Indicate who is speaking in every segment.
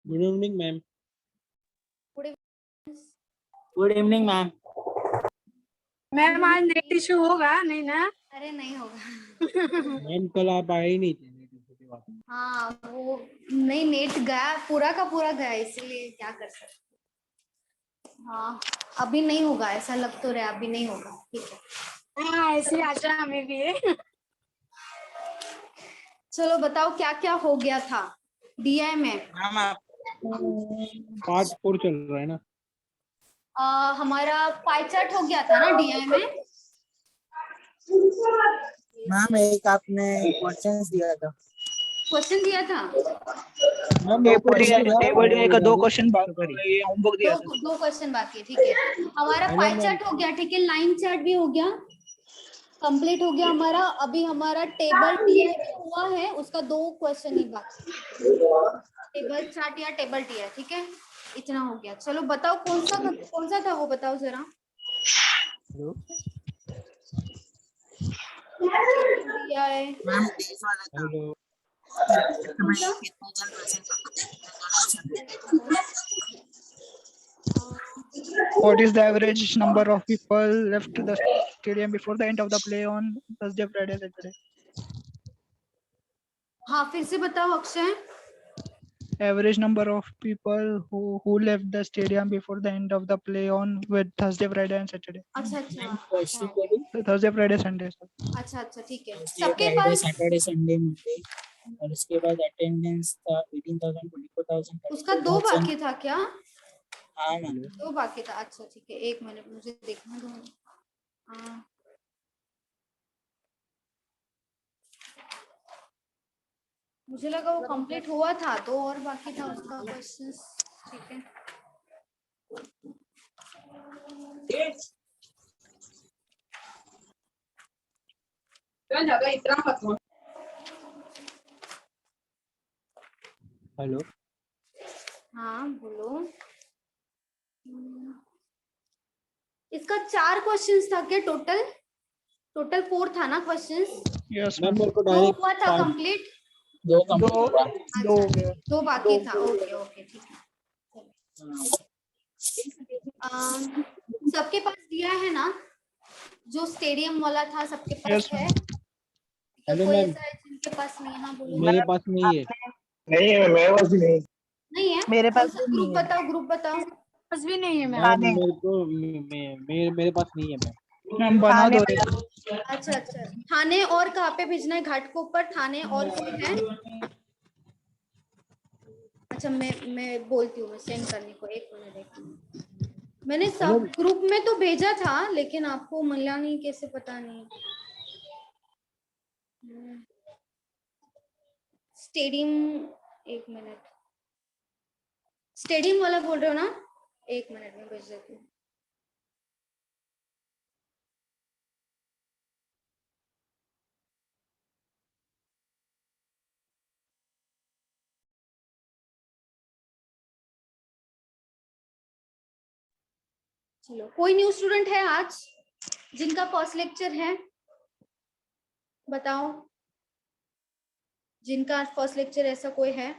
Speaker 1: Good evening ma'am.
Speaker 2: Good evening ma'am.
Speaker 3: Ma'am आज net issue होगा नहीं ना?
Speaker 4: अरे नहीं होगा।
Speaker 1: मैम कल आप आए ही नहीं थे।
Speaker 4: हाँ वो नहीं, नेट गया, पूरा का पूरा गया, इसीलिए क्या कर सकते। हाँ अभी नहीं होगा, ऐसा लग तो रहा है अभी नहीं होगा। ठीक है,
Speaker 3: हाँ ऐसी आशा हमें भी है।
Speaker 4: चलो बताओ क्या क्या हो गया था डीआई में।
Speaker 2: मैम आप
Speaker 1: पार्ट 4 चल रहा है ना।
Speaker 4: हमारा पाई चार्ट हो गया था ना डीआई में।
Speaker 2: मैम एक आपने क्वेश्चंस दिया था।
Speaker 4: क्वेश्चन दिया था,
Speaker 1: मैम वो question दिया था,
Speaker 5: टेबल
Speaker 1: वो
Speaker 5: का 2
Speaker 1: direct
Speaker 5: क्वेश्चन
Speaker 1: answer ही।
Speaker 5: ये होमवर्क दिया था।
Speaker 4: दो क्वेश्चन बाकी है। ठीक है, हमारा
Speaker 1: है ना
Speaker 4: पाई
Speaker 1: मैम?
Speaker 4: चार्ट हो गया। ठीक है, लाइन चार्ट भी हो गया, कंप्लीट हो गया हमारा। अभी हमारा टेबल टीआई भी हुआ है, उसका 2 क्वेश्चन ही बाकी है। टेबल चार्ट या टेबल टीआई, ठीक है, इतना हो गया। चलो बताओ कौन सा था वो बताओ जरा।
Speaker 1: हेलो
Speaker 4: टीआई
Speaker 2: मैम डेज वाला था।
Speaker 1: Hello
Speaker 5: What is the average number of people left the stadium before the end of the play on Thursday, Friday, Saturday?
Speaker 4: हाँ फिर से बताओ Akshay.
Speaker 5: Average number of people who left the stadium before the end of the play on with Thursday, Friday, and Saturday.
Speaker 4: अच्छा अच्छा
Speaker 2: question को भी
Speaker 5: So Thursday, Friday, Sunday.
Speaker 4: अच्छा अच्छा ठीक है।
Speaker 2: Thursday,
Speaker 4: सबके
Speaker 2: Friday,
Speaker 4: पास
Speaker 2: Saturday, Sunday, Monday और उसके बाद अटेंडेंस था 18,000, 24,000,
Speaker 4: उसका 2
Speaker 2: 34,000।
Speaker 4: बाकी था क्या?
Speaker 2: हाँ मैम।
Speaker 4: 2 बाकी था। अच्छा ठीक है, 1 मिनट मुझे देखना दो। हाँ मुझे लगा वो कंप्लीट हुआ था तो और बाकी था उसका क्वेश्चंस। ठीक है,
Speaker 1: हेलो
Speaker 4: हाँ बोलो। इसका 4 क्वेश्चंस था क्या टोटल? टोटल 4 था ना क्वेश्चंस?
Speaker 5: Yes,
Speaker 1: ma'am
Speaker 5: ma'am.
Speaker 1: मेरे को
Speaker 4: 2
Speaker 1: डायरेक्ट
Speaker 4: हुआ था
Speaker 1: पार्ट
Speaker 4: कंप्लीट।
Speaker 2: 2 कंप्लीट हुआ।
Speaker 4: अच्छा 2 बाकी था। ओके ओके ठीक है। सबके पास दिया है ना जो स्टेडियम वाला था, सबके पास
Speaker 5: Yes,
Speaker 4: है?
Speaker 5: ma'am.
Speaker 4: तो
Speaker 1: हेलो
Speaker 4: कोई
Speaker 1: मैम,
Speaker 4: ऐसा है जिनके पास नहीं है? हाँ बोलो।
Speaker 1: मेरे पास नहीं है।
Speaker 6: नहीं है, मेरे पास भी नहीं।
Speaker 4: नहीं है?
Speaker 5: मेरे पास
Speaker 4: कौन सा ग्रुप बताओ, ग्रुप बताओ।
Speaker 3: कुछ भी नहीं है मैम।
Speaker 1: मैम मेरे को मेरे पास नहीं है मैम।
Speaker 5: मैम बना दो।
Speaker 4: अच्छा अच्छा, थाने और कहाँ पे भेजना है? घाट के ऊपर थाने और कोई है? अच्छा मैं बोलती हूँ, मैं सेंड करने को। 1 मिनट 1 मिनट। मैंने सब ग्रुप में तो भेजा था लेकिन आपको मिला नहीं, कैसे पता नहीं। स्टेडियम, 1 मिनट, स्टेडियम वाला बोल रहे हो ना? 1 मिनट में भेज देती हूँ। चलो, कोई न्यू स्टूडेंट है आज जिनका फर्स्ट लेक्चर है? बताओ, जिनका फर्स्ट लेक्चर ऐसा कोई है?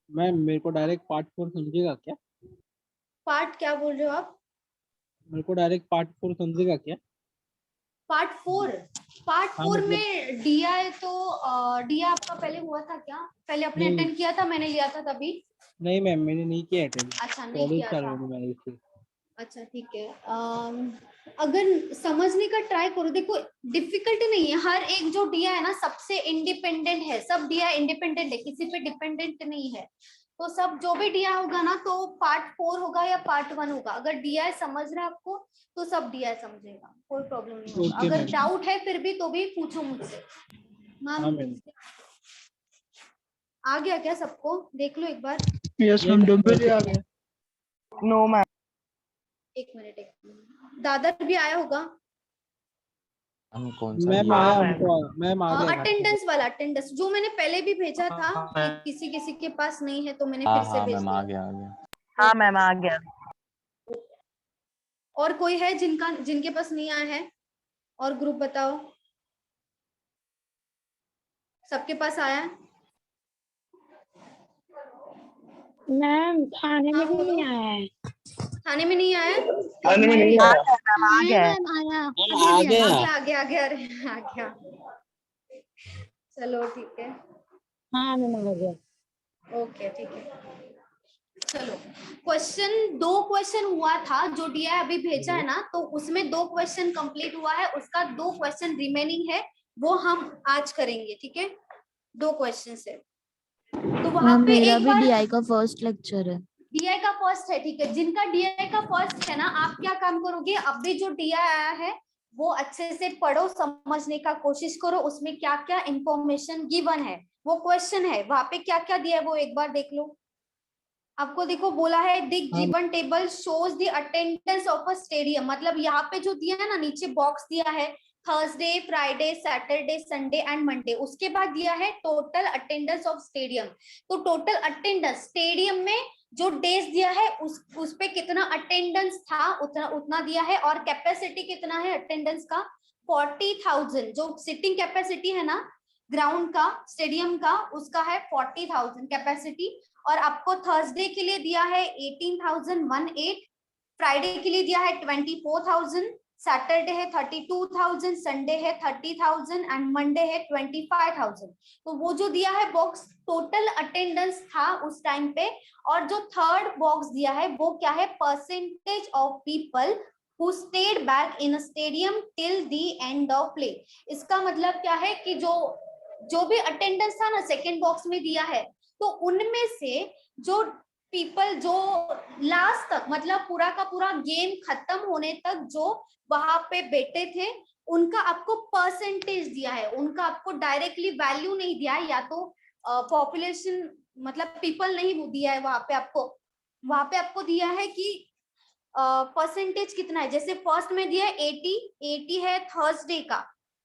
Speaker 1: मैम मेरे को डायरेक्ट पार्ट 4 समझेगा क्या?
Speaker 4: पार्ट क्या बोल रहे हो आप?
Speaker 1: मेरे को डायरेक्ट पार्ट 4 समझेगा क्या?
Speaker 4: पार्ट 4? पार्ट
Speaker 1: हाँ
Speaker 4: 4
Speaker 1: मतलब
Speaker 4: में डीआ है तो डीआ आपका पहले हुआ था क्या? पहले आपने
Speaker 1: नहीं
Speaker 4: अटेंड किया था? मैंने लिया था तभी।
Speaker 1: नहीं मैम, मैंने नहीं किया अटेंड।
Speaker 4: अच्छा नहीं
Speaker 1: कॉलेज
Speaker 4: किया
Speaker 1: चालू
Speaker 4: था।
Speaker 1: होने वाला है इससे।
Speaker 4: अच्छा ठीक है। अगर समझने का ट्राई करो, देखो डिफिकल्ट नहीं है। हर एक जो डीआ है ना सबसे इंडिपेंडेंट है, सब डीआ इंडिपेंडेंट है, किसी पे डिपेंडेंट नहीं है। तो सब जो भी डीआ होगा ना तो पार्ट 4 होगा या पार्ट 1 होगा। अगर डीआ समझ रहा है आपको तो सब डीआ समझेगा, कोई प्रॉब्लम नहीं होगा।
Speaker 1: ओके
Speaker 4: अगर
Speaker 1: मैम।
Speaker 4: डाउट है फिर भी तो भी पूछो मुझसे।
Speaker 1: हाँ
Speaker 4: मैम
Speaker 1: मैम।
Speaker 4: आ गया क्या सबको? देख लो एक बार।
Speaker 5: Yes,
Speaker 1: नहीं
Speaker 5: ma'am.
Speaker 1: मैम,
Speaker 5: Dumbbell आ गया। No, ma'am.
Speaker 4: 1 minute 1 minute. Dadar भी आया होगा?
Speaker 7: हम कौन सा
Speaker 1: मैम
Speaker 7: ये
Speaker 1: आया
Speaker 7: है?
Speaker 1: हमको। मैम आ गया।
Speaker 4: अटेंडेंस वाला, अटेंडेंस जो मैंने पहले भी भेजा था कि किसी किसी के पास नहीं है तो मैंने फिर से
Speaker 7: हाँ
Speaker 4: भेज
Speaker 7: मैम आ
Speaker 4: दिया।
Speaker 7: गया आ गया।
Speaker 3: हाँ मैम आ गया।
Speaker 4: और कोई है जिनके पास नहीं आया है? और ग्रुप बताओ, सबके पास आया है?
Speaker 3: मैम खाने में
Speaker 4: हाँ,
Speaker 3: भी
Speaker 4: बोलो।
Speaker 3: नहीं आया है।
Speaker 4: खाने में नहीं आया?
Speaker 6: खाने में नहीं आया।
Speaker 8: आ गया है।
Speaker 1: आ गया।
Speaker 4: आ गया अरे आ गया। चलो ठीक है,
Speaker 3: हाँ मैम आ गया।
Speaker 4: ओके ठीक है। चलो दो क्वेश्चन हुआ था जो दिया है, अभी भेजा है ना, तो उसमें 2 क्वेश्चन कंप्लीट हुआ है, उसका 2 क्वेश्चन रिमेनिंग है, वो हम आज करेंगे, ठीक है। 2 क्वेश्चन से तो वहां पे
Speaker 8: मेरा
Speaker 4: एक
Speaker 8: भी
Speaker 4: बार
Speaker 8: डीआई का फर्स्ट लेक्चर है।
Speaker 4: डीआई का फर्स्ट है, ठीक है। जिनका डीआई का फर्स्ट है ना, आप क्या काम करोगे, अभी जो डीआई आया है वो अच्छे से पढ़ो, समझने का कोशिश करो, उसमें क्या क्या इंफॉर्मेशन गिवन है, वो क्वेश्चन है वहां पे क्या क्या दिया है वो एक बार देख लो। आपको देखो बोला है the given table shows the attendance of a stadium, मतलब यहाँ पे जो दिया है ना, नीचे बॉक्स दिया है Thursday, Friday, Saturday, Sunday and Monday, उसके बाद दिया है टोटल अटेंडेंस ऑफ स्टेडियम। तो टोटल अटेंडेंस स्टेडियम में जो डेज दिया है उस पे कितना अटेंडेंस था उतना दिया है, और कैपेसिटी कितना है अटेंडेंस का 40,000, जो सिटिंग कैपेसिटी है ना ग्राउंड का, स्टेडियम का, उसका है 40,000 कैपेसिटी। और आपको थर्सडे के लिए दिया है 18,018, फ्राइडे के लिए दिया है 24,000, सैटरडे है 32,000, संडे है 30,000 एंड मंडे है 25,000। तो वो जो दिया है बॉक्स टोटल अटेंडेंस था उस टाइम पे, और जो थर्ड बॉक्स दिया है वो क्या है, percentage of people who stayed back in a stadium till the end of play। इसका मतलब क्या है कि जो भी अटेंडेंस था ना सेकंड बॉक्स में दिया है, तो उनमें से जो पीपल जो लास्ट तक, मतलब पूरा का पूरा गेम खत्म होने तक जो वहां पे बैठे थे, उनका आपको परसेंटेज दिया है, उनका आपको डायरेक्टली वैल्यू नहीं दिया है, या तो पॉपुलेशन मतलब पीपल नहीं दिया है, वहां पे आपको दिया है कि परसेंटेज कितना है। जैसे फर्स्ट में दिया है 80 है थर्सडे का,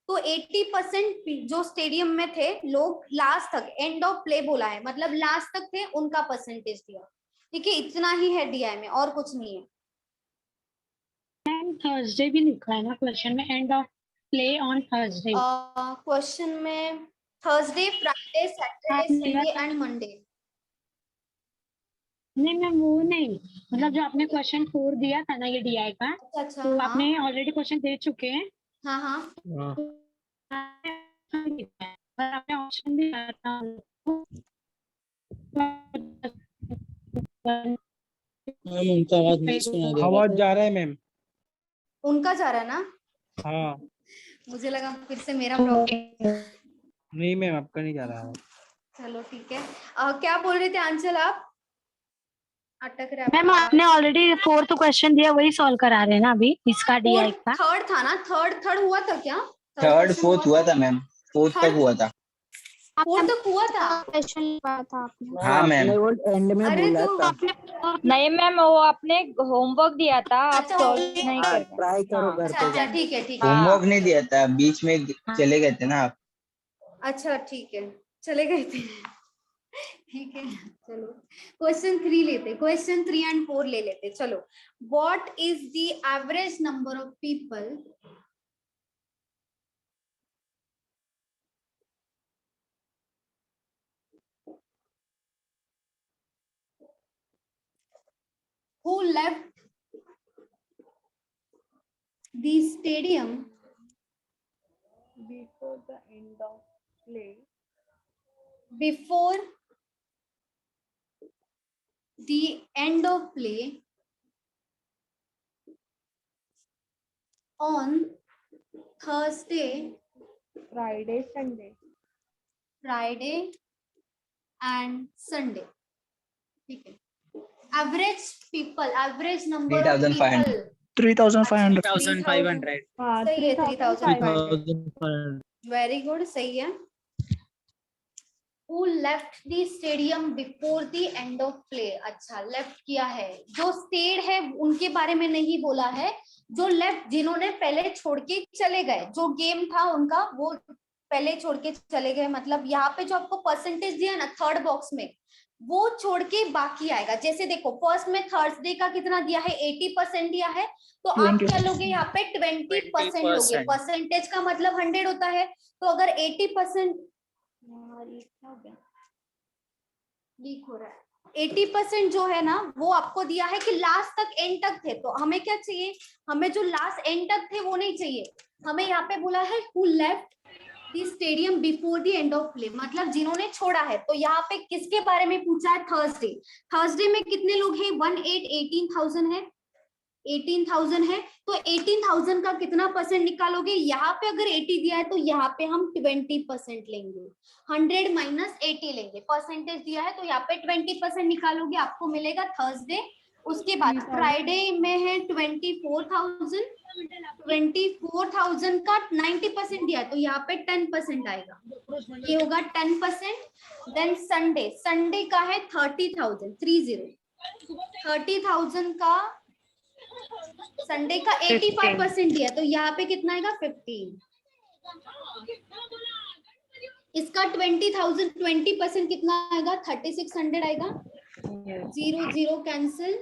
Speaker 4: तो 80% जो स्टेडियम में थे लोग लास्ट तक एंड ऑफ प्ले बोला है, मतलब लास्ट तक थे, उनका परसेंटेज दिया, ठीक है। इतना ही है डीआई में, और कुछ नहीं है।
Speaker 3: मैम थर्सडे भी लिखा है ना क्वेश्चन में, end of play on Thursday.
Speaker 4: Question में Thursday, Friday, Saturday, Sunday and Monday.
Speaker 3: नहीं मैम वो नहीं, मतलब जो आपने क्वेश्चन 4 दिया था ना ये डीआई का,
Speaker 4: अच्छा
Speaker 3: तो
Speaker 4: हाँ
Speaker 3: आपने ऑलरेडी क्वेश्चन दे चुके हैं।
Speaker 4: हाँ हाँ
Speaker 3: पर आपने ऑप्शन दिया था।
Speaker 2: मैम उनका आवाज नहीं सुना दे रहा
Speaker 1: आवाज
Speaker 2: था।
Speaker 1: जा रहा है मैम।
Speaker 4: उनका जा रहा है ना,
Speaker 1: हाँ
Speaker 4: मुझे लगा फिर से मेरा प्रॉब्लम।
Speaker 1: नहीं मैम, आपका नहीं जा रहा है।
Speaker 4: चलो ठीक है। क्या बोल रहे थे आंचल आप, अटक रहा है
Speaker 3: मैम
Speaker 4: आपका
Speaker 3: आपने
Speaker 4: आवाज।
Speaker 3: ऑलरेडी 4th क्वेश्चन दिया, वही सॉल्व करा रहे हैं ना अभी इसका डीआई का।
Speaker 4: थर्ड था ना, थर्ड हुआ था क्या?
Speaker 7: थर्ड
Speaker 4: question
Speaker 7: फोर्थ हुआ था मैम, फोर्थ
Speaker 4: Third-
Speaker 7: तक हुआ था।
Speaker 4: फोर्थ तक हुआ था।
Speaker 8: क्वेश्चन लिखा था आपने।
Speaker 7: हाँ मैम।
Speaker 2: वो एंड में
Speaker 4: अरे
Speaker 2: बोला
Speaker 4: तो
Speaker 2: था।
Speaker 9: नहीं मैम वो आपने होमवर्क दिया था, आप
Speaker 4: अच्छा,
Speaker 9: सॉल्व
Speaker 4: okay।
Speaker 9: नहीं
Speaker 2: हाँ
Speaker 9: कर पाए।
Speaker 2: ट्राई करो
Speaker 9: हाँ।
Speaker 2: घर
Speaker 4: अच्छा
Speaker 2: पे
Speaker 4: अच्छा
Speaker 2: जाके।
Speaker 4: ठीक है ठीक है।
Speaker 9: हाँ।
Speaker 7: होमवर्क नहीं दिया था, बीच में चले गए थे ना आप।
Speaker 4: अच्छा ठीक है, चले गए थे ठीक है। चलो क्वेश्चन 3 लेते, क्वेश्चन 3 एंड 4 ले लेते। चलो, what is the average number of people who left the stadium
Speaker 5: Before the end of play
Speaker 4: before the end of play on Thursday,
Speaker 5: Friday, Sunday.
Speaker 4: Friday and Sunday, ठीक है। Average people, average number of
Speaker 7: 3,500
Speaker 4: people
Speaker 5: 3,500.
Speaker 2: 3,500.
Speaker 5: हाँ,
Speaker 4: सही है,
Speaker 5: 3,500.
Speaker 2: 3,500.
Speaker 4: Very good, सही है। Who left the stadium before the end of play? अच्छा, left किया है, जो स्टेड है उनके बारे में नहीं बोला है, जो लेफ्ट जिन्होंने पहले छोड़ के चले गए, जो गेम था उनका वो पहले छोड़ के चले गए, मतलब यहाँ पे जो आपको परसेंटेज दिया ना थर्ड बॉक्स में, वो छोड़ के बाकी आएगा। जैसे देखो फर्स्ट में थर्सडे का कितना दिया है, 80% दिया है, तो आप क्या लोगे यहाँ पे 20% लोगे। परसेंटेज का मतलब 100 होता है, तो अगर 80% लीक हो रहा है, 80% जो है ना वो आपको दिया है कि लास्ट तक एंड तक थे, तो हमें क्या चाहिए, हमें जो लास्ट एंड तक थे वो नहीं चाहिए, हमें यहाँ पे बोला है who left the stadium before the end of play, मतलब जिन्होंने छोड़ा है। तो यहाँ पे किसके बारे में पूछा है, थर्सडे। थर्सडे में कितने लोग हैं, 18,000 है, 18,000 है, तो 18,000 का कितना परसेंट निकालोगे, यहाँ पे अगर 80 दिया है तो यहाँ पे हम 20% लेंगे, 100 माइनस 80 लेंगे, परसेंटेज दिया है तो यहाँ पे 20% निकालोगे, आपको मिलेगा थर्सडे। उसके बाद फ्राइडे में है 24,000, 24,000 का 90% दिया है तो यहाँ पे 10% आएगा, ये होगा 10%। देन संडे, संडे का है 30,000, 30,000 का संडे का 85% दिया तो यहाँ पे कितना आएगा, 15। इसका 20,000 20% कितना आएगा, 3,600 आएगा। 0 0 कैंसिल,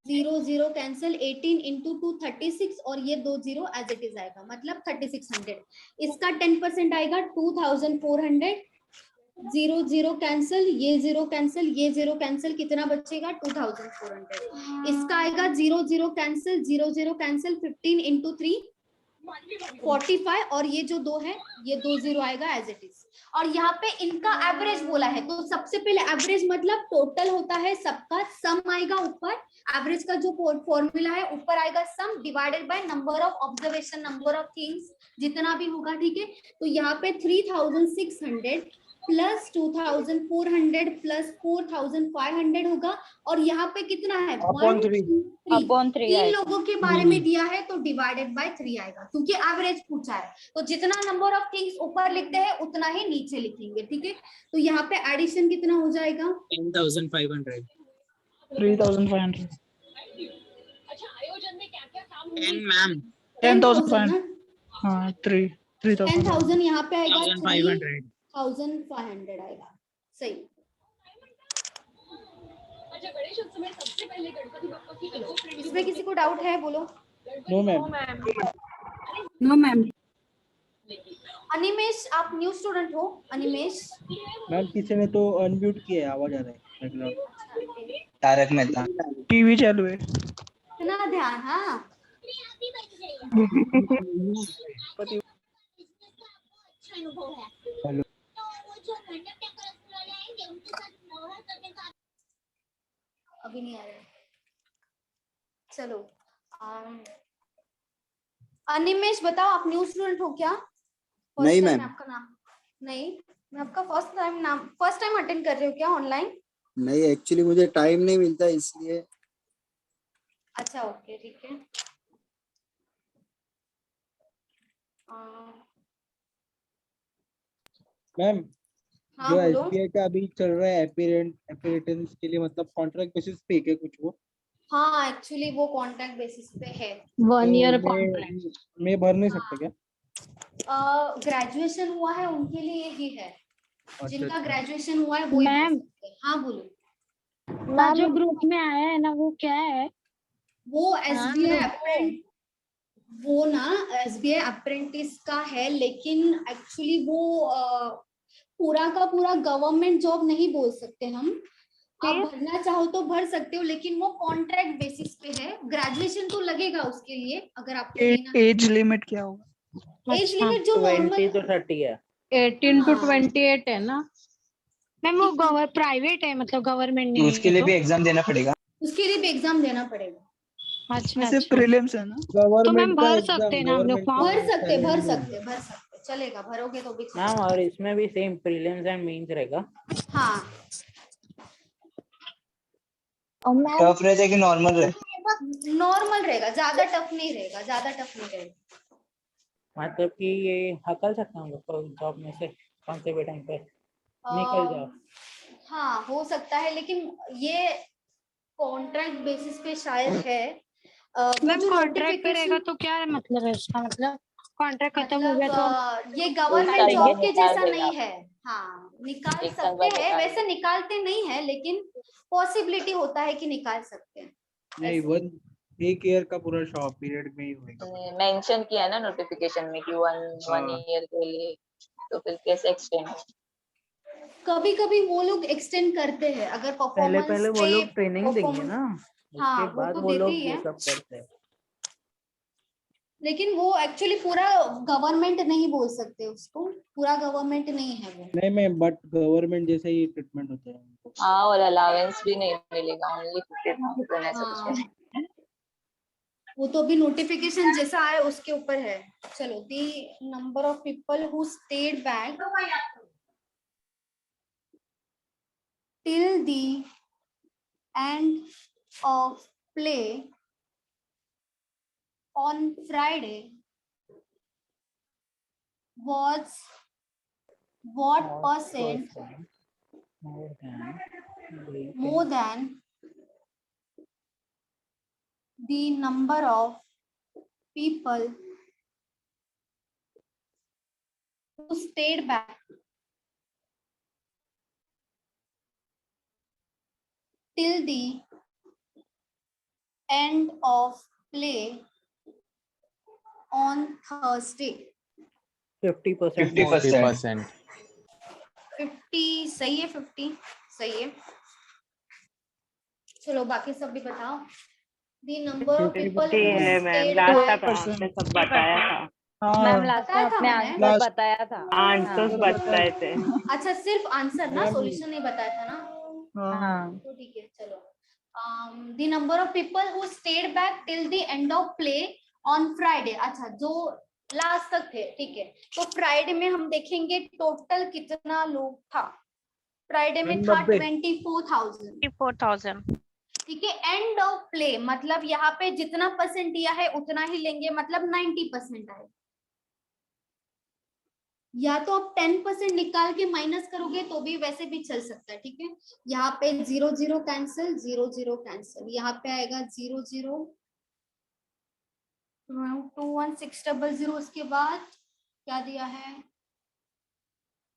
Speaker 4: 0 0 कैंसिल, 18 इंटू 2 36 और ये 2 0 एज इट इज आएगा, मतलब 3,600। इसका 10% आएगा 2,400। 0 0 कैंसिल, ये 0 कैंसिल, ये 0 कैंसिल, कितना बचेगा, 2,400। इसका आएगा 0 0 कैंसिल, 0 0 कैंसिल, 15 इंटू 3 45 और ये जो 2 है ये 2 0 आएगा एज इट इज। और यहाँ पे इनका एवरेज बोला है, तो सबसे पहले एवरेज मतलब टोटल होता है सबका, सम आएगा ऊपर, एवरेज का जो फॉर्मूला है ऊपर आएगा सम divided by number of observation, number of things जितना भी होगा, ठीक है। तो यहाँ पे 3,600 प्लस 2,400 प्लस 4,500 होगा, और यहाँ पे कितना है,
Speaker 1: अपॉन 3
Speaker 4: तीन लोगों के बारे में दिया है तो डिवाइडेड बाय 3 आएगा, क्योंकि एवरेज पूछा है तो जितना नंबर ऑफ थिंग्स ऊपर लिखते हैं उतना ही नीचे लिखेंगे, ठीक है। तो यहाँ पे एडिशन कितना हो जाएगा,
Speaker 2: 10,500।
Speaker 5: 3,500।
Speaker 2: 10 मैम,
Speaker 5: 10,500। हाँ 3,000।
Speaker 4: 10,000 यहाँ पे आएगा,
Speaker 2: 1,500।
Speaker 4: 3,500 आएगा, सही। इसमें किसी को डाउट है, बोलो।
Speaker 1: No ma'am.
Speaker 8: No ma'am.
Speaker 4: Animesh, आप न्यू स्टूडेंट हो, अनिमेश?
Speaker 1: मैम किसी ने तो अनम्यूट किया है, आवाज आ रहा है बैकग्राउंड।
Speaker 7: तारक मेहता।
Speaker 5: टीवी चालू है।
Speaker 4: इतना ध्यान, हाँ।
Speaker 1: हेलो।
Speaker 4: अभी नहीं आ रहा, चलो। अनिमेश बताओ, आप न्यू स्टूडेंट हो क्या?
Speaker 10: नहीं मैम।
Speaker 4: आपका नाम नहीं, मैं आपका फर्स्ट टाइम अटेंड कर रहे हो क्या ऑनलाइन?
Speaker 10: नहीं, एक्चुअली मुझे टाइम नहीं मिलता इसलिए।
Speaker 4: अच्छा ओके, ठीक है।
Speaker 1: मैम
Speaker 4: हाँ
Speaker 1: जो
Speaker 4: बोलो।
Speaker 1: एसबीआई का अभी चल रहा है एपिरेटेंस के लिए, मतलब कॉन्ट्रैक्ट बेसिस पे क्या कुछ वो?
Speaker 4: हाँ एक्चुअली वो कॉन्ट्रैक्ट बेसिस पे है।
Speaker 8: 1 ईयर
Speaker 1: तो
Speaker 8: कॉन्ट्रैक्ट।
Speaker 1: मैं भर नहीं सकता क्या?
Speaker 4: ग्रेजुएशन हुआ है उनके लिए ही है, जिनका
Speaker 1: अच्छा।
Speaker 4: ग्रेजुएशन हुआ है वो ही भर
Speaker 8: मैम।
Speaker 4: सकते हैं। हाँ बोलो।
Speaker 8: ना जो ग्रुप में आया है ना वो क्या है?
Speaker 4: वो एसबीआई वो ना एसबीआई अप्रेंटिस का है, लेकिन एक्चुअली वो पूरा का पूरा गवर्नमेंट जॉब नहीं बोल सकते हम। आप भरना चाहो तो भर सकते हो, लेकिन वो कॉन्ट्रैक्ट बेसिस पे है। ग्रेजुएशन तो लगेगा उसके लिए, अगर आपको लेना।
Speaker 5: एज लिमिट क्या होगा?
Speaker 4: एज लिमिट जो
Speaker 2: 20 to 30 है।
Speaker 8: 18 to
Speaker 4: हाँ।
Speaker 8: 28 है ना मैम? वो प्राइवेट है, मतलब गवर्नमेंट नहीं है।
Speaker 7: उसके लिए भी एग्जाम देना पड़ेगा।
Speaker 4: उसके लिए भी एग्जाम देना पड़ेगा।
Speaker 8: अच्छा
Speaker 5: सिर्फ
Speaker 8: अच्छा।
Speaker 5: प्रीलिम्स है ना?
Speaker 8: तो मैम
Speaker 1: गवर्नमेंट का
Speaker 8: भर
Speaker 1: एग्जाम,
Speaker 8: सकते हैं ना हम लोग
Speaker 1: गवर्नमेंट
Speaker 8: फॉर्म?
Speaker 4: भर सकते चलेगा, भरोगे तो भी चलेगा।
Speaker 2: मैम और इसमें भी सेम प्रीलिम्स एंड मेंस रहेगा।
Speaker 4: हाँ
Speaker 7: टफ रहेगा कि नॉर्मल रहेगा?
Speaker 4: नॉर्मल रहेगा, ज्यादा टफ नहीं रहेगा।
Speaker 2: मतलब कि ये हकल सकता हूँ तो जॉब में से कौन से भी टाइम पे निकल जाओ।
Speaker 4: हाँ हो सकता है, लेकिन ये कॉन्ट्रैक्ट बेसिस पे शायद है।
Speaker 8: मैम
Speaker 4: जो
Speaker 8: कॉन्ट्रैक्ट पे रहेगा
Speaker 4: notification-
Speaker 8: तो क्या है मतलब है इसका, मतलब कॉन्ट्रैक्ट खत्म हो गया तो?
Speaker 4: ये गवर्नमेंट जॉब के जैसा नहीं है। हाँ निकाल सकते हैं, वैसे निकालते नहीं है, लेकिन पॉसिबिलिटी होता है कि निकाल सकते हैं।
Speaker 1: नहीं, 1 ईयर का पूरा शॉप पीरियड में ही होगा।
Speaker 9: मेंशन किया ना नोटिफिकेशन में कि वन ईयर के लिए, तो फिर कैसे एक्सटेंड?
Speaker 4: कभी कभी वो लोग एक्सटेंड करते हैं अगर
Speaker 2: पहले
Speaker 4: परफॉर्मेंस
Speaker 2: पहले वो लोग ट्रेनिंग देंगे ना,
Speaker 4: हाँ,
Speaker 2: उसके
Speaker 4: वो
Speaker 2: बाद
Speaker 4: तो
Speaker 2: वो
Speaker 4: देते
Speaker 2: लोग
Speaker 4: ही
Speaker 2: ये
Speaker 4: है।
Speaker 2: सब करते हैं।
Speaker 4: लेकिन वो एक्चुअली पूरा गवर्नमेंट नहीं बोल सकते उसको, पूरा गवर्नमेंट नहीं है वो।
Speaker 1: नहीं मैं बट गवर्नमेंट जैसा ही ट्रीटमेंट होता है उनको।
Speaker 9: हाँ, और अलाउंस भी नहीं मिलेगा, ओनली 50,000 ऐसा कुछ
Speaker 4: हाँ,
Speaker 9: है।
Speaker 4: वो तो अभी नोटिफिकेशन जैसा आए उसके ऊपर है। चलो, the number of people who stayed back till the end of play on Friday was what percent more than the number of people who stayed back till the end of play on Thursday.
Speaker 2: 50%
Speaker 7: 50%.
Speaker 4: 50 सही है, 50 सही है। चलो बाकी सब भी बताओ। The number of people who
Speaker 9: है मैम,
Speaker 4: stayed
Speaker 9: लास्ट
Speaker 4: back.
Speaker 9: तक आपने सब बताया था।
Speaker 5: हाँ
Speaker 9: मैम लास्ट
Speaker 4: बताया था
Speaker 9: आपने
Speaker 4: मैंने?
Speaker 9: आंसर
Speaker 5: Last-
Speaker 9: बताया था।
Speaker 8: आंसर्स
Speaker 9: हाँ।
Speaker 8: बताए थे।
Speaker 4: अच्छा, सिर्फ आंसर ना, सॉल्यूशन नहीं बताया था ना।
Speaker 9: हाँ।
Speaker 4: तो ठीक है, चलो। The number of people who stayed back till the end of play on Friday. अच्छा, जो लास्ट तक थे, ठीक है। तो फ्राइडे में हम देखेंगे टोटल कितना लोग था। फ्राइडे में था 24,000।
Speaker 8: 4,000।
Speaker 4: ठीक है। एंड ऑफ प्ले मतलब यहाँ पे जितना परसेंट दिया है उतना ही लेंगे, मतलब 90% आएगा। या तो आप 10% निकाल के माइनस करोगे तो भी वैसे भी चल सकता है, ठीक है। यहाँ पे 0 0 कैंसिल, 0 0 कैंसिल, यहाँ पे आएगा 0 0 2 1 6 0 0। उसके बाद क्या दिया है,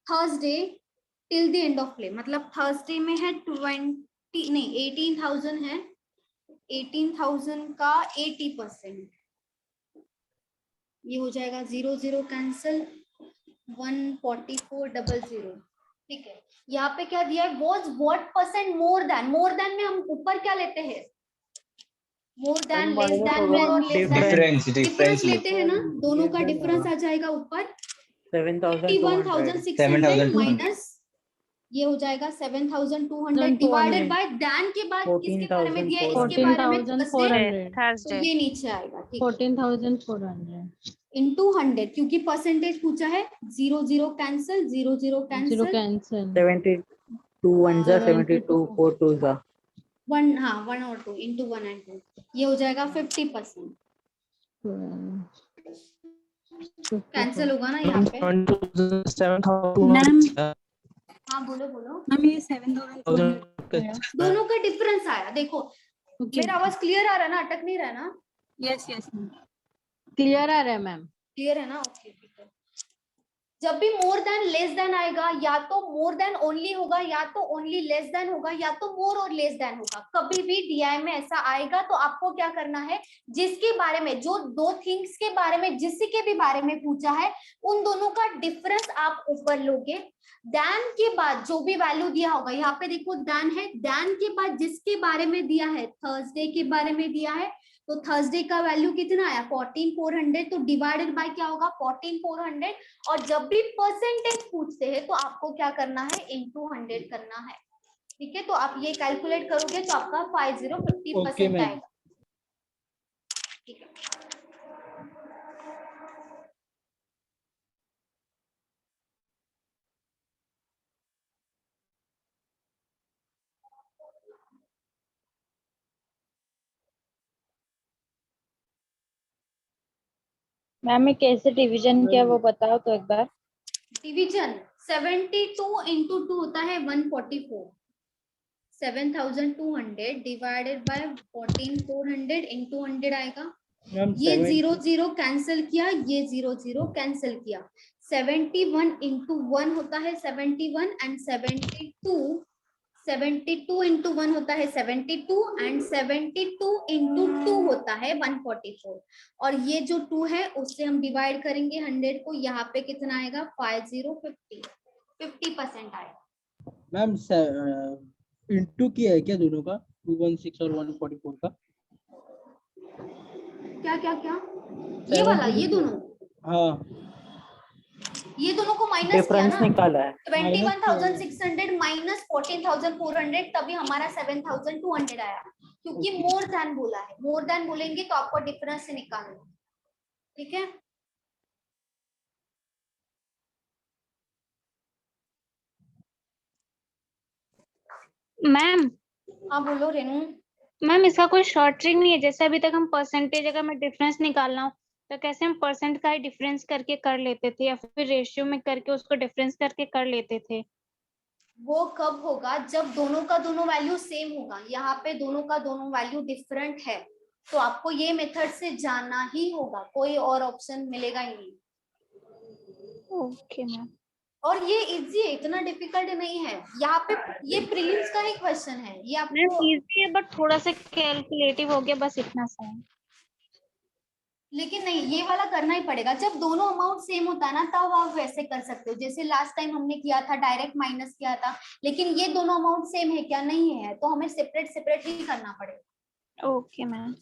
Speaker 4: Thursday till the end of play, मतलब थर्सडे में है 20 नहीं 18,000 है। 18,000 का 80% ये हो जाएगा 0 0 कैंसिल, 144,000। ठीक है। यहाँ पे क्या दिया है, was what percent more than में हम ऊपर क्या लेते हैं, मोर देन, लेस देन, मोर और लेस देन, डिफरेंस लेते हैं ना, दोनों का डिफरेंस आ जाएगा ऊपर। 51,600 माइनस ये हो जाएगा 7,200 डिवाइडेड बाय देन के बाद किसके बारे में दिया है, इसके बारे में तो ये नीचे आएगा। ठीक है,
Speaker 8: 14,400
Speaker 4: इनटू 100 क्योंकि परसेंटेज पूछा है। 0 0 कैंसिल, 0 0 कैंसिल,
Speaker 2: 72 1 जा 72 4 2 जा
Speaker 4: 1, हाँ 1 और 2 इनटू 1 एंड 2 ये हो जाएगा 50%। कैंसिल होगा ना यहाँ पे। हाँ बोलो बोलो।
Speaker 8: मैम ये 7,000
Speaker 4: दोनों का डिफरेंस आया, देखो मेरा आवाज क्लियर आ रहा है ना, अटक नहीं रहा है ना?
Speaker 8: यस यस क्लियर आ रहा है मैम।
Speaker 4: क्लियर है ना? ओके ठीक है। जब भी मोर देन लेस देन आएगा, या तो मोर देन ओनली होगा, या तो ओनली लेस देन होगा, या तो मोर और लेस देन होगा। कभी भी डीआई में ऐसा आएगा तो आपको क्या करना है, जिसके बारे में, जो दो थिंग्स के बारे में, जिसके भी बारे में पूछा है, उन दोनों का डिफरेंस आप ऊपर लोगे। देन के बाद जो भी वैल्यू दिया होगा, यहाँ पे देखो देन है, देन के बाद जिसके बारे में दिया है, थर्सडे के बारे में दिया है, तो थर्सडे का वैल्यू कितना आया 14,400, तो डिवाइडेड बाय क्या होगा 14,400। और जब भी परसेंटेज पूछते हैं तो आपको क्या करना है, इनटू 100 करना है। ठीक है, तो आप ये कैलकुलेट करोगे तो आपका 50% आएगा। ठीक है,
Speaker 9: मैम ये कैसे डिवीजन किया वो बताओ तो एक बार।
Speaker 4: डिवीजन 72 इंटू 2 होता है 144। 7,200 डिवाइडेड बाय 14,400 इंटू 100 आएगा। ये 0 0 कैंसिल किया, ये 0 0 कैंसिल किया। 71 इंटू 1 होता है 71 एंड 72 इंटू 1 होता है 72 एंड 72 इंटू 2 होता है 144। और ये जो 2 है उससे हम डिवाइड करेंगे 100 को, यहाँ पे कितना आएगा 50 50% आएगा।
Speaker 1: मैम इंटू किया है क्या दोनों का, 216 और 144 का?
Speaker 4: क्या क्या क्या? ये वाला, ये दोनों,
Speaker 1: हाँ
Speaker 4: ये दोनों को माइनस किया
Speaker 2: डिफरेंस
Speaker 4: ना,
Speaker 2: निकाला है।
Speaker 4: 21,600 माइनस 14,400, तभी हमारा 7,200 आया, क्योंकि मोर देन बोला है। मोर देन बोलेंगे तो आपको डिफरेंस से निकालना, ठीक है।
Speaker 8: मैम
Speaker 4: हाँ बोलो रेनू।
Speaker 8: मैम इसका कोई शॉर्ट ट्रिक नहीं है? जैसे अभी तक हम परसेंटेज, अगर मैं डिफरेंस निकालना हो तो कैसे हम परसेंट का ही डिफरेंस करके कर लेते थे, या फिर रेशियो में करके उसको डिफरेंस करके कर लेते थे?
Speaker 4: वो कब होगा? जब दोनों का दोनों वैल्यू सेम होगा। यहाँ पे दोनों का दोनों वैल्यू डिफरेंट है, तो आपको ये मेथड से जाना ही होगा, कोई और ऑप्शन मिलेगा ही नहीं।
Speaker 8: Okay ma'am.
Speaker 4: और ये इजी है, इतना डिफिकल्ट नहीं है। यहाँ पे ये प्रीलिम्स का ही क्वेश्चन है, ये
Speaker 8: मैम
Speaker 4: आपको,
Speaker 8: इजी है बट थोड़ा सा कैलकुलेटिव हो गया, बस इतना सा है।
Speaker 4: लेकिन नहीं, ये वाला करना ही पड़ेगा। जब दोनों अमाउंट सेम होता है ना, तब आप वैसे कर सकते हो, जैसे लास्ट टाइम हमने किया था, डायरेक्ट माइनस किया था। लेकिन ये दोनों अमाउंट सेम है क्या? नहीं है, तो हमें सेपरेट सेपरेट ही करना पड़ेगा।
Speaker 8: Okay ma'am.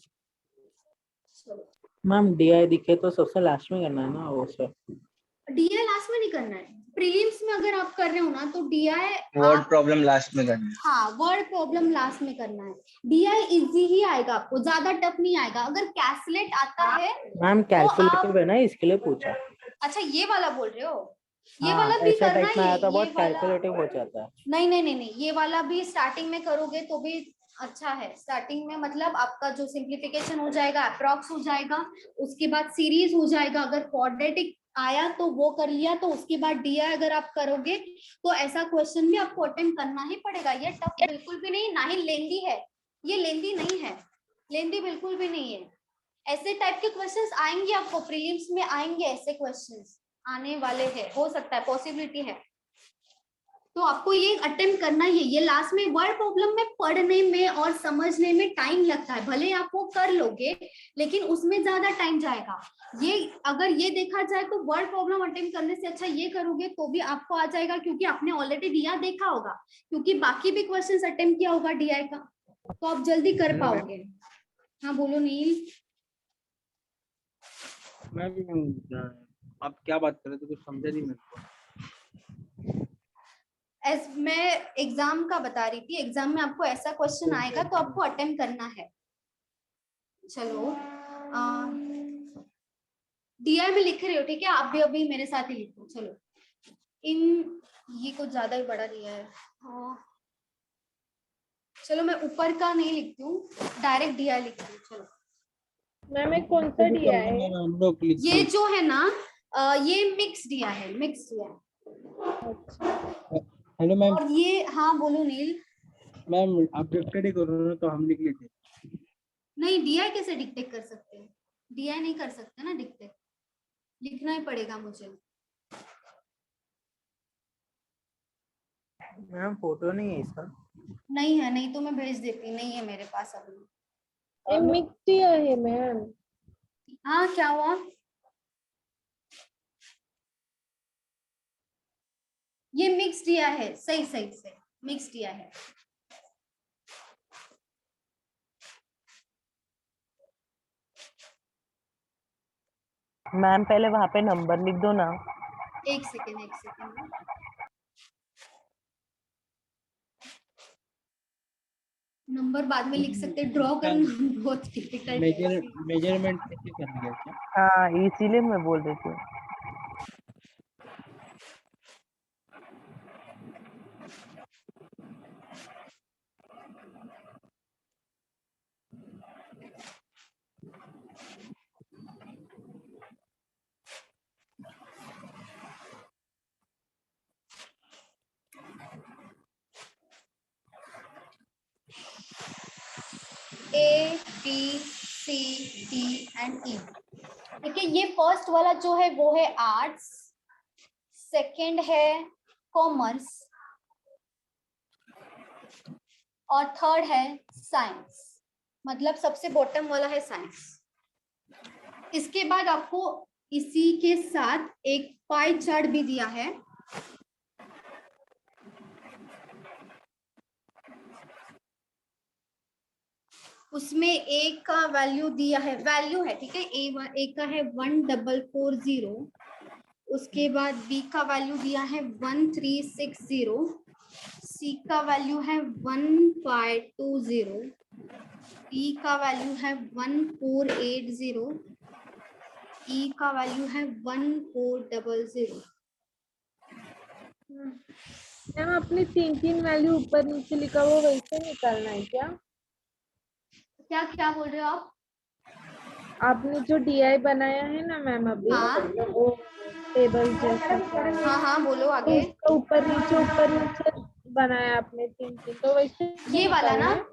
Speaker 2: मैम DI दिखे तो सबसे लास्ट में करना है ना वो सब?
Speaker 4: डीआई लास्ट में नहीं करना है। प्रीलिम्स में अगर आप कर रहे हो ना, तो डीआई
Speaker 7: वर्ड प्रॉब्लम लास्ट में करना है।
Speaker 4: हाँ, वर्ड प्रॉब्लम लास्ट में करना है। डीआई इजी ही आएगा आपको, ज्यादा टफ नहीं आएगा। अगर कैलकुलेट आता है
Speaker 2: मैम
Speaker 4: तो
Speaker 2: कैलकुलेटिव है ना, इसके लिए पूछा।
Speaker 4: अच्छा ये वाला बोल रहे हो? ये
Speaker 2: हाँ,
Speaker 4: वाला भी
Speaker 2: ऐसा
Speaker 4: करना
Speaker 2: टाइप में
Speaker 4: ही
Speaker 2: आया
Speaker 4: है,
Speaker 2: तो
Speaker 4: ये
Speaker 2: बहुत
Speaker 4: वाला।
Speaker 2: कैलकुलेटिव हो जाता है।
Speaker 4: नहीं नहीं नहीं नहीं, ये वाला भी स्टार्टिंग में करोगे तो भी अच्छा है। स्टार्टिंग में मतलब आपका जो सिंप्लीफिकेशन हो जाएगा, अप्रॉक्स हो जाएगा, उसके बाद सीरीज हो जाएगा। अगर क्वाड्रेटिक आया तो वो कर लिया, तो उसके बाद डीआई अगर आप करोगे तो ऐसा क्वेश्चन भी आपको अटेम्प्ट करना ही पड़ेगा। ये टफ बिल्कुल भी नहीं, ना ही लेंदी है। ये लेंदी नहीं है, लेंदी बिल्कुल भी नहीं है। ऐसे टाइप के क्वेश्चंस आएंगे आपको प्रीलिम्स में, आएंगे ऐसे क्वेश्चंस, आने वाले हैं, हो सकता है, पॉसिबिलिटी है। तो आपको ये अटेम्प्ट करना ही है। ये लास्ट में वर्ड प्रॉब्लम में पढ़ने में और समझने में टाइम लगता है, भले आप वो कर लोगे लेकिन उसमें ज्यादा टाइम जाएगा। ये अगर ये देखा जाए तो वर्ड प्रॉब्लम अटेम्प्ट करने से अच्छा ये करोगे तो भी आपको आ जाएगा, क्योंकि आपने ऑलरेडी दिया देखा होगा, क्योंकि बाकी भी क्वेश्चंस अटेम्प्ट किया होगा डीआई का, तो आप जल्दी कर पाओगे। हाँ बोलो नील।
Speaker 1: मैम आप क्या बात कर रहे थे, कुछ समझा नहीं मेरे को।
Speaker 4: मैं एग्जाम का बता रही थी, एग्जाम में आपको ऐसा क्वेश्चन आएगा तो आपको अटेम्प्ट करना है। चलो डीआई में लिख रहे हो, ठीक है? आप भी अभी मेरे साथ ही लिखो। चलो ये कुछ ज्यादा ही बड़ा दिया है। चलो मैं ऊपर का नहीं लिखती हूँ, डायरेक्ट डीआई लिखती हूँ। चलो
Speaker 9: मैम कौन सा दिया है?
Speaker 1: हम लोग
Speaker 4: ये जो है ना, ये मिक्स दिया है, मिक्स दिया है।
Speaker 1: Hello ma'am.
Speaker 4: और ये, हाँ बोलो नील।
Speaker 1: मैम आप डिक्टेट ही करो ना, तो हम लिख लेते।
Speaker 4: नहीं, डीआई कैसे डिक्टेट कर सकते हैं? डीआई नहीं कर सकते ना डिक्टेट, लिखना ही पड़ेगा मुझे।
Speaker 2: मैम फोटो नहीं है इसका?
Speaker 4: नहीं है, नहीं तो मैं भेज देती, नहीं है मेरे पास अभी।
Speaker 9: मिक्स दिया है मैम।
Speaker 4: हाँ क्या हुआ? ये मिक्स दिया है, सही सही से मिक्स दिया है।
Speaker 9: मैम पहले वहाँ पे नंबर लिख दो ना।
Speaker 4: एक सेकेंड, एक सेकेंड। नंबर बाद में लिख सकते, ड्रॉ करना बहुत डिफिकल्ट है।
Speaker 1: मेजरमेंट कैसे करेंगे क्या?
Speaker 9: हाँ इसीलिए मैं बोल रही थी।
Speaker 4: A B C D and E। देखिए ये फर्स्ट वाला जो है वो है आर्ट्स, सेकंड है कॉमर्स और थर्ड है साइंस। मतलब सबसे बॉटम वाला है साइंस। इसके बाद आपको इसी के साथ एक पाई चार्ट भी दिया है। उसमें ए का वैल्यू दिया है, वैल्यू है ठीक है, ए का है 1440, उसके बाद बी का वैल्यू दिया है 1360, सी का वैल्यू है 1520, डी का वैल्यू है 1480, ई का वैल्यू है 1400।
Speaker 11: मैम अपनी तीन वैल्यू ऊपर नीचे लिखा हुआ वैसे निकालना है क्या?
Speaker 4: क्या क्या बोल रहे हो आप?
Speaker 11: आपने जो डीआई बनाया है ना मैम अभी,
Speaker 4: हाँ
Speaker 11: वो टेबल जैसा,
Speaker 4: हाँ हाँ बोलो
Speaker 11: तो
Speaker 4: आगे।
Speaker 11: उसका ऊपर नीचे बनाया आपने तीन, तो वैसे
Speaker 4: ये वाला ना,
Speaker 11: निकालना है?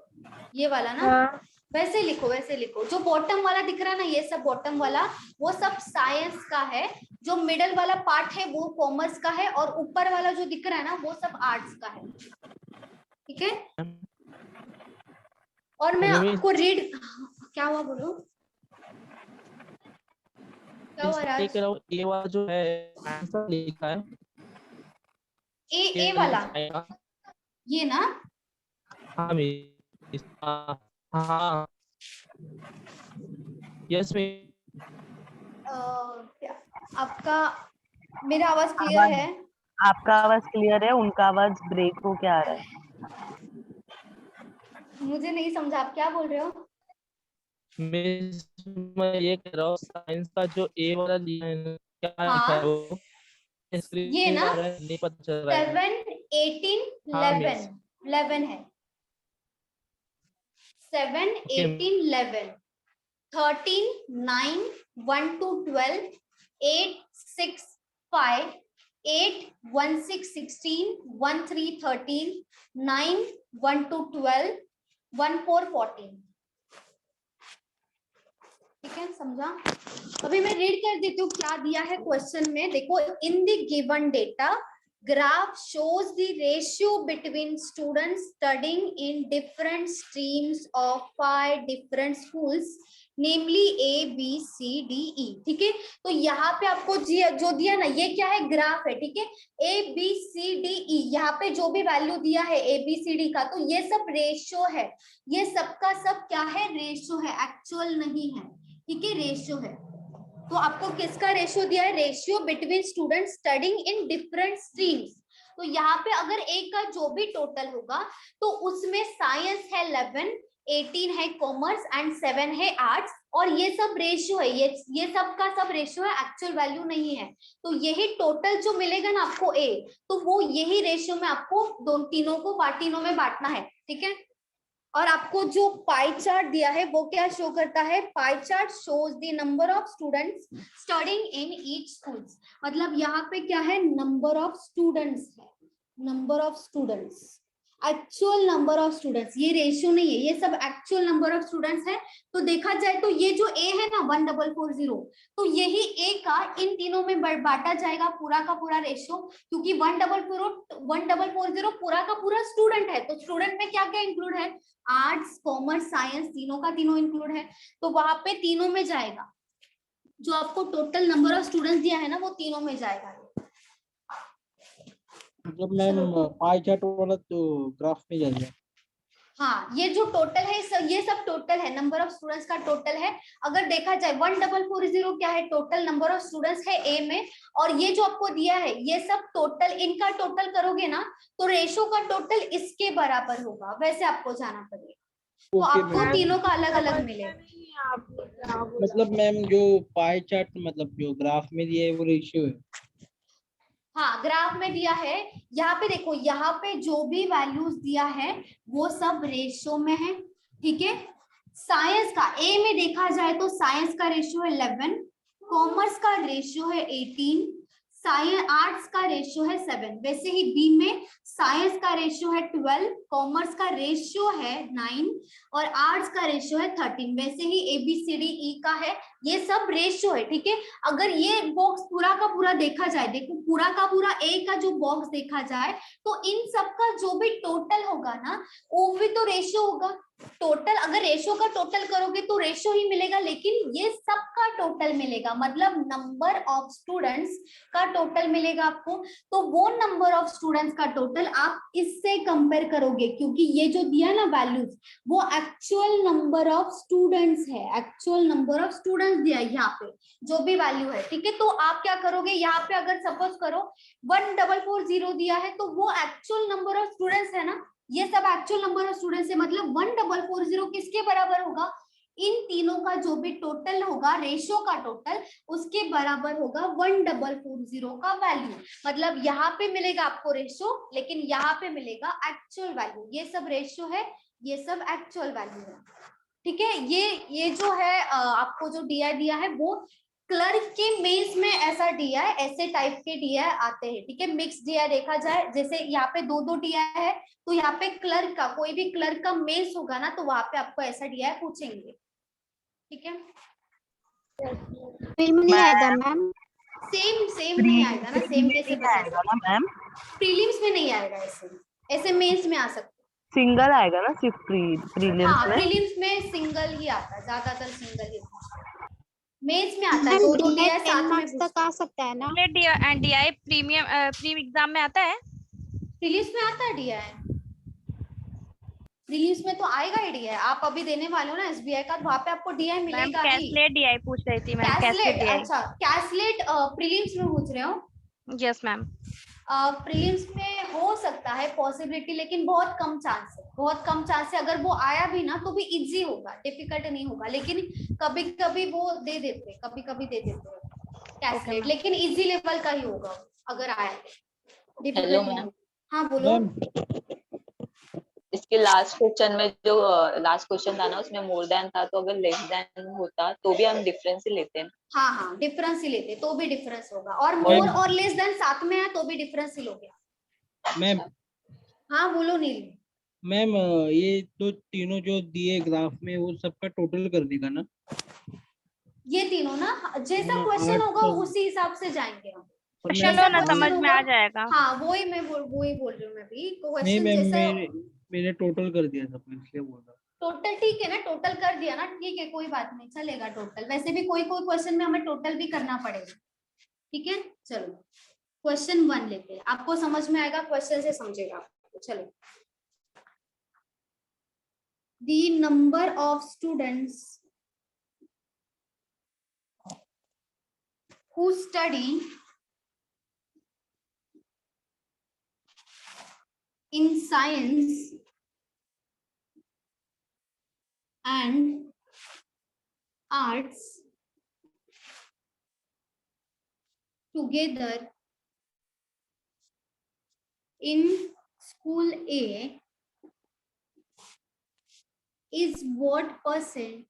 Speaker 4: ये वाला ना,
Speaker 11: हाँ
Speaker 4: वैसे लिखो वैसे लिखो। जो बॉटम वाला दिख रहा है ना, ये सब बॉटम वाला वो सब साइंस का है, जो मिडल वाला पार्ट है वो कॉमर्स का है, और ऊपर वाला जो दिख रहा है ना वो सब आर्ट्स का है, ठीक है। और मैं आपको रीड, क्या हुआ बोलो, क्या हुआ राज?
Speaker 2: देख रहा हूँ ये वाला जो है आंसर लिखा है,
Speaker 4: ए वाला ये ना,
Speaker 2: हाँ मिस, हाँ यस मिस।
Speaker 4: आपका, मेरा आवाज क्लियर है?
Speaker 9: आपका आवाज क्लियर है, उनका आवाज ब्रेक हो के आ रहा है।
Speaker 4: मुझे नहीं समझा आप क्या बोल रहे हो।
Speaker 2: मिस मैं ये कह रहा हूँ साइंस का जो ए वाला लिया है ना, क्या लिखा है वो
Speaker 4: ये ना
Speaker 2: नहीं पता चल रहा है।
Speaker 4: 7 18
Speaker 2: हाँ,
Speaker 4: 11
Speaker 2: miss।
Speaker 4: 11 है, 7 18 11 13 9 1 to 12 8 6 5 8 1 6 16 1 3 13 9 1 to 12 1 4 14, ठीक है समझा। अभी मैं रीड कर देती हूँ क्या दिया है क्वेश्चन में। देखो, in the given data graph shows the ratio between students studying in different streams of 5 different schools, namely A, B, C, D, E, ठीक है। तो यहाँ पे आपको जो दिया ना, ये क्या है, ग्राफ है, ठीक है। A, B, C, D, E, यहाँ पे जो भी वैल्यू दिया है A, B, C, D का, तो ये सब रेशियो है, ये सबका सब क्या है, रेशियो है, एक्चुअल नहीं है, ठीक है, रेशियो है। तो आपको किसका रेशियो दिया है, ratio between student studying in different streams. तो यहाँ पे अगर एक का जो भी टोटल होगा तो उसमें साइंस है 11, 18 है कॉमर्स एंड 7 है आर्ट्स, और ये सब रेशियो है, ये सब का सब रेशियो है, एक्चुअल वैल्यू नहीं है। तो यही टोटल जो मिलेगा ना आपको ए, तो वो यही रेशियो में आपको तीनों में बांटना है, ठीक है। और आपको जो पाई चार्ट दिया है वो क्या शो करता है, pie chart shows the number of students studying in each schools. मतलब यहाँ पे क्या है, नंबर ऑफ स्टूडेंट्स है, number of students, actual number of students, ये रेशियो नहीं है, ये सब एक्चुअल नंबर ऑफ स्टूडेंट्स है। तो देखा जाए तो ये जो ए है ना 1440, तो यही ए का इन तीनों में बांटा जाएगा पूरा का पूरा रेशियो, क्योंकि 1440 पूरा का पूरा स्टूडेंट है। तो स्टूडेंट में क्या क्या इंक्लूड है, आर्ट्स कॉमर्स साइंस, तीनों का तीनों इंक्लूड है, तो वहां पे तीनों में जाएगा। जो आपको टोटल नंबर ऑफ स्टूडेंट्स दिया है ना वो तीनों में जाएगा।
Speaker 1: मतलब मैम पाई चार्ट वाला तो ग्राफ में जाएगा।
Speaker 4: हाँ, ये जो टोटल है ये सब टोटल है, नंबर ऑफ स्टूडेंट्स का टोटल है। अगर देखा जाए 1440 क्या है, टोटल नंबर ऑफ स्टूडेंट्स है ए में, और ये जो आपको दिया है ये सब टोटल, इनका टोटल करोगे ना तो रेशो का टोटल इसके बराबर होगा, वैसे आपको जाना पड़ेगा। तो आपको तीनों का अलग अलग मिलेगा।
Speaker 1: मतलब मैम जो पाई चार्ट मतलब जो ग्राफ में दिया है वो रेशियो है।
Speaker 4: हाँ, ग्राफ में दिया है, यहाँ पे देखो, यहाँ पे जो भी वैल्यूज दिया है वो सब रेशियो में है, ठीक है। साइंस का ए में देखा जाए तो साइंस का रेशियो है 11, कॉमर्स का रेशियो है 18, साइंस आर्ट्स का रेशियो है 7। वैसे ही बी में साइंस का रेशियो है 12, कॉमर्स का रेशियो है 9 और आर्ट्स का रेशियो है 13। वैसे ही ABCDE का है, ये सब रेशियो है, ठीक है। अगर ये बॉक्स पूरा का पूरा देखा जाए, देखो पूरा का पूरा ए का जो बॉक्स देखा जाए तो इन सब का जो भी टोटल होगा ना वो भी तो रेशियो होगा, टोटल अगर रेशियो का टोटल करोगे तो रेशियो ही मिलेगा, लेकिन ये सबका टोटल मिलेगा, मतलब नंबर ऑफ स्टूडेंट्स का टोटल मिलेगा आपको। तो वो नंबर ऑफ स्टूडेंट्स का टोटल आप इससे कंपेयर करोगे, क्योंकि ये जो दिया ना वैल्यूज वो एक्चुअल नंबर ऑफ स्टूडेंट्स है, एक्चुअल नंबर ऑफ स्टूडेंट्स दिया है यहाँ पे जो भी वैल्यू है, ठीक है। तो आप क्या करोगे, यहाँ पे अगर सपोज करो 1440 दिया है तो वो एक्चुअल नंबर ऑफ स्टूडेंट्स है ना, ये सब एक्चुअल नंबर ऑफ स्टूडेंट्स है, मतलब 1440 किसके बराबर होगा, इन तीनों का जो भी टोटल होगा रेशियो का टोटल उसके बराबर होगा 1440 का वैल्यू। मतलब यहाँ पे मिलेगा आपको रेशियो, लेकिन यहाँ पे मिलेगा एक्चुअल वैल्यू। ये सब रेशियो है, ये सब एक्चुअल वैल्यू है, ठीक है। ये जो है आपको जो डीआई दिया है वो क्लर्क के मेंस में ऐसा डीआई, ऐसे टाइप के डीआई आते हैं, ठीक है। मिक्स डीआई देखा जाए, जैसे यहाँ पे दो दो डीआई है तो यहाँ पे क्लर्क का कोई भी क्लर्क का मेंस होगा ना तो वहां पे आपको ऐसा डीआई पूछेंगे, ठीक है।
Speaker 8: नहीं आएगा मैम।
Speaker 4: सेम नहीं आएगा ना, सेम कैसे बता
Speaker 9: आएगा ना मैम,
Speaker 4: प्रीलिम्स में नहीं आएगा, ऐसे मेंस में आ सकता है।
Speaker 9: सिंगल आएगा ना सिर्फ प्रीलिम्स
Speaker 4: हाँ
Speaker 9: में।
Speaker 4: प्रीलिम्स में सिंगल ही आता है, ज्यादातर सिंगल ही मेंस में आता है, दो दो डीआई साथ में
Speaker 8: तक आ सकता है ना।
Speaker 12: डीआई प्रीमियम प्री एग्जाम में आता है,
Speaker 4: प्रीलिम्स में आता है डीआई, प्रीलिम्स में तो आएगा ही डीआई। आप अभी देने वाले हो ना एसबीआई का, वहां पे आपको डीआई
Speaker 12: मैम
Speaker 4: मिलेगा ही।
Speaker 12: कैसलेट डीआई पूछ रही थी मैम, कैसलेट
Speaker 4: कैसलेट,
Speaker 12: डीआई।
Speaker 4: अच्छा कैसलेट प्रीलिम्स में पूछ रहे हो?
Speaker 12: Yes ma'am.
Speaker 4: प्रीलिम्स में हो सकता है पॉसिबिलिटी, लेकिन बहुत कम चांस है, बहुत कम चांस है। अगर वो आया भी ना तो भी इजी होगा, डिफिकल्ट नहीं होगा, लेकिन कभी कभी वो दे देते, कभी कभी दे देते कैसलेट, लेकिन इजी लेवल का ही होगा अगर आया तो।
Speaker 9: Hello ma'am.
Speaker 4: हाँ बोलो।
Speaker 9: इसके लास्ट क्वेश्चन में जो लास्ट क्वेश्चन था ना उसमें मोर देन था, तो अगर लेस देन होता तो भी हम डिफरेंस ही लेते हैं।
Speaker 4: हाँ हाँ डिफरेंस ही लेते तो भी डिफरेंस होगा, और मोर और लेस देन साथ में है तो भी डिफरेंस ही लोगे।
Speaker 1: मैम
Speaker 4: हाँ बोलो नील।
Speaker 1: मैम ये तो तीनों जो दिए ग्राफ में वो सबका टोटल कर देगा ना?
Speaker 4: ये तीनों ना जैसा क्वेश्चन
Speaker 1: 8
Speaker 4: होगा
Speaker 1: तो
Speaker 4: उसी हिसाब से जाएंगे हम।
Speaker 12: क्वेश्चन लो ना, समझ में आ जाएगा।
Speaker 4: हाँ वही बोल रही हूँ मैं भी,
Speaker 1: नहीं
Speaker 4: क्वेश्चन
Speaker 1: मैम,
Speaker 4: जैसा
Speaker 1: मैंने टोटल कर दिया सब, इसलिए बोल रहा हूँ।
Speaker 4: टोटल ठीक है ना, टोटल कर दिया ना, ठीक है कोई बात नहीं, चलेगा टोटल। वैसे भी कोई कोई क्वेश्चन में हमें टोटल भी करना पड़ेगा, ठीक है। चलो क्वेश्चन 1 लेते हैं, आपको समझ में आएगा, क्वेश्चन से समझेगा आपको। चलो, the number of students who study in science and arts together in school A is what percent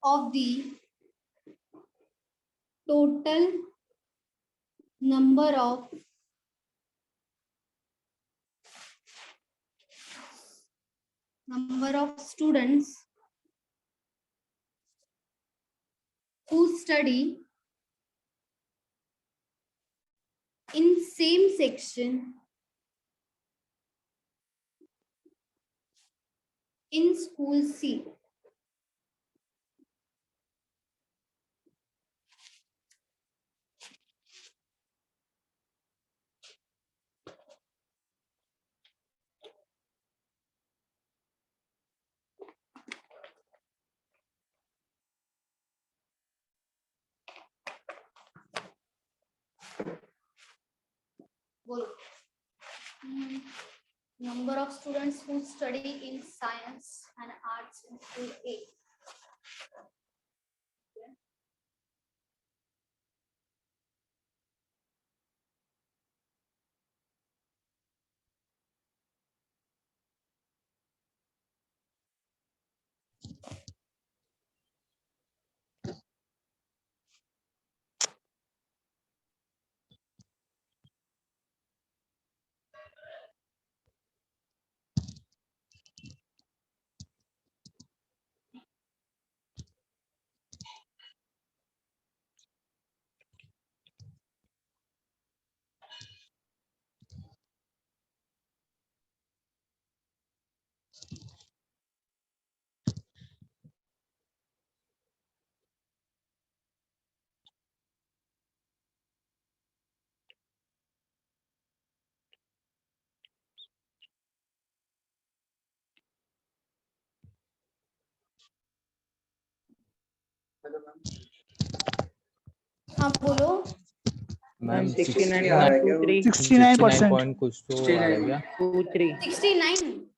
Speaker 4: of the total number of students who study in same section in school C. Number of students who study in science and arts in school A. हाँ बोलो।
Speaker 2: Ma'am
Speaker 5: 69%.
Speaker 2: 69.23 कुछ तो आ गया
Speaker 4: 69।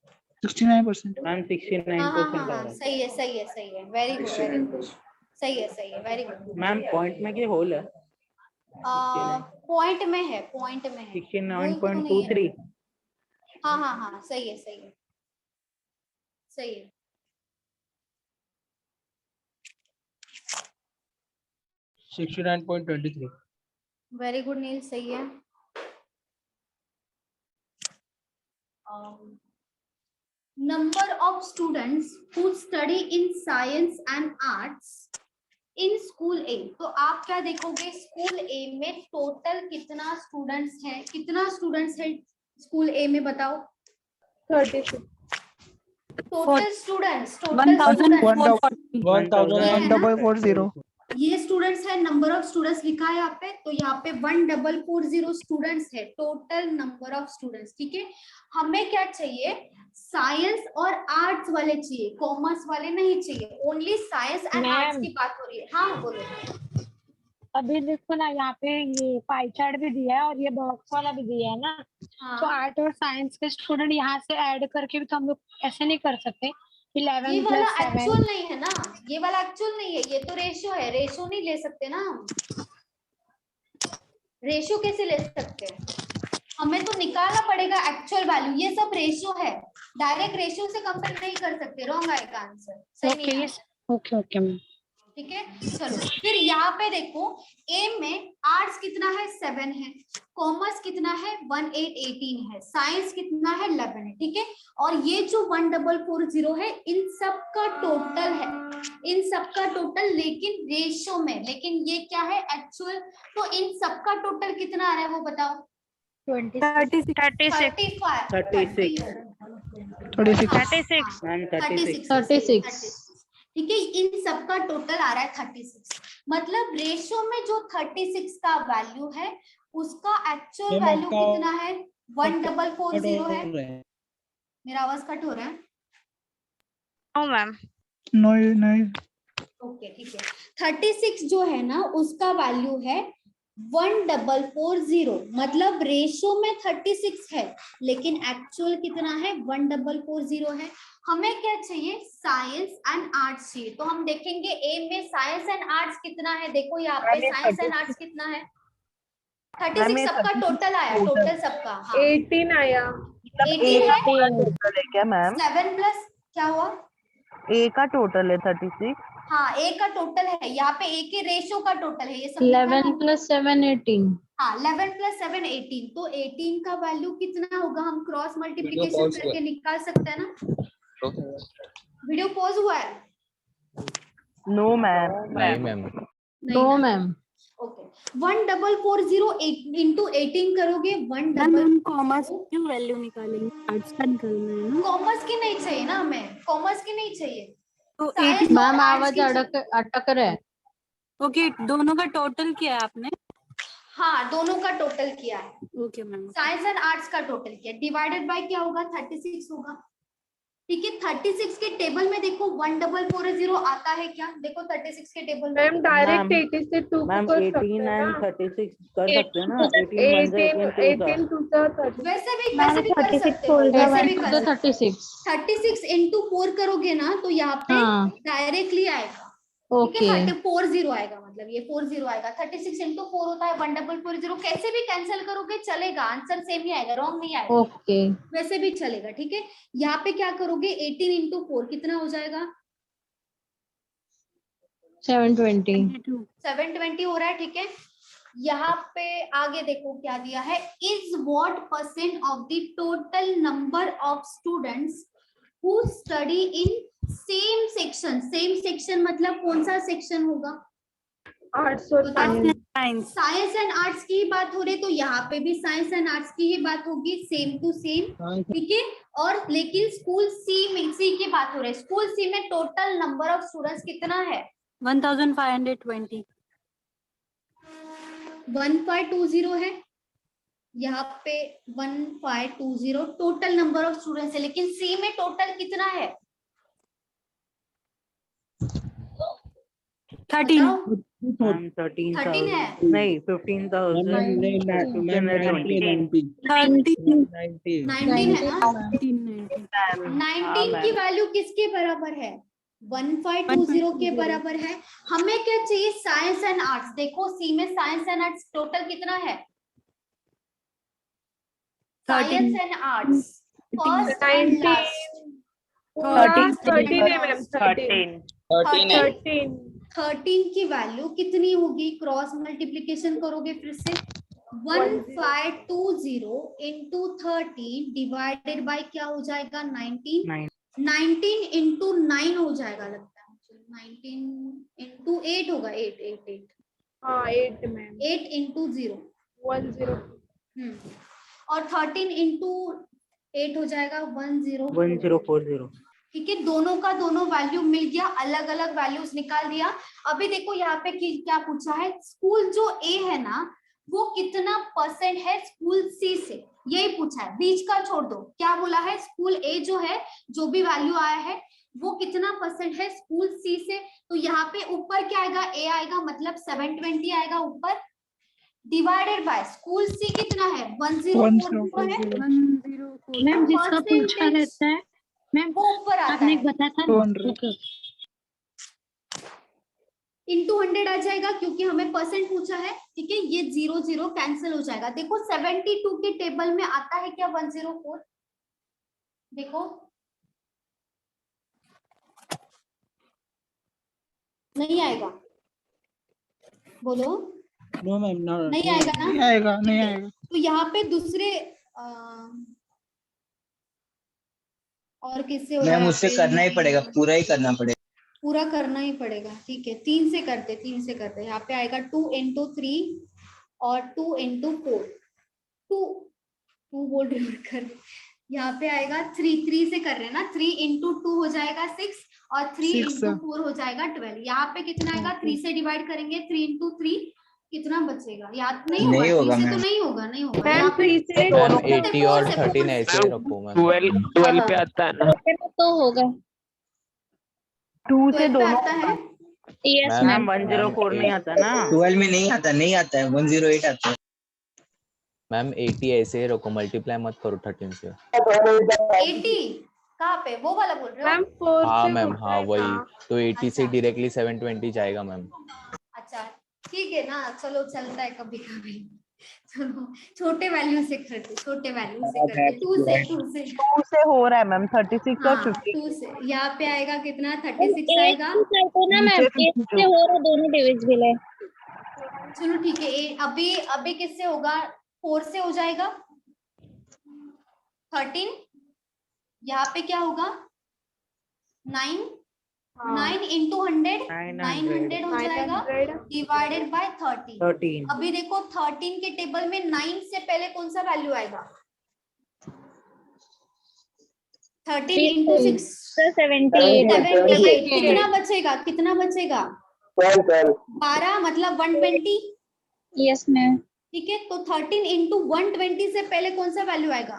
Speaker 5: 69%.
Speaker 2: Ma'am 69%
Speaker 4: हाँ हाँ
Speaker 2: आ
Speaker 4: हाँ
Speaker 2: रहा
Speaker 4: हाँ
Speaker 2: है
Speaker 4: सही है सही है सही है, वेरी गुड वेरी गुड, सही है वेरी गुड।
Speaker 2: मैम पॉइंट में क्या होल है
Speaker 4: पॉइंट में है, पॉइंट में है, बोल तो नहीं है।
Speaker 2: 69.23
Speaker 4: हाँ हाँ हाँ सही है सही है सही है।
Speaker 1: 69.23.
Speaker 4: वेरी गुड नील, सही है। Number of students who study in science and arts in school A. तो आप क्या देखोगे, स्कूल ए में टोटल कितना स्टूडेंट्स है, कितना स्टूडेंट्स है स्कूल ए में बताओ।
Speaker 11: 36.
Speaker 4: Total students, total students
Speaker 5: 1440.
Speaker 4: ये स्टूडेंट्स है, नंबर ऑफ स्टूडेंट्स लिखा है यहाँ पे, तो यहाँ पे 1440 स्टूडेंट्स है टोटल नंबर ऑफ स्टूडेंट्स। ठीक है, हमें क्या चाहिए, साइंस और आर्ट्स वाले चाहिए, कॉमर्स वाले नहीं चाहिए, ओनली साइंस एंड आर्ट्स की बात हो रही है। हाँ बोलो।
Speaker 3: अभी देखो ना, यहाँ पे ये पाई चार्ट भी दिया है और ये बॉक्स वाला भी दिया है ना। तो आर्ट और साइंस के स्टूडेंट यहाँ से ऐड करके भी तो हम लोग ऐसे नहीं कर सकते। 11
Speaker 4: ये वाला
Speaker 3: + 7
Speaker 4: एक्चुअल नहीं है ना, ये वाला एक्चुअल नहीं है, ये तो रेशियो है, रेशियो नहीं ले सकते ना हम। रेशियो कैसे ले सकते हैं, हमें तो निकालना पड़ेगा एक्चुअल वैल्यू। ये सब रेशियो है, डायरेक्ट रेशियो से कंपेयर नहीं कर सकते, रॉन्ग आएगा आंसर, सही नहीं आएगा।
Speaker 3: Okay ma'am.
Speaker 4: ठीक है, चलो फिर यहाँ पे देखो, ए में आर्ट्स कितना है 7 है, कॉमर्स कितना है 1818 है, साइंस कितना है 11 है। ठीक है, और ये जो 1440 है इन सब का टोटल है, इन सब का टोटल, लेकिन रेशियो में, लेकिन ये क्या है एक्चुअल। तो इन सब का टोटल कितना आ रहा है वो बताओ।
Speaker 2: 36
Speaker 4: ठीक है, इन सब का टोटल आ रहा है 36। मतलब रेशियो में जो 36 का वैल्यू है उसका एक्चुअल वैल्यू कितना है 1440 है। मेरा आवाज कट हो रहा है।
Speaker 12: No ma'am.
Speaker 5: नहीं.
Speaker 4: ओके ठीक है, 36 जो है ना उसका वैल्यू है 1440, मतलब रेशियो में 36 है लेकिन एक्चुअल कितना है 1440 है। हमें क्या चाहिए, साइंस एंड आर्ट्स चाहिए। तो हम देखेंगे ए में साइंस एंड आर्ट्स कितना है, देखो यहाँ पे साइंस एंड आर्ट्स कितना है 36 सबका टोटल आया, टोटल सबका। हाँ
Speaker 11: 18 आया।
Speaker 4: 18 है
Speaker 13: क्या मैम,
Speaker 4: 7 प्लस क्या हुआ,
Speaker 13: ए का टोटल है 36।
Speaker 4: हाँ ए का टोटल है, यहाँ पे ए के रेशियो का टोटल है, ये सब
Speaker 14: 11 + 7 18।
Speaker 4: हाँ 11 + 7 18, तो 18 का वैल्यू कितना होगा, हम क्रॉस मल्टीप्लिकेशन करके निकाल सकते हैं ना। वीडियो पॉज हुआ है।
Speaker 13: No ma'am.
Speaker 2: नहीं ma'am.
Speaker 14: No ma'am.
Speaker 4: Okay 1440 into 18 करोगे 1
Speaker 15: कॉमर्स की वैल्यू निकालेंगे, आर्ट्स का निकालना है ना।
Speaker 4: कॉमर्स की नहीं चाहिए ना हमें, कॉमर्स की नहीं चाहिए।
Speaker 15: तो
Speaker 14: मैम आवाज अटक रहा है।
Speaker 15: ओके, दोनों का टोटल किया है आपने।
Speaker 4: हाँ दोनों का टोटल किया है।
Speaker 15: Okay ma'am.
Speaker 4: Science and arts का टोटल किया, डिवाइडेड बाय क्या होगा 36 होगा। ठीक है, 36 के टेबल में देखो 1440 आता है क्या, देखो 36 के टेबल में
Speaker 11: मैम डायरेक्ट 80 से 2
Speaker 2: मैम
Speaker 11: कर
Speaker 2: 18 एंड 36 कर सकते हैं ना।
Speaker 11: 18 2
Speaker 4: वैसे भी कर सकते हो, वैसे भी कर सकते हो। 36 इंटू 4 करोगे ना तो यहाँ पे डायरेक्टली आएगा।
Speaker 14: ओके
Speaker 4: 40 आएगा, मतलब ये 40 आएगा। 36 इंटू 4 होता है 1440, कैसे भी कैंसिल करोगे चलेगा, आंसर सेम ही आएगा, रॉन्ग नहीं आएगा।
Speaker 14: ओके
Speaker 4: वैसे भी चलेगा। ठीक है, यहाँ पे क्या करोगे 18 इंटू 4 कितना हो जाएगा 720 हो रहा है। ठीक है, यहाँ पे आगे देखो क्या दिया है, is what percent of the total number of students who study in same section. Same section मतलब कौन सा सेक्शन होगा,
Speaker 11: आर्ट्स और
Speaker 4: साइंस एंड आर्ट्स की ही बात हो रही, तो यहाँ पे भी साइंस एंड आर्ट्स की ही बात होगी, सेम टू सेम। ठीक है, और लेकिन स्कूल सी में, सी की बात हो रही है, स्कूल सी में टोटल नंबर ऑफ स्टूडेंट्स कितना है
Speaker 15: 1520।
Speaker 4: 1520 है, यहाँ पे 1520 टोटल नंबर ऑफ स्टूडेंट्स है, लेकिन सी में टोटल कितना है
Speaker 15: 13
Speaker 2: मैम 13
Speaker 4: 13 है
Speaker 2: नहीं 15,000
Speaker 1: नहीं
Speaker 2: 220
Speaker 4: 19 है ना 19
Speaker 2: मैम।
Speaker 4: की वैल्यू किसके बराबर है 1520 के बराबर है। हमें क्या चाहिए साइंस एंड आर्ट्स। देखो सी में साइंस एंड आर्ट्स टोटल कितना है science and arts first and last
Speaker 11: 13 है मैम
Speaker 4: 13 की वैल्यू कितनी होगी क्रॉस मल्टीप्लीकेशन करोगे फिर से 1520 इंटू 13 डिवाइडेड बाय क्या हो जाएगा 19 इंटू 9 हो जाएगा लगता है मुझे 19 इंटू 8 होगा 8
Speaker 11: हाँ 8 मैम
Speaker 4: 8 इंटू 0
Speaker 11: 10
Speaker 4: और 13 इंटू 8 हो जाएगा
Speaker 2: 1040
Speaker 4: ठीक है। दोनों का दोनों वैल्यू मिल गया अलग अलग वैल्यूज निकाल दिया। अभी देखो यहाँ पे क्या पूछा है स्कूल जो ए है ना वो कितना परसेंट है स्कूल सी से यही पूछा है बीच का छोड़ दो। क्या बोला है स्कूल ए जो है जो भी वैल्यू आया है वो कितना परसेंट है स्कूल सी से। तो यहाँ पे ऊपर क्या आएगा ए आएगा मतलब 720 आएगा ऊपर डिवाइडेड बाय स्कूल सी कितना है 1040 है
Speaker 3: मैम जिसका पूछा रहता है मैम
Speaker 4: वो ऊपर आता
Speaker 3: आपने
Speaker 4: है
Speaker 3: बताया था
Speaker 4: इंटू 100 आ जाएगा क्योंकि हमें परसेंट पूछा है। ठीक है ये 0 कैंसिल हो जाएगा। देखो 72 के टेबल में आता है क्या 104 देखो नहीं आएगा बोलो
Speaker 1: नो मैम
Speaker 4: नहीं आएगा ना
Speaker 5: नहीं आएगा
Speaker 4: तो यहाँ पे दूसरे और किससे हो रहा
Speaker 7: मैम
Speaker 4: है
Speaker 7: उससे करना ही पड़ेगा पूरा ही करना पड़ेगा
Speaker 4: पूरा करना ही पड़ेगा। ठीक है 3 से करते यहाँ पे आएगा 2 इंटू 3 और 2 इंटू 4 2 बोल रही हूँ कर यहाँ पे आएगा 3 से कर रहे हैं ना 3 इंटू 2 हो जाएगा 6 और 3 इंटू 4 हो जाएगा 12। यहाँ पे कितना आएगा 3 से डिवाइड करेंगे 3 इंटू 3 कितना बचेगा याद नहीं होगा 3 से तो नहीं होगा यहाँ पे
Speaker 16: 80 और 13 ऐसे ही रखो मैम
Speaker 6: 12 पे आता है ना
Speaker 8: तो होगा
Speaker 2: 2 से दोनों
Speaker 4: आता है
Speaker 8: यस
Speaker 2: मैम 104 नहीं आता ना
Speaker 7: 12 में नहीं आता है 108 आता है
Speaker 16: मैम 80 ऐसे ही रखो मल्टीप्लाई मत करो 13 से
Speaker 4: 80 कहाँ पे वो वाला बोल रहे हो
Speaker 16: हाँ मैम हाँ वही तो 80 से डायरेक्टली 720 जाएगा मैम।
Speaker 4: अच्छा ठीक है ना चलो चलता है कभी कभी चलो छोटे वैल्यू से करते 2
Speaker 13: से हो रहा है मैम 36 और 50
Speaker 4: 2 से यहाँ पे आएगा कितना 36 आएगा
Speaker 8: ना मैम 8 से हो रहा दोनों डिविजिबल है।
Speaker 4: चलो ठीक है अभी किससे होगा 4 से हो जाएगा 13 यहाँ पे क्या होगा 9 इंटू 100 900 हो जाएगा डिवाइडेड बाय 13। अभी देखो 13 के टेबल में 9 से पहले कौन सा वैल्यू आएगा 13 इंटू 6 78 कितना बचेगा 12 मतलब 120
Speaker 8: यस मैम
Speaker 4: ठीक है। तो 13 इंटू 120 से पहले कौन सा वैल्यू आएगा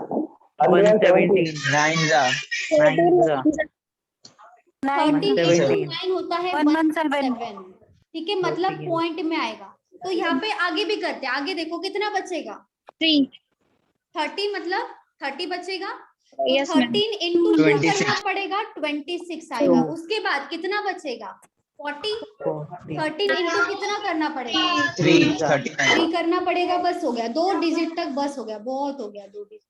Speaker 4: 13 होता है 117 ठीक है मतलब पॉइंट में आएगा। तो यहाँ पे आगे भी करते हैं आगे देखो कितना बचेगा 30 मतलब 30 बचेगा तो 13 इंटू 2 करना पड़ेगा 26 आएगा। उसके बाद कितना बचेगा 40 13 इंटू कितना करना पड़ेगा 3 करना पड़ेगा बस हो गया 2 डिजिट तक बस हो गया बहुत हो गया 2 डिजिट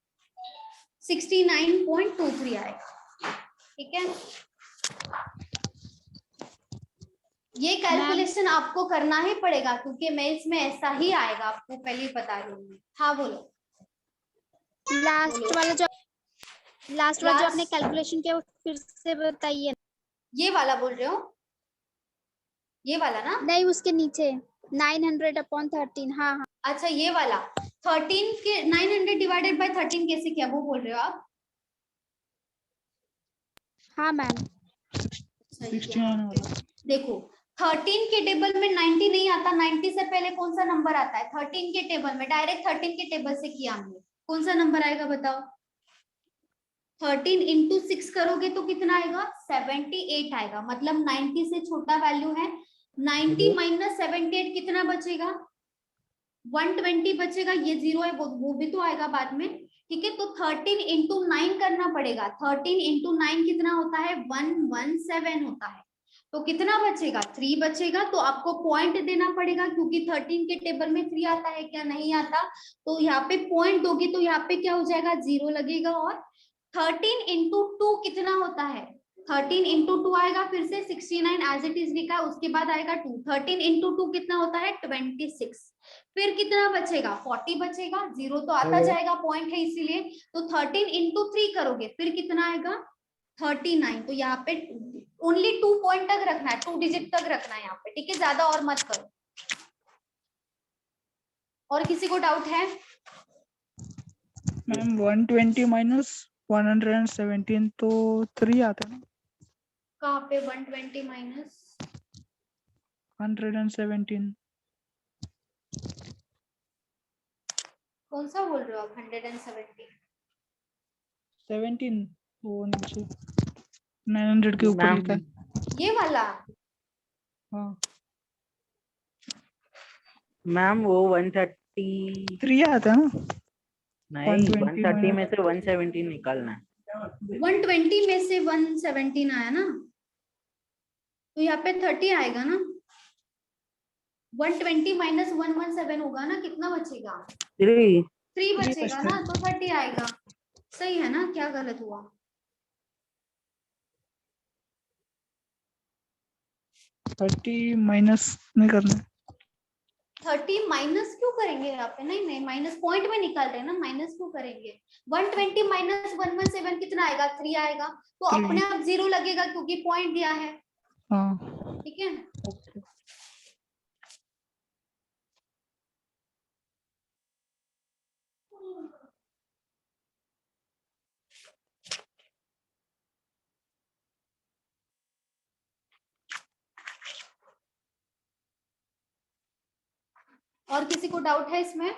Speaker 4: 69.23 आएगा। ठीक है ये कैलकुलेशन आपको करना ही पड़ेगा क्योंकि मेंस में ऐसा ही आएगा आपको पहले ही बता रही हूँ। हाँ बोलो
Speaker 8: लास्ट वाला जो आपने कैलकुलेशन किया फिर से बताइए।
Speaker 4: ये वाला बोल रहे हो ये वाला ना
Speaker 8: नहीं उसके नीचे 900/13 हाँ हाँ
Speaker 4: अच्छा ये वाला 13 के 900 डिवाइडेड बाय 13 कैसे किया वो बोल रहे हो आप
Speaker 8: हाँ मैम
Speaker 4: देखो 13 के टेबल में 90 नहीं आता 90 से पहले कौन सा नंबर आता है 13 के टेबल में डायरेक्ट 13 के टेबल से किया हमने कौन सा नंबर आएगा बताओ 13 इंटू 6 करोगे तो कितना आएगा 78 आएगा मतलब 90 से छोटा वैल्यू है 90 माइनस 78 कितना बचेगा? 120 बचेगा। ये 0 है, वो भी तो आएगा बाद में। ठीक है, तो 13 इंटू 9 करना पड़ेगा। 13 इंटू 9 कितना होता है? 117 होता है। तो कितना बचेगा? 3 बचेगा। तो आपको पॉइंट देना पड़ेगा, क्योंकि 13 के टेबल में 3 आता है क्या? नहीं आता। तो यहाँ पे पॉइंट दोगे तो यहाँ पे क्या हो जाएगा? 0 लगेगा। और 13 इंटू 2 कितना होता है? 13 इंटू 2 आएगा, फिर से 69 एज इट इज लिखा है, उसके बाद आएगा 2। 13 इंटू 2 कितना होता है? 26। फिर कितना बचेगा? 40 बचेगा। 0 तो आता जाएगा, पॉइंट है इसीलिए। तो 13 इंटू 3 करोगे, फिर कितना आएगा? 39। तो यहाँ पे ओनली 2 पॉइंट तक रखना है, 2 डिजिट तक रखना है यहाँ पे। ठीक है, ज्यादा और मत करो। और किसी को डाउट है?
Speaker 5: मैम 120 माइनस 117 तो 3 आता है ना?
Speaker 4: कहाँ पे 120 माइनस
Speaker 5: 117
Speaker 4: कौन सा बोल रहे हो आप? 170
Speaker 5: 17 वो नीचे 900 के ऊपर लिखा है।
Speaker 4: ये वाला?
Speaker 5: हाँ
Speaker 2: मैम वो 130
Speaker 5: 3 आता है ना?
Speaker 2: नहीं,
Speaker 5: 120
Speaker 2: 130 में से 117 निकालना है।
Speaker 4: 120 में से 117 आया ना, तो यहाँ पे 30 आएगा ना। 120 माइनस 117 होगा ना, कितना बचेगा? 3 बचेगा ना, तो 30 आएगा। सही है ना? क्या गलत हुआ?
Speaker 5: माइनस नहीं करना है।
Speaker 4: 30 माइनस क्यों करेंगे यहाँ पे? नहीं नहीं, माइनस पॉइंट में निकाल रहे हैं ना, माइनस क्यों करेंगे? 120 माइनस 117 कितना आएगा? 3 आएगा। तो अपने आप 0 लगेगा, क्योंकि पॉइंट दिया है।
Speaker 5: हाँ
Speaker 4: ठीक है। और किसी को डाउट है इसमें?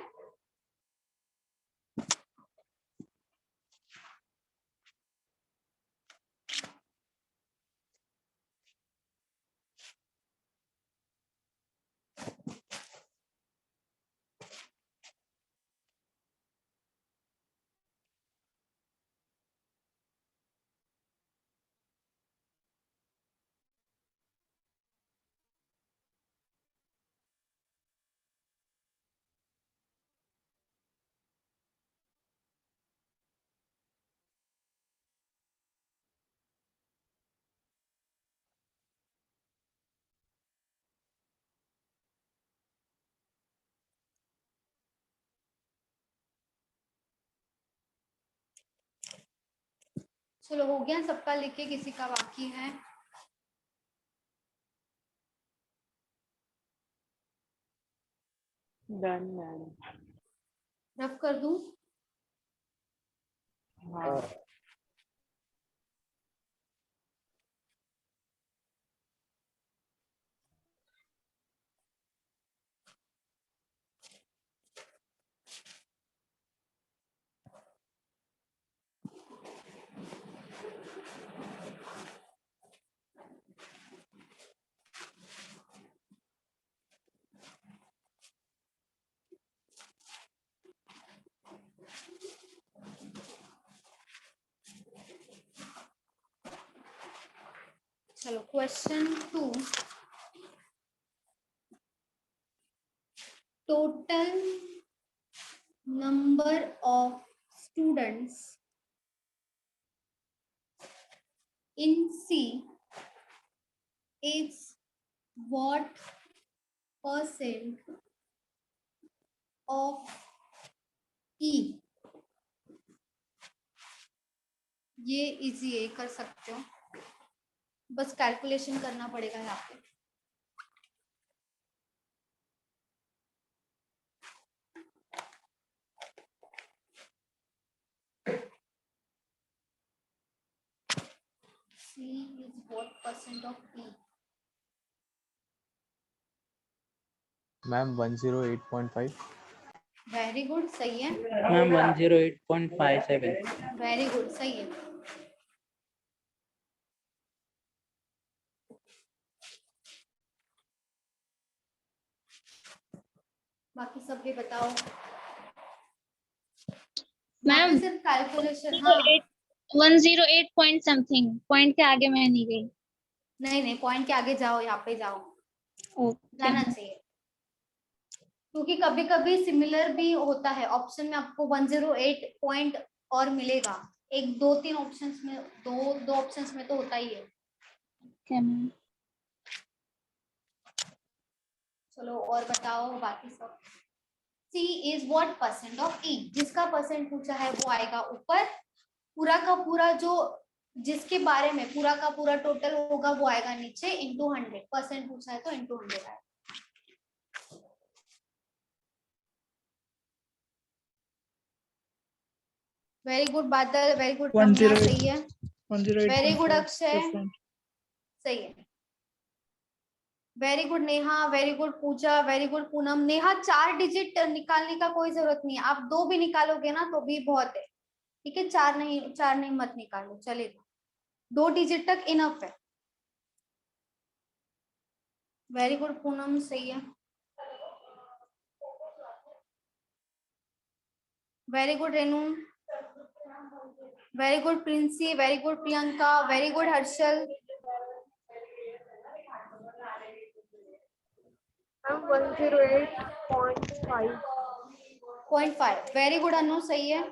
Speaker 4: चलो हो गया सबका लिख के, किसी का बाकी है?
Speaker 2: Done ma'am.
Speaker 4: रब कर दूं?
Speaker 2: हाँ।
Speaker 4: चलो question 2। Total number of students in C is what percent of E? ये इजी है, कर सकते हो, बस कैलकुलेशन करना पड़ेगा यहाँ पे। C is what percent of E?
Speaker 16: Ma'am 108.5।
Speaker 4: Very good, सही है।
Speaker 2: मैम 108.57।
Speaker 4: वेरी गुड, सही है। बाकी सब भी बताओ।
Speaker 8: मैम
Speaker 4: सिर्फ कैलकुलेशन। हाँ
Speaker 8: 108 पॉइंट समथिंग, पॉइंट के आगे मैं नहीं गई।
Speaker 4: नहीं पॉइंट के आगे जाओ, यहाँ पे जाओ, जाना चाहिए, क्योंकि कभी कभी सिमिलर भी होता है। ऑप्शन में आपको 108 पॉइंट और मिलेगा, एक दो तीन ऑप्शंस में, दो ऑप्शंस में तो होता ही है। चलो और बताओ बाकी सब। C is what % of E, जिसका परसेंट पूछा है वो आएगा ऊपर, पूरा का पूरा जो जिसके बारे में पूरा का पूरा टोटल होगा वो आएगा नीचे, इंटू 100%, पूछा है तो इंटू 100 आएगा। Very good Badal, very good Ramna, सही है।
Speaker 5: 108.
Speaker 4: वेरी गुड अक्षय, सही है। Very good Neha, very good Pooja, very good Poonam. Neha 4 digit निकालने का कोई जरूरत नहीं है, आप 2 भी निकालोगे ना तो भी बहुत है, ठीक है। 4 नहीं मत निकालो, चलेगा, 2 डिजिट तक इनफ है। वेरी गुड पूनम, सही है। Very good Renu, very good Princy, very good Priyanka, very good Harshal. 108.5। Very good Anu, सही है।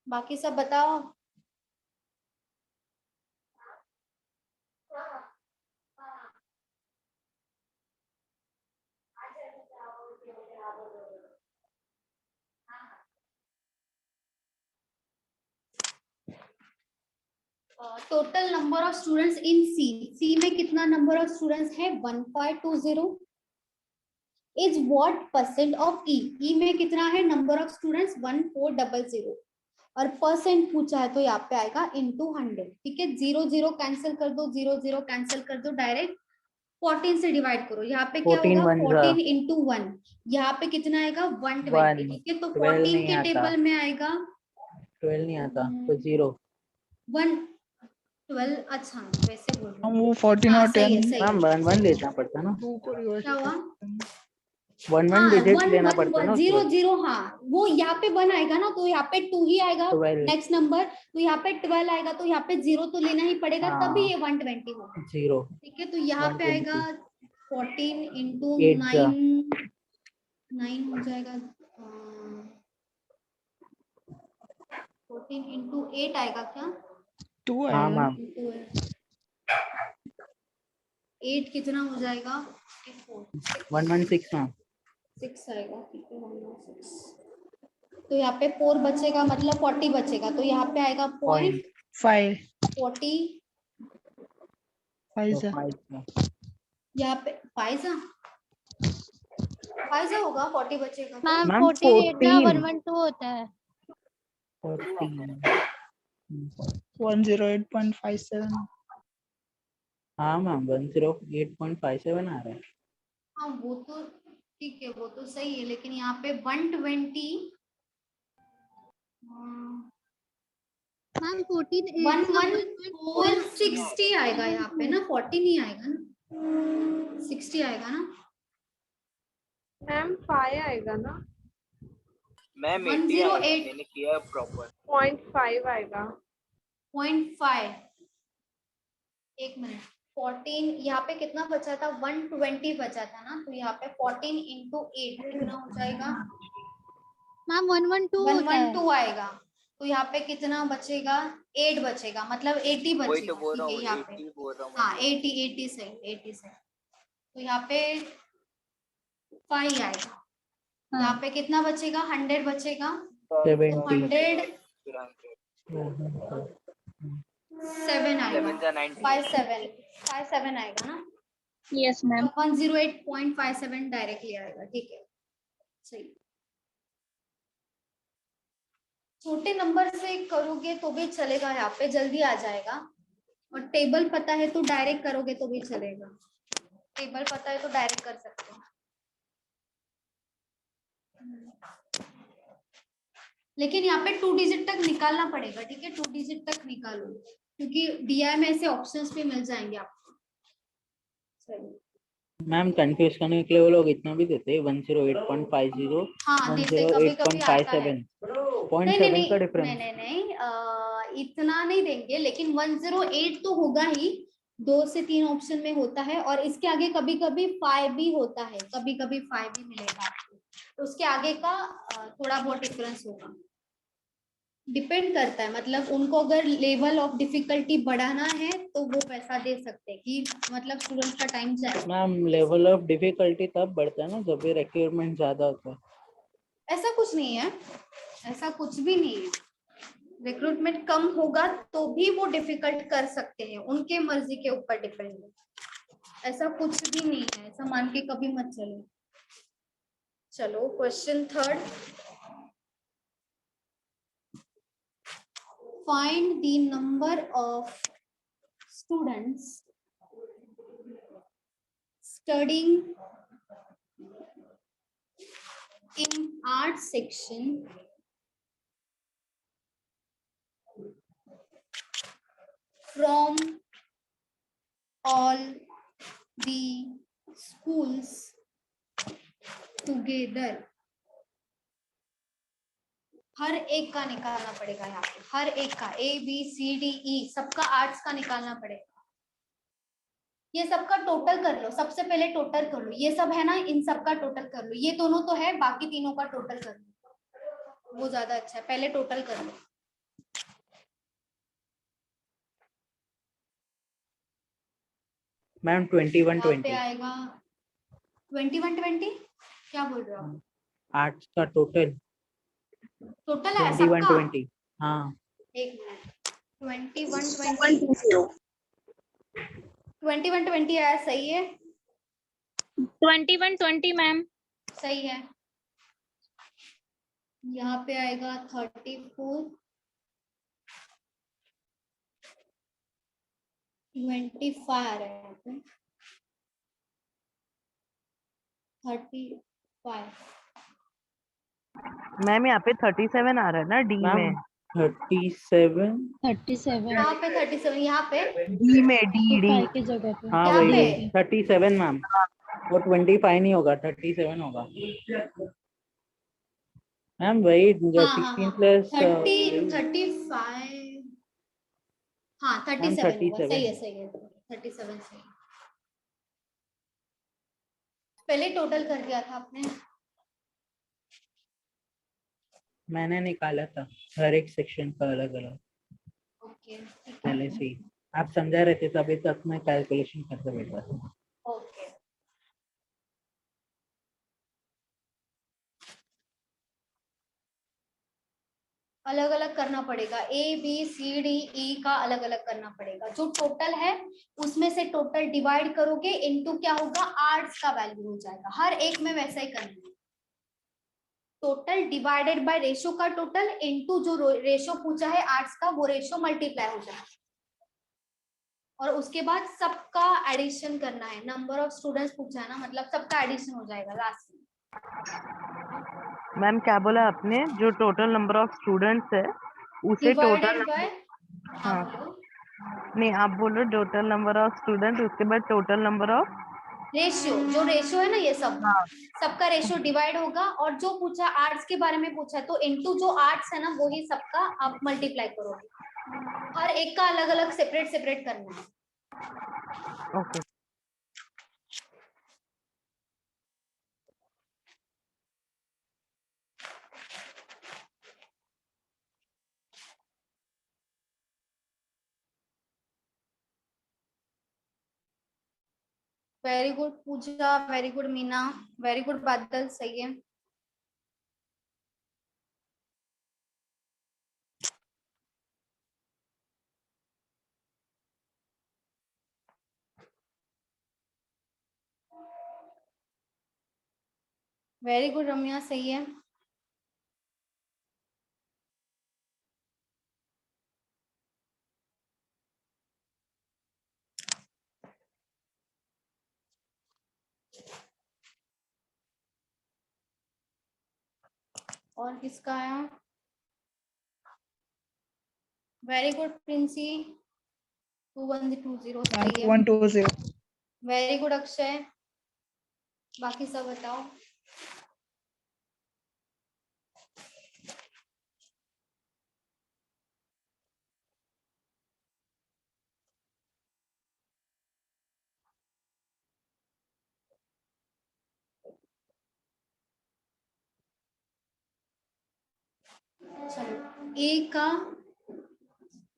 Speaker 4: बाकी सब बताओ। Total number of students in C में कितना नंबर ऑफ स्टूडेंट्स है? 1520। Is what percent of E में कितना है नंबर ऑफ स्टूडेंट्स? 1400। और परसेंट पूछा है तो यहाँ पे आएगा इंटू 100, ठीक है। 0 कैंसिल कर दो, 0 कैंसिल कर दो, डायरेक्ट 14 से डिवाइड करो। यहाँ पे क्या होगा? 14 इंटू 1, यहाँ पे कितना आएगा? 120, ठीक है। तो 14 के टेबल में आएगा
Speaker 2: 12 नहीं आता तो 0।
Speaker 4: 112। अच्छा वैसे बोल रहे
Speaker 5: वो 14 और 10
Speaker 2: मैम 1 लेना पड़ता ना,
Speaker 5: 2 को रिवर्स
Speaker 4: क्या हुआ?
Speaker 2: 1 डिजिट लेना पड़ता ना।
Speaker 4: 0 हाँ, वो यहाँ पे 1 आएगा ना तो यहाँ पे 2 ही आएगा नेक्स्ट नंबर, तो यहाँ पे 12 आएगा तो यहाँ पे 0 तो लेना ही पड़ेगा, तभी ये 120 होगा,
Speaker 2: 0,
Speaker 4: ठीक है। तो यहाँ पे आएगा 14 इंटू 9 हो जाएगा, 14 इंटू 8 आएगा क्या?
Speaker 5: 2
Speaker 2: हाँ
Speaker 5: है।
Speaker 2: मैम
Speaker 4: 8 कितना हो जाएगा?
Speaker 2: 116 मैम
Speaker 4: 6 आएगा, ठीक है 116। तो यहाँ पे 4 बचेगा, मतलब 40 बचेगा, तो यहाँ पे आएगा
Speaker 5: 0.5
Speaker 4: 40। यहाँ पे 5 होगा, 40 बचेगा।
Speaker 8: मैम
Speaker 2: मैम
Speaker 8: 48 112 होता है।
Speaker 5: 108.57।
Speaker 2: हाँ मैम 108.57 आ रहा है।
Speaker 4: हाँ वो तो ठीक है, वो तो सही है, लेकिन यहाँ पे 120
Speaker 8: मैम 14
Speaker 4: 11460 आएगा यहाँ पे ना, 40 नहीं आएगा ना, 60 आएगा ना
Speaker 11: मैम 5 आएगा ना,
Speaker 7: मैम
Speaker 4: 108
Speaker 7: मैंने किया प्रॉपर
Speaker 11: 0.5 आएगा।
Speaker 4: 0.5। एक मिनट, 14 यहाँ पे कितना बचा था? 120 बचा था ना, तो यहाँ पे 14 इंटू 8 कितना हो जाएगा?
Speaker 8: मैम 112 होता है।
Speaker 4: 112 आएगा, तो यहाँ पे कितना बचेगा? 8 बचेगा, मतलब 80 बचेगा, ठीक है। यहाँ पे हाँ 80 सही। तो यहाँ पे 5 आएगा, यहाँ पे कितना बचेगा? 100 बचेगा, 100 7 आएगा, 57 आएगा ना।
Speaker 8: Yes ma'am.
Speaker 4: 108.57 डायरेक्टली आएगा, ठीक है सही। छोटे नंबर से करोगे तो भी चलेगा, यहाँ पे जल्दी आ जाएगा, और टेबल पता है तो डायरेक्ट करोगे तो भी चलेगा। टेबल पता है तो डायरेक्ट कर सकते हो, लेकिन यहाँ पे 2 डिजिट तक निकालना पड़ेगा, ठीक है। 2 डिजिट तक निकालो, क्योंकि DI में ऐसे ऑप्शंस भी मिल जाएंगे आपको। चलिए
Speaker 2: मैम कंफ्यूज करने के लिए वो लोग इतना भी देते हैं 108.50
Speaker 4: हाँ देते, कभी कभी आता है।
Speaker 2: 108.57
Speaker 4: नहीं नहीं
Speaker 2: 0.7 का
Speaker 4: नहीं
Speaker 2: डिफरेंस।
Speaker 4: नहीं नहीं नहीं इतना नहीं देंगे, लेकिन 108 तो होगा ही, 2 से 3 ऑप्शन में होता है, और इसके आगे कभी कभी 5 भी होता है, कभी कभी 5 भी मिलेगा आपको, तो उसके आगे का थोड़ा बहुत डिफरेंस होगा। डिपेंड करता है, मतलब उनको अगर लेवल ऑफ डिफिकल्टी बढ़ाना है तो वो पैसा दे सकते हैं कि मतलब स्टूडेंट का टाइम जाए।
Speaker 2: मैम लेवल ऑफ डिफिकल्टी तब बढ़ता है ना जब भी रिक्वायरमेंट ज्यादा होता है।
Speaker 4: ऐसा कुछ नहीं है, ऐसा कुछ भी नहीं है। रिक्रूटमेंट कम होगा तो भी वो डिफिकल्ट कर सकते हैं, उनके मर्जी के ऊपर डिपेंड है, ऐसा कुछ भी नहीं है, ऐसा मान के कभी मत चलो। चलो question 3, find the number of students studying in arts section from all the schools together। हर एक का निकालना पड़ेगा यहाँ पे, हर एक का, ABCDE सबका आर्ट्स का निकालना पड़ेगा। ये सबका टोटल कर लो, सबसे पहले टोटल कर लो, ये सब है ना, इन सबका टोटल कर लो, ये दोनों तो है, बाकी तीनों का टोटल कर लो, वो ज्यादा अच्छा है, पहले टोटल कर लो।
Speaker 2: मैम 21-20
Speaker 4: आएगा 21-20, क्या बोल रहे हो आप?
Speaker 2: आर्ट्स का टोटल
Speaker 4: टोटल है सबका?
Speaker 2: 21-20 हाँ।
Speaker 4: एक मिनट, 21-20 आया, सही है?
Speaker 8: 21-20 मैम
Speaker 4: सही है। यहाँ पे आएगा 34, 25 आ रहा है यहाँ पे, 35।
Speaker 13: मैम यहाँ पे 37 आ रहा है ना डी में।
Speaker 2: 37
Speaker 4: यहाँ पे 37, यहाँ पे
Speaker 13: डी में डी
Speaker 3: की जगह पे।
Speaker 2: हाँ
Speaker 4: क्या
Speaker 2: वही
Speaker 4: पे?
Speaker 2: 37 मैम, वो 25 नहीं होगा, 37 होगा मैम, वही 16 प्लस
Speaker 4: 35, हाँ 37 होगा, सही है, सही है, 37 सही है। पहले टोटल कर दिया था आपने?
Speaker 2: मैंने निकाला था हर एक सेक्शन का अलग अलग,
Speaker 4: ओके
Speaker 2: पहले से ही आप समझा रहे थे तभी तक मैं कैलकुलेशन करते बैठा था।
Speaker 4: ओके अलग अलग करना पड़ेगा, ABCDE का अलग अलग करना पड़ेगा, जो टोटल है उसमें से टोटल डिवाइड करोगे इनटू क्या होगा, आर्ट्स का वैल्यू हो जाएगा, हर एक में वैसा ही करना है। टोटल डिवाइडेड बाय रेशो का टोटल इनटू जो रेशो पूछा है आर्ट्स का, वो रेशो मल्टीप्लाई हो जाएगा, और उसके बाद सबका एडिशन करना है। नंबर ऑफ स्टूडेंट्स पूछा है ना, मतलब सबका एडिशन हो जाएगा लास्ट में।
Speaker 13: मैम क्या बोला आपने, जो टोटल नंबर ऑफ स्टूडेंट्स है उसे टोटल
Speaker 4: डिवाइडेड बाय,
Speaker 13: हाँ नहीं आप बोलो टोटल नंबर ऑफ स्टूडेंट, उसके बाद टोटल नंबर ऑफ
Speaker 4: रेशियो, जो रेशियो है ना ये सब, सबका रेशियो डिवाइड होगा, और जो पूछा आर्ट्स के बारे में पूछा है तो इनटू जो आर्ट्स है ना वही सबका आप मल्टीप्लाई करोगे, हर एक का अलग अलग सेपरेट सेपरेट करना है।
Speaker 13: Okay
Speaker 4: very good Pooja, very good Meena, very good Badal, सही है। वेरी गुड रम्या, सही है। और किसका आया? वेरी गुड प्रिंसी, 2120 सही है।
Speaker 5: 2120
Speaker 4: वेरी गुड अक्षय। बाकी सब बताओ। चलो ए का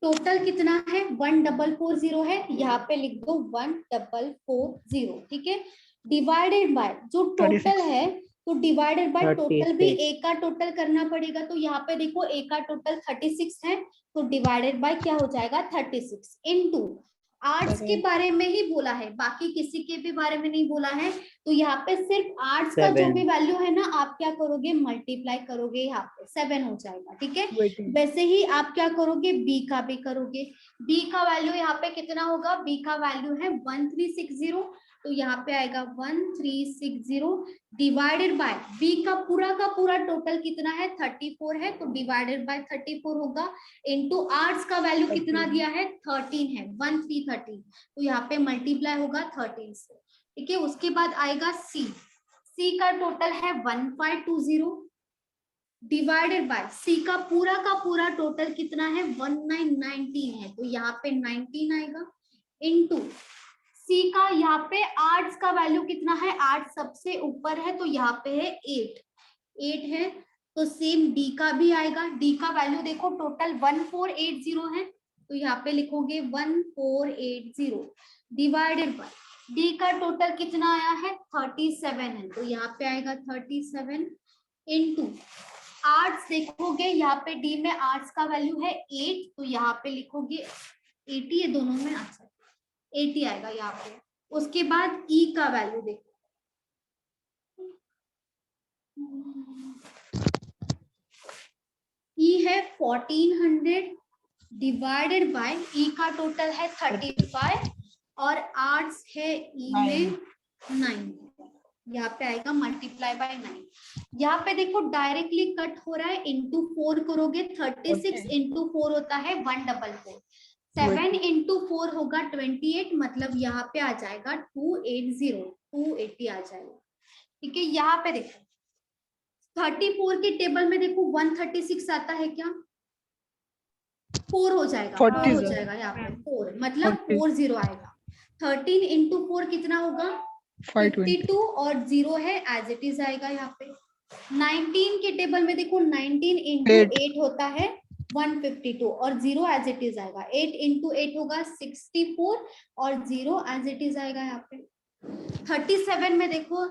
Speaker 4: टोटल कितना है 1440 है, यहाँ पे लिख दो 1440, ठीक है। डिवाइडेड बाय जो टोटल है, तो डिवाइडेड बाय टोटल भी ए का टोटल करना पड़ेगा। तो यहाँ पे देखो ए का टोटल 36 है, तो डिवाइडेड बाय क्या हो जाएगा 36 इनटू आर्ट्स के बारे में ही बोला है, बाकी किसी के भी बारे में नहीं बोला है। तो यहाँ पे सिर्फ आर्ट्स का जो भी वैल्यू है ना, आप क्या करोगे मल्टीप्लाई करोगे, यहाँ पे 7 हो जाएगा, ठीक है। वैसे ही आप क्या करोगे बी का भी करोगे। बी का वैल्यू यहाँ पे कितना होगा, बी का वैल्यू है 1360, तो यहाँ पे आएगा 1360 डिवाइडेड बाय बी का पूरा टोटल कितना है 34 है, तो डिवाइडेड बाय 34 होगा इनटू आर्ट्स का वैल्यू कितना दिया है 13 है 1313, तो यहाँ पे मल्टीप्लाई होगा 13 से, ठीक है। उसके बाद आएगा सी। सी का टोटल है 1520 डिवाइडेड बाय सी का पूरा टोटल कितना है 1919 है, तो यहाँ पे 19 आएगा इनटू सी का यहाँ पे आर्ट्स का वैल्यू कितना है, आर्ट्स सबसे ऊपर है, तो यहाँ पे है 8 है, तो सेम डी का भी आएगा। डी का वैल्यू देखो टोटल 1480 है, तो यहाँ पे लिखोगे 1480 डिवाइडेड बाय डी का टोटल कितना आया है 37 है, तो यहाँ पे आएगा 37 इनटू आर्ट्स देखोगे यहाँ पे डी में आर्ट्स का वैल्यू है 8, तो यहाँ पे लिखोगे 80, ये दोनों में अच्छा 80 आएगा यहाँ पे। उसके बाद ई का वैल्यू देखो, ई है 1400 डिवाइडेड बाय ई का टोटल है 35 और आर्ट्स है ई में 9, यहाँ पे आएगा मल्टीप्लाई बाय 9। यहाँ पे देखो डायरेक्टली कट हो रहा है, इंटू 4 करोगे 36 इंटू 4 होता है 144, 7 इंटू 4 होगा 28, मतलब यहाँ पे आ जाएगा 280 आ जाएगा, ठीक है। यहाँ पे देखो 34 के टेबल में देखो 136 आता है क्या, 4 हो जाएगा, 4 हो जाएगा यहाँ पे 4, मतलब 40 आएगा। 13 इंटू 4 कितना होगा 52 और 0 है एज इट इज आएगा यहाँ पे। 19 के टेबल में देखो 19 इंटू 8 होता है 152 और 0 एज इट इज आएगा। 8 इंटू 8 होगा 64 और 0 एज इट इज आएगा यहाँ पे। 37 में देखो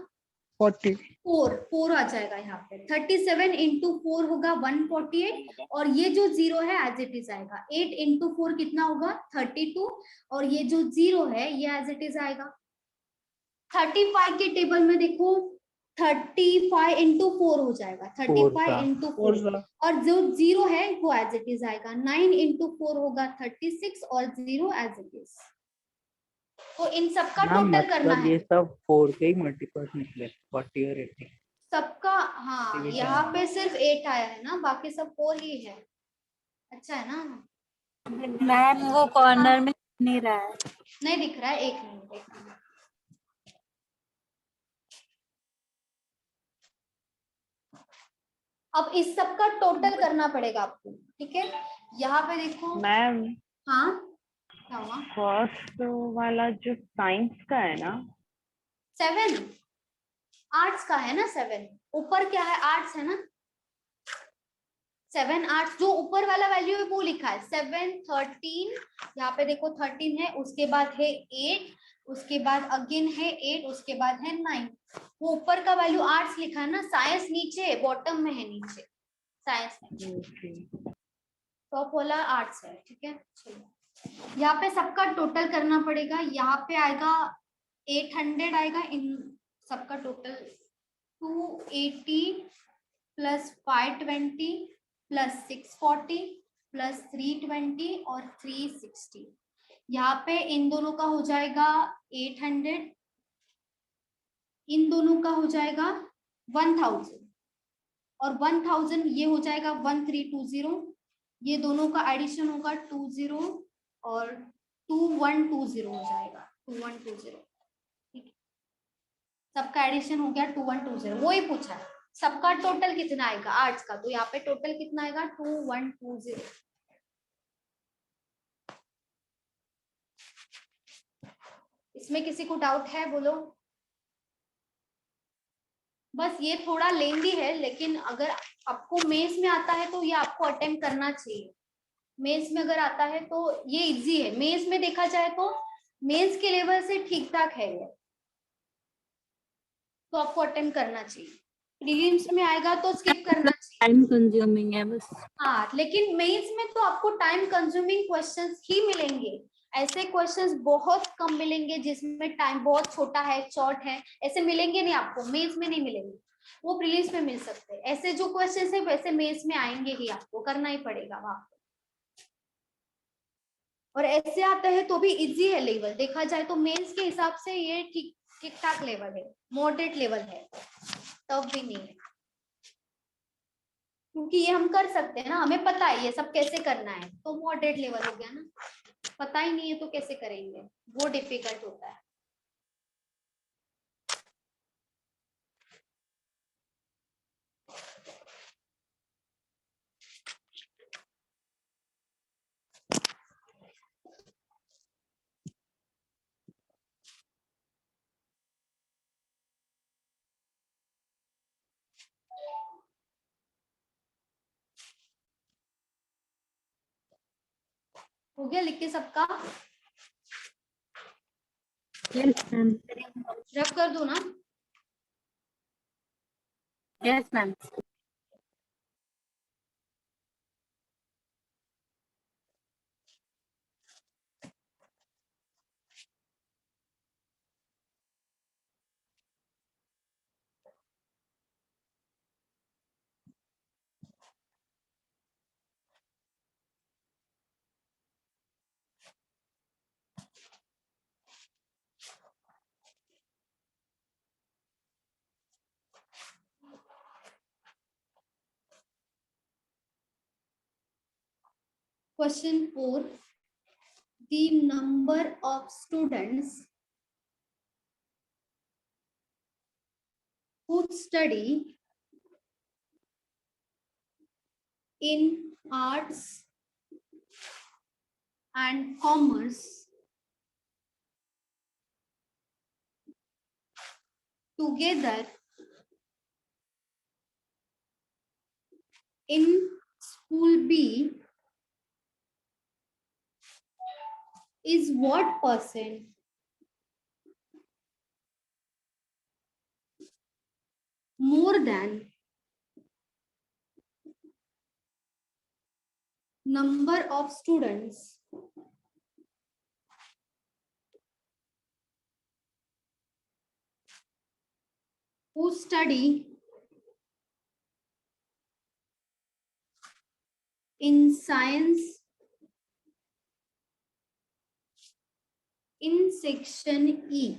Speaker 4: 4 आ जाएगा यहाँ पे। 37 इंटू 4 होगा 148 और ये जो 0 है एज इट इज आएगा। 8 इंटू 4 कितना होगा 32 और ये जो 0 है ये एज इट इज आएगा। 35 के टेबल में देखो 35 इंटू 4 हो जाएगा, 35 इंटू 4 और जो 0 है वो एज इट इज आएगा। 9 इंटू 4 होगा 36 और 0 एज इट इज। तो इन सबका टोटल करना है।
Speaker 2: ये सब 4 के ही मल्टीपल्स निकले 40 और 80
Speaker 4: सबका। हाँ यहाँ पे सिर्फ 8 आया है ना, बाकी सब 4 ही है। अच्छा है ना
Speaker 15: मैम, वो कॉर्नर में नहीं रहा है,
Speaker 4: नहीं दिख रहा है, एक मिनट। अब इस सब का टोटल करना पड़ेगा आपको, ठीक है। यहाँ पे देखो
Speaker 13: मैम,
Speaker 4: हाँ क्या हुआ,
Speaker 13: फर्स्ट वाला जो साइंस का है ना
Speaker 4: 7 आर्ट्स का है ना, 7 ऊपर क्या है आर्ट्स है ना, 7 आर्ट्स जो ऊपर वाला वैल्यू है वो लिखा है 7 13, यहाँ पे देखो 13 है, उसके बाद है 8, उसके बाद अगेन है 8, उसके बाद है 9। वो ऊपर का वैल्यू आर्ट्स लिखा है ना, साइंस नीचे बॉटम में है, नीचे साइंस टॉप वाला आर्ट्स है, ठीक है। चलो यहाँ पे सबका टोटल करना पड़ेगा। यहाँ पे आएगा 800 आएगा, इन सबका टोटल 280 प्लस 520 प्लस 640 प्लस 320 और 360। यहाँ पे इन दोनों का हो जाएगा 800, इन दोनों का हो जाएगा 1000 और 1000 ये हो जाएगा 1320, ये दोनों का एडिशन होगा 20 और 2120 हो जाएगा 2120। सबका एडिशन हो गया 2120, वो ही पूछा है सबका टोटल कितना आएगा आर्ट्स का, तो यहाँ पे टोटल कितना आएगा 2120। इसमें किसी को डाउट है बोलो। बस ये थोड़ा लेंदी है, लेकिन अगर आपको मेंस में आता है तो ये आपको अटेम्प्ट करना चाहिए। मेंस में अगर आता है तो ये इजी है, मेंस में देखा जाए तो मेंस के लेवल से ठीक ठाक है ये, तो आपको अटेम्प्ट करना चाहिए। प्रीलिम्स में आएगा तो स्किप करना चाहिए,
Speaker 15: टाइम कंज्यूमिंग है बस।
Speaker 4: हाँ, लेकिन मेंस में तो आपको टाइम कंज्यूमिंग क्वेश्चंस ही मिलेंगे। ऐसे क्वेश्चंस बहुत कम मिलेंगे जिसमें टाइम बहुत छोटा है, शॉर्ट है, ऐसे मिलेंगे नहीं आपको, मेंस में नहीं मिलेंगे, वो प्रीलिम्स में मिल सकते हैं। ऐसे जो क्वेश्चंस है वैसे मेंस में आएंगे ही, आपको करना ही पड़ेगा वहां पे। और ऐसे आता है तो भी इजी है लेवल, देखा जाए तो मेंस के हिसाब से ये ठीक ठाक लेवल है, मॉडरेट लेवल है, टफ भी नहीं है, क्योंकि ये हम कर सकते हैं ना, हमें पता है ये सब कैसे करना है, तो मॉडरेट लेवल हो गया ना। पता ही नहीं है तो कैसे करेंगे, वो डिफिकल्ट होता है। हो गया लिख के सबका?
Speaker 15: Yes ma'am.
Speaker 4: रब कर दो ना?
Speaker 15: Yes ma'am.
Speaker 4: Question 4. The number of students who study in arts and commerce together in school B is what percent? More than number of students who study in science in section E.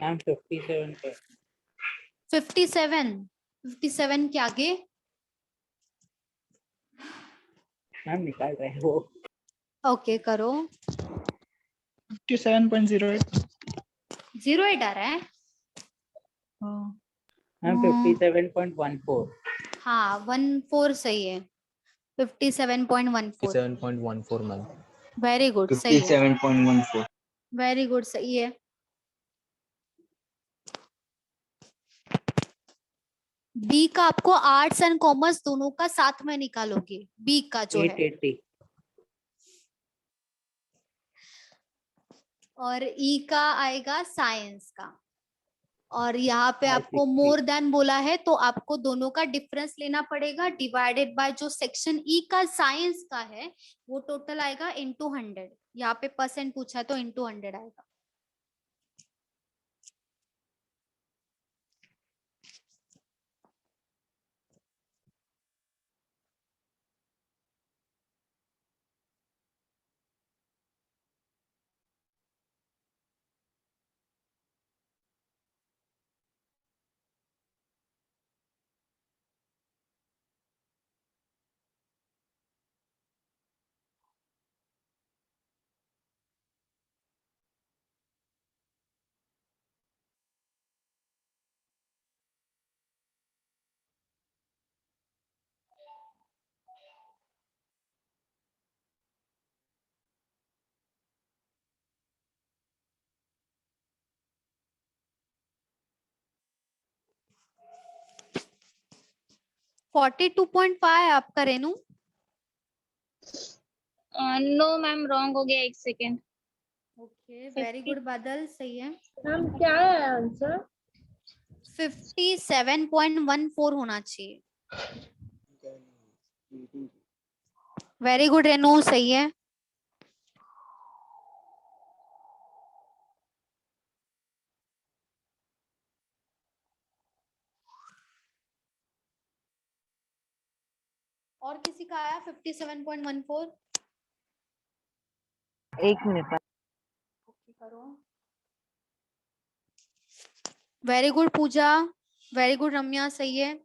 Speaker 2: Ma'am 57 पे
Speaker 4: 57 के आगे
Speaker 2: ma'am निकाल रहे हैं वो।
Speaker 4: Okay करो।
Speaker 5: 57.08
Speaker 4: 08 आ रहा है।
Speaker 2: मैम 57.14।
Speaker 4: हाँ 14 सही है। 57.14
Speaker 16: 7.14 मैम।
Speaker 4: वेरी गुड, सही है।
Speaker 10: 57.14
Speaker 4: वेरी गुड, सही है। बी का आपको आर्ट्स एंड कॉमर्स दोनों का साथ में निकालोगे, बी का जो है
Speaker 2: 880।
Speaker 4: और ई का आएगा साइंस का। और यहाँ पे आपको
Speaker 2: 560
Speaker 4: मोर देन बोला है तो आपको दोनों का डिफरेंस लेना पड़ेगा डिवाइडेड बाय जो सेक्शन ई का साइंस का है वो टोटल आएगा इनटू 100। यहाँ पे परसेंट पूछा है तो इनटू 100 आएगा। फोर्टी 42.5 आपका रेनू।
Speaker 8: नो मैम रॉन्ग हो गया, एक second.
Speaker 4: Okay very good Badal, सही है।
Speaker 11: मैम क्या है आंसर?
Speaker 4: 57.14 होना चाहिए। वेरी गुड रेनू, सही है। और किसी का आया 57.14?
Speaker 13: एक मिनट।
Speaker 4: ओके करो। Very good Pooja, very good रम्या, सही है।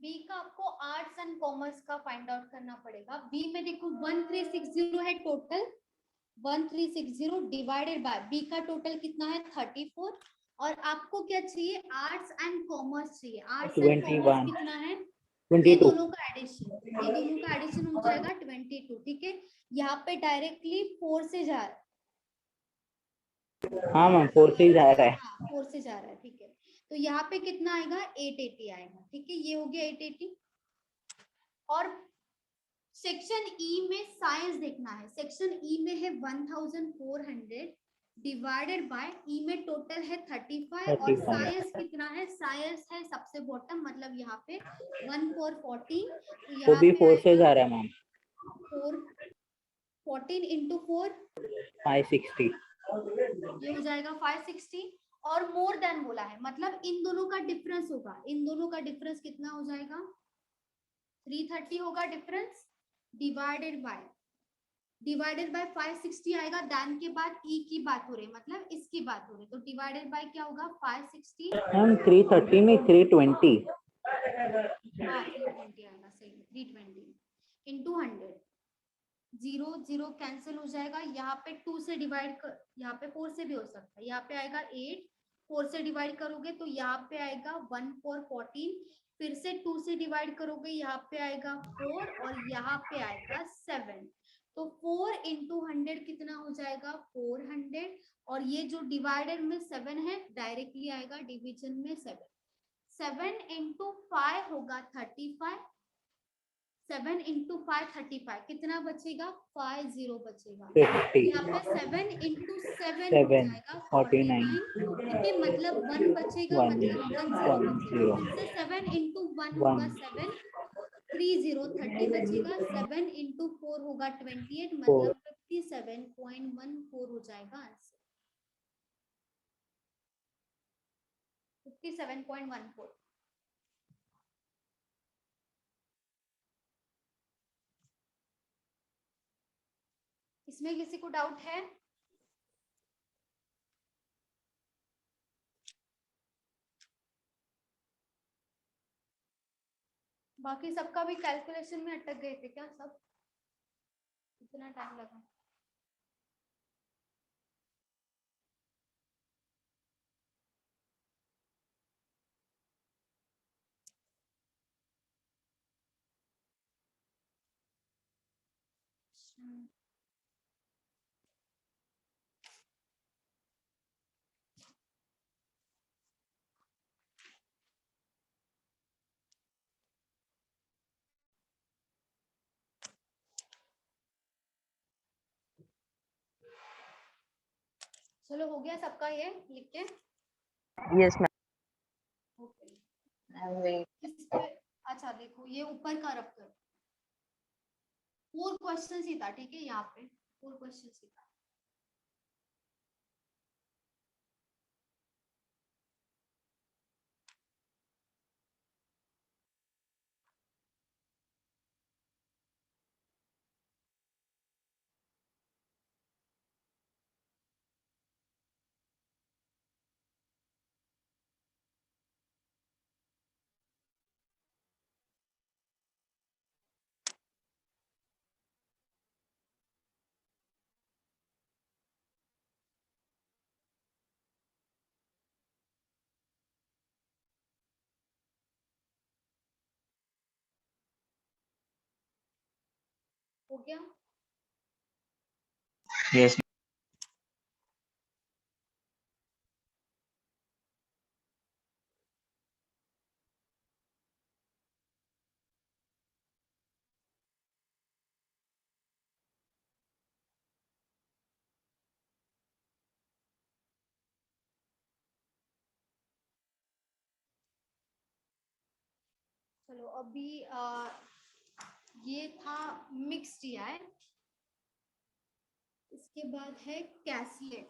Speaker 4: बी का आपको आर्ट्स एंड कॉमर्स का फाइंड आउट करना पड़ेगा। बी में देखो 1360 है टोटल, 1360 डिवाइडेड बाय बी का टोटल कितना है 34, और आपको क्या चाहिए आर्ट्स एंड कॉमर्स चाहिए। आर्ट्स एंड
Speaker 2: 21
Speaker 4: कॉमर्स कितना है, ये
Speaker 2: 22
Speaker 4: दोनों का एडिशन, ये दोनों का एडिशन हो जाएगा 22। ठीक है, यहाँ पे डायरेक्टली 4 से जा रहा है।
Speaker 2: हाँ मैम 4 से ही जा रहा है।
Speaker 4: हाँ 4 से जा रहा है, ठीक है। तो यहाँ पे कितना आएगा 880 आएगा। ठीक है, ये हो गया 880। और सेक्शन ई में साइंस देखना है। सेक्शन ई में है 1400 डिवाइडेड बाय ई में टोटल है 35 और साइंस कितना है, साइंस है सबसे बॉटम, मतलब यहाँ पे 1414। तो
Speaker 2: वो
Speaker 4: यहाँ
Speaker 2: भी
Speaker 4: पे
Speaker 2: 4 से
Speaker 4: आएगा
Speaker 2: जा रहा है मैम।
Speaker 4: 14 इंटू 4
Speaker 2: 560
Speaker 4: ये हो जाएगा 560। और मोर देन बोला है, मतलब इन दोनों का डिफरेंस होगा। इन दोनों का डिफरेंस कितना हो जाएगा 330 होगा डिफरेंस, डिवाइडेड बाय 560 आएगा। देन के बाद ई की बात हो रही है, मतलब इसकी बात हो रही है, तो डिवाइडेड बाय क्या होगा 560।
Speaker 2: मैम 330 में 320।
Speaker 4: हाँ 320 आएगा, सही है। 320 इंटू 100, 0 0 कैंसिल हो जाएगा। यहाँ पे 2 से डिवाइड कर, यहाँ पे 4 से भी हो सकता है। यहाँ पे आएगा 8, 4 से डिवाइड करोगे तो यहाँ पे आएगा 1 4 14, फिर से 2 से डिवाइड करोगे यहाँ पे आएगा 4 और यहाँ पे आएगा 7। तो 4 इंटू 100 कितना हो जाएगा 400, और ये जो डिवाइडेड में 7 है डायरेक्टली आएगा डिवीजन में 7। 7 इंटू 5 होगा 35, 7 इंटू 5 35, कितना बचेगा 50 बचेगा।
Speaker 2: 50
Speaker 4: यहाँ पे 7 इंटू 7 हो
Speaker 2: 7
Speaker 4: जाएगा
Speaker 2: 49
Speaker 4: ठीक है, मतलब 1 बचेगा,
Speaker 2: 1
Speaker 4: मतलब 10
Speaker 2: 1
Speaker 4: बचेगा।
Speaker 2: 0
Speaker 4: फिर से 7 इंटू 1
Speaker 2: 1
Speaker 4: होगा 7, 30 बचेगा। 7 इंटू 4 होगा 28,
Speaker 2: 4
Speaker 4: मतलब 57.14 हो जाएगा आंसर, 57.14। इसमें किसी को डाउट है? बाकी सबका भी कैलकुलेशन में अटक गए थे क्या सब? इतना टाइम लगा? चलो हो गया सबका ये लिख के?
Speaker 13: Yes ma'am.
Speaker 4: ओके। इस पे अच्छा देखो ये ऊपर का रब करो। 4 क्वेश्चन ही था, ठीक है? यहाँ पे 4 क्वेश्चन ही था। हो गया?
Speaker 16: यस
Speaker 4: चलो अभी ये था मिक्स DI। इसके बाद है कैसलेट।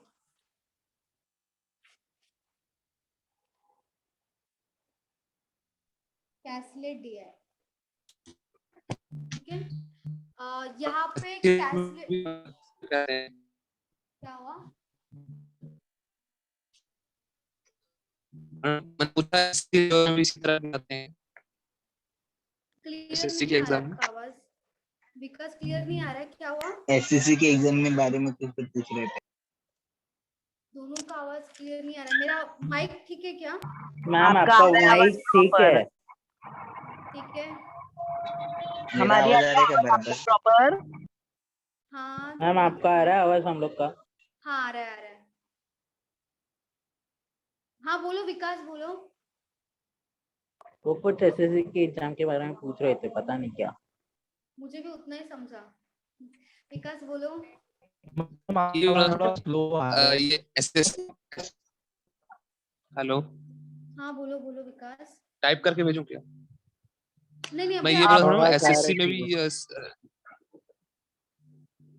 Speaker 4: कैसलेट DI, ठीक है? यहाँ पे कैसलेट क्या हुआ?
Speaker 17: मैंने पूछा SSC और इसी तरह करते हैं
Speaker 4: क्लियर
Speaker 17: SSC के
Speaker 4: नहीं आ रहा
Speaker 17: एग्जाम में।
Speaker 4: आपका आवाज विकास, क्लियर नहीं आ रहा है, क्या हुआ?
Speaker 10: एसएससी के एग्जाम के बारे में कुछ पूछ रहे थे।
Speaker 4: दोनों का आवाज क्लियर नहीं आ रहा है। मेरा माइक ठीक है क्या?
Speaker 2: मैम आपका माइक ठीक है?
Speaker 4: ठीक है।
Speaker 10: मेरा आवाज आ रहा है क्या बराबर?
Speaker 13: प्रॉपर?
Speaker 4: हाँ
Speaker 2: मैम आपका आ रहा है आवाज हम लोग का?
Speaker 4: हाँ आ रहा है, आ रहा है। हाँ बोलो विकास, बोलो।
Speaker 2: वो कुछ एसएससी के एग्जाम के बारे में पूछ रहे थे, पता नहीं क्या।
Speaker 4: मुझे भी उतना ही समझा। विकास बोलो।
Speaker 17: ये थोड़ा स्लो ये SSC। हेलो,
Speaker 4: हाँ बोलो बोलो विकास।
Speaker 17: टाइप करके भेजूं क्या?
Speaker 4: नहीं नहीं
Speaker 17: मैं
Speaker 4: अभी
Speaker 17: ये
Speaker 4: आप
Speaker 17: बोल रहा हूँ
Speaker 2: आवाज आ
Speaker 17: SSC
Speaker 2: रही
Speaker 17: में
Speaker 2: थी
Speaker 17: भी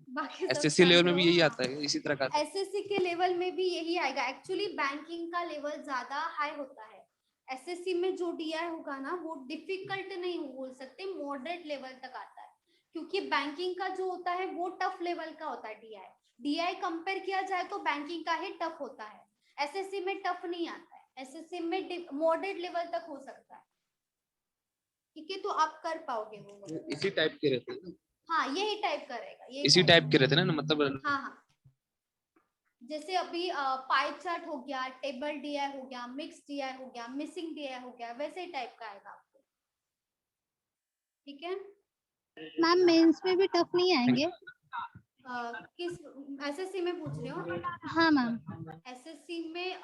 Speaker 4: बाकी सब
Speaker 17: SSC लेवल
Speaker 4: शांत
Speaker 17: में भी
Speaker 4: रहो।
Speaker 17: यही आता है, इसी तरह का आता है।
Speaker 4: एसएससी के लेवल में भी यही आएगा। एक्चुअली बैंकिंग का लेवल ज्यादा हाई होता है। एसएससी में जो DI होगा ना वो डिफिकल्ट नहीं बोल सकते, मॉडरेट लेवल तक आता है, क्योंकि बैंकिंग का जो होता है वो टफ लेवल का होता है। DI कंपेयर किया जाए तो बैंकिंग का ही टफ होता है। एसएससी में टफ नहीं आता है, एसएससी में मॉडरेट लेवल तक हो सकता है, ठीक है? तो आप कर पाओगे वो।
Speaker 17: इसी टाइप के रहते हैं ना?
Speaker 4: हाँ यही टाइप करेगा, यही
Speaker 17: इसी टाइप के रहते हैं ना, मतलब
Speaker 4: हाँ हाँ। जैसे अभी पाई चार्ट हो गया, टेबल DI हो गया, मिक्स DI हो गया, मिसिंग DI हो गया, वैसे ही टाइप का आएगा आपको, ठीक है?
Speaker 18: मैम मेंस में भी टफ नहीं आएंगे?
Speaker 4: किस एसएससी में पूछ रहे हो?
Speaker 18: हाँ मैम।
Speaker 4: एसएससी में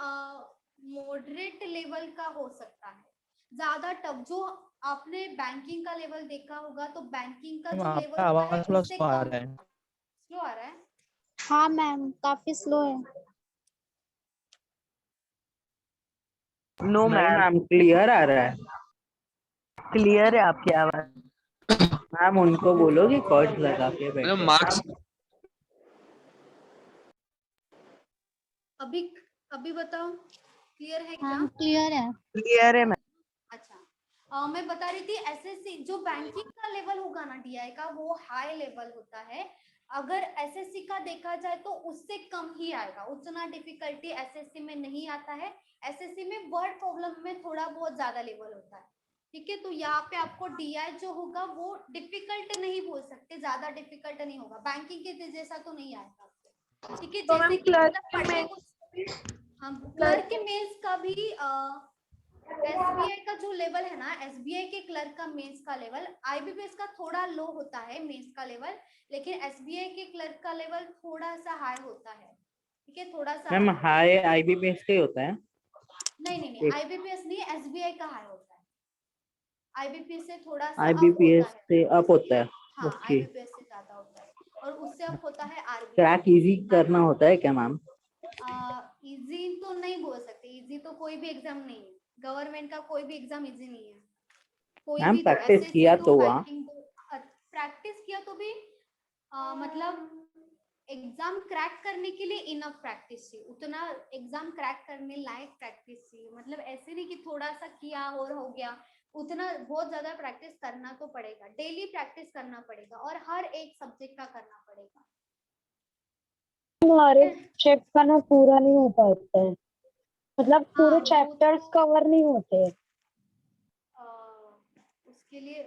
Speaker 4: मॉडरेट लेवल का हो सकता है, ज्यादा टफ। जो आपने बैंकिंग का लेवल देखा होगा तो बैंकिंग का जो लेवल होता है
Speaker 13: आवाज थोड़ा
Speaker 4: उससे
Speaker 13: स्लो आ
Speaker 4: कम।
Speaker 13: रहा है।
Speaker 4: स्लो आ रहा है?
Speaker 18: हाँ मैम काफी स्लो है।
Speaker 13: नो
Speaker 2: नहीं
Speaker 13: मैम,
Speaker 2: मैम क्लियर आ रहा है।
Speaker 13: क्लियर है आपकी आवाज।
Speaker 2: मैम उनको बोलो कि कॉर्ड्स लगा के
Speaker 17: मतलब
Speaker 2: बैठे।
Speaker 17: मार्क्स।
Speaker 4: अभी अभी बताओ क्लियर है क्या?
Speaker 18: हाँ क्लियर है।
Speaker 13: क्लियर है मैम।
Speaker 4: अच्छा मैं बता रही थी एसएससी जो बैंकिंग का लेवल होगा ना DI का वो हाई लेवल होता है। अगर एसएससी का देखा जाए तो उससे कम ही आएगा, उतना डिफिकल्टी एसएससी में नहीं आता है। एसएससी में वर्ड प्रॉब्लम में थोड़ा बहुत ज्यादा लेवल होता है, ठीक है, तो यहाँ पे आपको DI जो होगा वो डिफिकल्ट नहीं बोल सकते, ज्यादा डिफिकल्ट नहीं होगा, बैंकिंग के जैसा तो नहीं आएगा आपको। ठीक है,
Speaker 11: तो
Speaker 4: जैसे
Speaker 11: मैम
Speaker 4: कि
Speaker 11: क्लर्क
Speaker 4: मतलब पढ़ने
Speaker 11: में
Speaker 4: को हम क्लर्क के मेंस का भी SBI का जो लेवल है ना, SBI के क्लर्क का मेंस का लेवल IBPS का थोड़ा लो होता है मेंस का लेवल, लेकिन SBI के क्लर्क का लेवल थोड़ा सा हाई होता है। ठीक है, थोड़ा सा
Speaker 2: मैम हाई IBPS का ही होता है?
Speaker 4: नहीं IBPS नहीं, SBI का हाई होता है, IBPS से थोड़ा सा अप
Speaker 2: IBPS
Speaker 4: होता है।
Speaker 2: से अप होता है?
Speaker 4: हाँ,
Speaker 2: ओके।
Speaker 4: IBPS से ज्यादा होता है, और उससे अप होता है RBI।
Speaker 2: क्रैक इजी करना होता है क्या मैम?
Speaker 4: इजी तो नहीं बोल सकते, इजी तो कोई भी एग्जाम नहीं है, गवर्नमेंट का कोई भी एग्जाम इजी नहीं है, कोई
Speaker 2: मैम
Speaker 4: भी दो,
Speaker 2: प्रैक्टिस
Speaker 4: SSC
Speaker 2: किया
Speaker 4: दो,
Speaker 2: तो हुआ?
Speaker 4: बैंकिंग दो, प्रैक्टिस किया तो भी मतलब एग्जाम क्रैक करने के लिए इनफ प्रैक्टिस चाहिए, उतना एग्जाम क्रैक करने लायक प्रैक्टिस चाहिए, मतलब ऐसे नहीं कि थोड़ा सा किया और हो गया, उतना बहुत ज्यादा प्रैक्टिस करना तो पड़ेगा, डेली प्रैक्टिस करना पड़ेगा, और हर एक सब्जेक्ट का करना पड़ेगा।
Speaker 3: हमारे सब्जेक्ट का ना पूरा नहीं हो पाता है, मतलब पूरे चैप्टर्स कवर नहीं होते।
Speaker 4: उसके लिए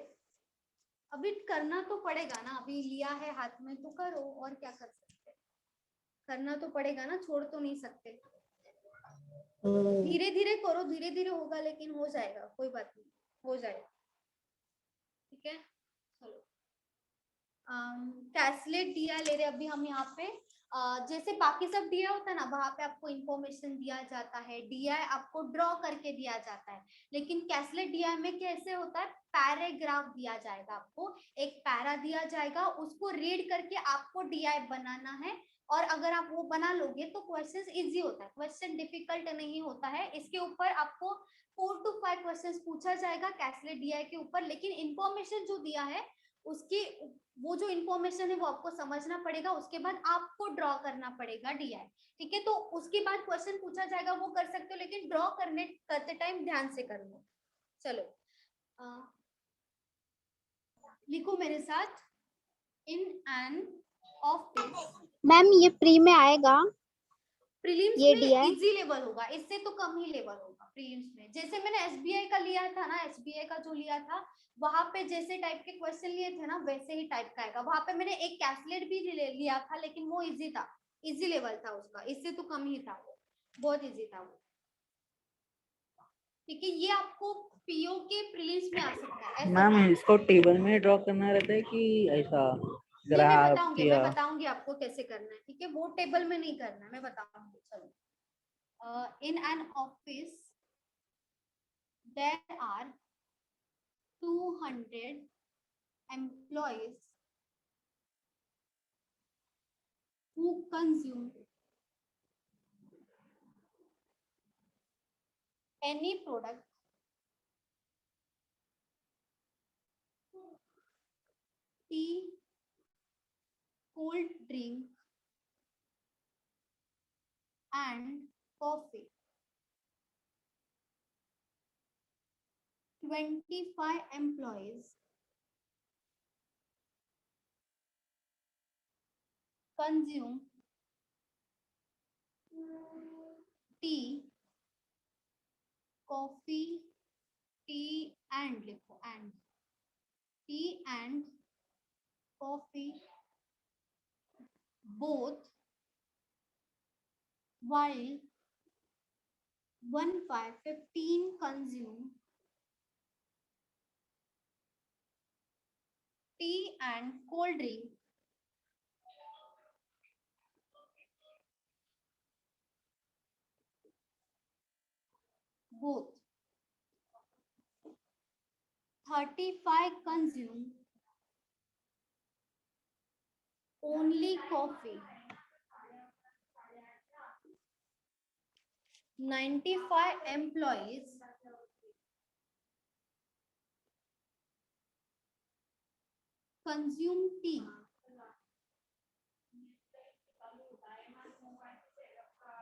Speaker 4: अभी करना तो पड़ेगा ना, अभी लिया है हाथ में तो करो, और क्या कर सकते हैं, करना तो पड़ेगा ना, छोड़ तो नहीं सकते। धीरे धीरे करो, धीरे धीरे होगा, लेकिन हो जाएगा, कोई बात नहीं, हो जाएगा। ठीक है, चलो कैसलेट दिया ले रहे अभी हम यहाँ पे। जैसे बाकी सब दिया होता है ना, वहां पे आपको इंफॉर्मेशन दिया जाता है, DI आपको ड्रॉ करके दिया जाता है, लेकिन कैसलेट DI में कैसे होता है, पैराग्राफ दिया जाएगा आपको, एक पैरा दिया जाएगा, उसको रीड करके आपको DI बनाना है, और अगर आप वो बना लोगे तो क्वेश्चन इजी होता है, क्वेश्चन डिफिकल्ट नहीं होता है। इसके ऊपर आपको 4 to 5 क्वेश्चन पूछा जाएगा कैसलेट DI के ऊपर, लेकिन इंफॉर्मेशन जो दिया है उसकी वो जो इंफॉर्मेशन है वो आपको समझना पड़ेगा, उसके बाद आपको ड्रॉ करना पड़ेगा DI। ठीक है, तो उसके बाद क्वेश्चन पूछा जाएगा, वो कर सकते हो, लेकिन ड्रॉ करते टाइम ध्यान से कर लो। चलो लिखो मेरे साथ, इन एन ऑफिस।
Speaker 18: मैम ये प्री में आएगा?
Speaker 4: प्रीलिम्स
Speaker 18: ये
Speaker 4: में
Speaker 18: DI
Speaker 4: इजी लेवल होगा, इससे तो कम ही लेवल होगा प्रीलिम्स में। जैसे मैंने SBI का लिया था ना, SBI का जो लिया था वहां पे जैसे टाइप के क्वेश्चन लिए थे ना, वैसे ही टाइप का आएगा। वहां पे मैंने एक कैसलेट भी लिया था, लेकिन वो इजी था, इजी लेवल था उसका, इससे तो कम ही था, बहुत इजी था वो। ठीक है, ये आपको PO के प्रीलिम्स में आ सकता है।
Speaker 2: मैम इसको टेबल में ड्रॉ करना रहता है कि ऐसा
Speaker 4: मैं
Speaker 2: ग्राफ
Speaker 4: बताऊंगी,
Speaker 2: या?
Speaker 4: मैं बताऊंगी आपको कैसे करना है। ठीक है, वो टेबल में नहीं करना है, मैं बताऊंगी। चलो in an office there are 200 employees who consume any product tea, cold drink and coffee. 25 employees consume tea, coffee, tea and लिखो and tea and coffee both, while 15 consume tea and cold drink both. 35 consume only coffee. 95 employees consume tea.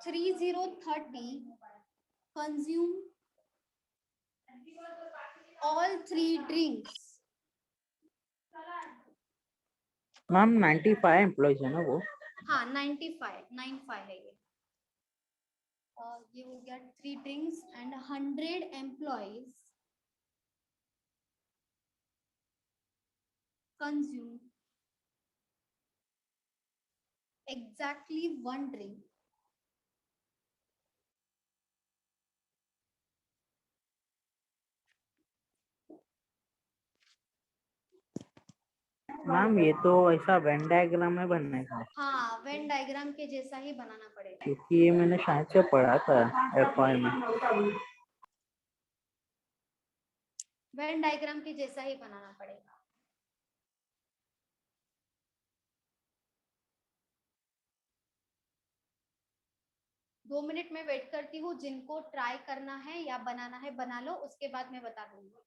Speaker 4: 30 consume all 3 drinks.
Speaker 2: Ma'am 95 employees है ना वो?
Speaker 4: हाँ 95 है ये। ये हो गया 3 drinks, and 100 employees consume exactly one drink.
Speaker 2: Ma'am ये तो ऐसा वेन डायग्राम में बनना है,
Speaker 4: हाँ, वेन डायग्राम के जैसा ही बनाना पड़ेगा।
Speaker 2: क्योंकि ये मैंने शायद से पढ़ा था FY में।
Speaker 4: वेन डायग्राम के जैसा ही बनाना पड़ेगा। दो मिनट में वेट करती हूँ, जिनको ट्राई करना है या बनाना है बना लो, उसके बाद मैं बता दूंगी।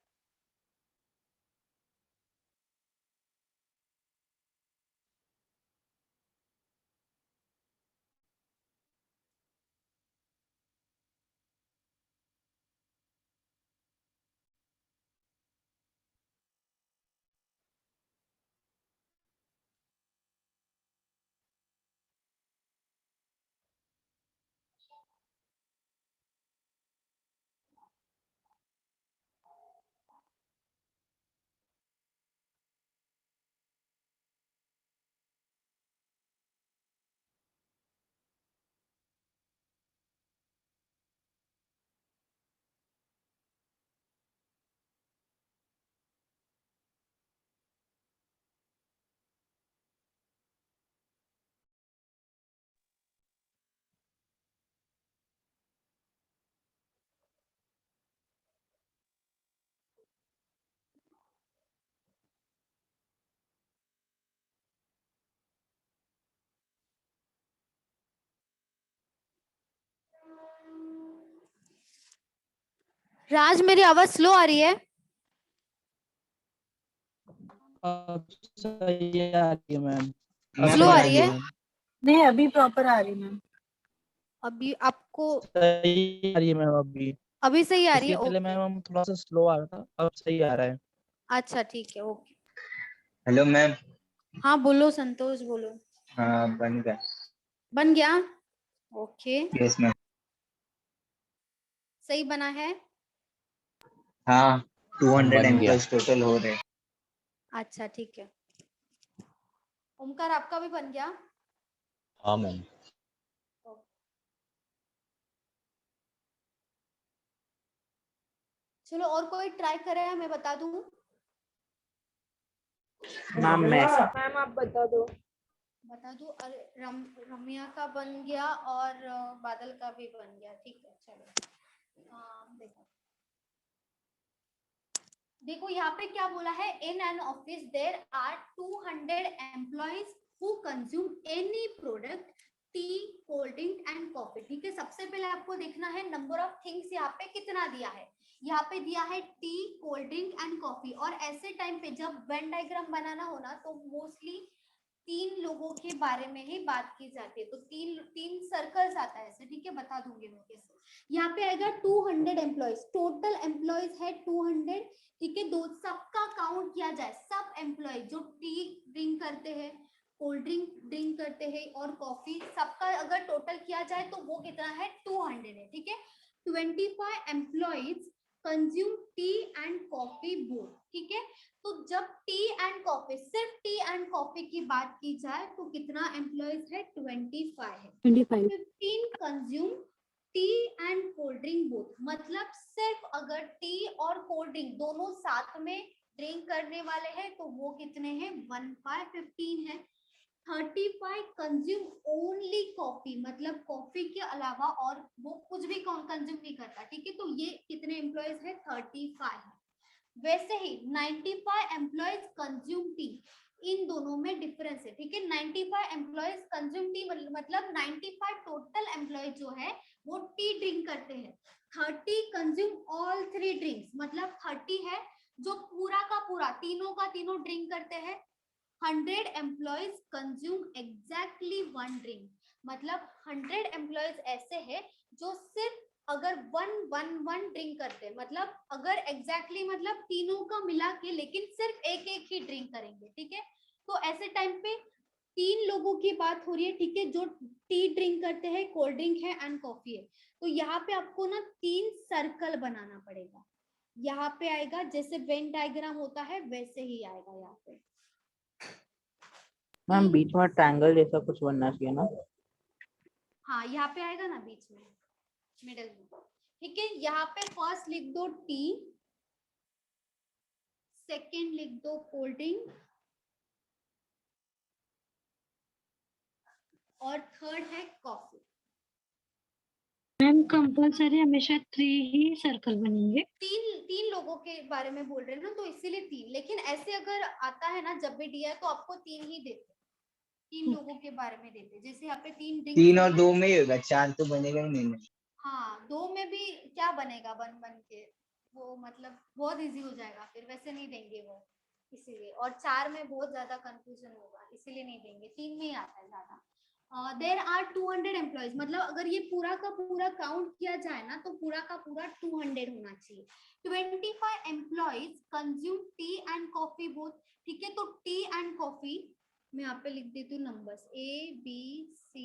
Speaker 4: राज, मेरी आवाज स्लो आ रही है?
Speaker 1: सही आ रही है मैम।
Speaker 4: स्लो आ रही है?
Speaker 11: नहीं, अभी प्रॉपर आ रही मैम।
Speaker 4: अभी आपको
Speaker 1: सही आ रही है मैम अभी।
Speaker 4: अभी सही आ रही
Speaker 1: इसके
Speaker 4: है?
Speaker 1: पहले मैम हम थोड़ा सा स्लो आ रहा था, अब सही आ रहा है।
Speaker 4: अच्छा ठीक है, ओके।
Speaker 10: Hello ma'am.
Speaker 4: हाँ बोलो संतोष, बोलो।
Speaker 10: हाँ बन गया।
Speaker 4: बन गया? Okay,
Speaker 10: yes ma'am.
Speaker 4: सही बना है?
Speaker 10: हाँ 200
Speaker 16: बन गया।
Speaker 10: एम्प्लॉयज टोटल हो रहे।
Speaker 4: अच्छा ठीक है। ओमकार, आपका भी बन गया?
Speaker 16: हाँ मैम।
Speaker 4: चलो, और कोई ट्राई करे है, मैं बता दूं?
Speaker 2: मैम
Speaker 11: मैम आप बता दो।
Speaker 4: बता दूं? अरे रम्या का बन गया और बादल का भी बन गया। ठीक है, चलो। देखो यहाँ पे क्या बोला है, in an office there are 200 employees who consume any product, tea, cold drink and coffee. ठीक है, सबसे पहले आपको देखना है नंबर ऑफ थिंग्स यहाँ पे कितना दिया है। यहाँ पे दिया है T, cold drink and coffee. और ऐसे टाइम पे जब वेन डायग्राम बनाना हो ना, तो मोस्टली 3 लोगों के बारे में ही बात की जाती है। तो तीन सर्कल्स आता है ऐसे। ठीक है, बता दूंगी मैं कैसे। यहाँ पे आएगा 200 एम्प्लॉइज, टोटल एम्प्लॉइज है 200। ठीक है, दो सबका काउंट किया जाए, सब एम्प्लॉय जो टी ड्रिंक करते हैं, कोल्ड ड्रिंक ड्रिंक करते हैं और कॉफी, सबका अगर टोटल किया जाए तो वो कितना है, 200 है। ठीक है, 25 employees consume T and coffee both. ठीक है, तो जब टी एंड कॉफी, सिर्फ टी एंड कॉफी की बात की जाए तो कितना एम्प्लॉइज है, 25 है।
Speaker 15: 25।
Speaker 4: 15 consume T and cold drink both. मतलब सिर्फ अगर टी और कोल्ड ड्रिंक दोनों साथ में ड्रिंक करने वाले हैं तो वो कितने हैं, 15 है। 35 कंज्यूम ओनली कॉफी, मतलब कॉफी के अलावा और वो कुछ भी कंज्यूम नहीं करता। ठीक है, तो ये कितने एम्प्लॉयज है, 35 है। वैसे ही 95 एम्प्लॉयज कंज्यूम टी, इन दोनों में डिफरेंस है। ठीक है, 95 एम्प्लॉयज कंज्यूम टी, मतलब 95 टोटल एम्प्लॉय जो है वो टी ड्रिंक करते हैं। 30 कंज्यूम ऑल 3 ड्रिंक्स, मतलब 30 है जो पूरा का पूरा तीनों का तीनों ड्रिंक करते हैं। 100 एम्प्लॉयज कंज्यूम एग्जैक्टली 1 ड्रिंक, मतलब 100 एम्प्लॉयज ऐसे हैं जो सिर्फ अगर वन ड्रिंक करते हैं, मतलब अगर एग्जैक्टली मतलब तीनों का मिला के, लेकिन सिर्फ एक एक ही ड्रिंक करेंगे। ठीक है, तो ऐसे टाइम पे 3 लोगों की बात हो रही है। ठीक है, जो टी ड्रिंक करते हैं, कोल्ड ड्रिंक है एंड कॉफी है। तो यहाँ पे आपको ना 3 सर्कल बनाना पड़ेगा। यहाँ पे आएगा जैसे वेन डायग्राम होता है वैसे ही आएगा यहाँ पे।
Speaker 2: मैम बीच में ट्रायंगल जैसा कुछ बनना चाहिए ना?
Speaker 4: हाँ यहाँ पे आएगा ना बीच में, मिडल में, ठीक है। यहाँ पे फर्स्ट लिख दो टी, सेकेंड लिख दो कोल्ड ड्रिंक, और थर्ड है कॉफी।
Speaker 3: मैम कंपल्सरी हमेशा 3 ही सर्कल बनेंगे।
Speaker 4: तीन लोगों के बारे में बोल रहे हैं ना, तो इसीलिए 3। लेकिन ऐसे अगर आता है ना जब भी दिया है तो आपको 3 ही देते, 3 लोगों के बारे में देते। जैसे यहाँ पे 3 ड्रिंक्स
Speaker 10: 3 और 2 में ही होगा, 4 तो बनेगा ही नहीं।
Speaker 4: हाँ 2 में भी क्या बनेगा बन के, वो मतलब बहुत इजी हो जाएगा, फिर वैसे नहीं देंगे वो, इसीलिए। और 4 में बहुत ज्यादा कंफ्यूजन होगा, इसीलिए नहीं देंगे। 3 में ही आता है ज्यादा। देयर आर 200 एम्प्लॉयज, मतलब अगर ये पूरा का पूरा काउंट किया जाए ना तो पूरा का पूरा 200 होना चाहिए। 25 employees consume T and coffee both, ठीक है। तो टी एंड कॉफी मैं यहाँ पे लिख देती हूँ नंबर्स ABCDEFG,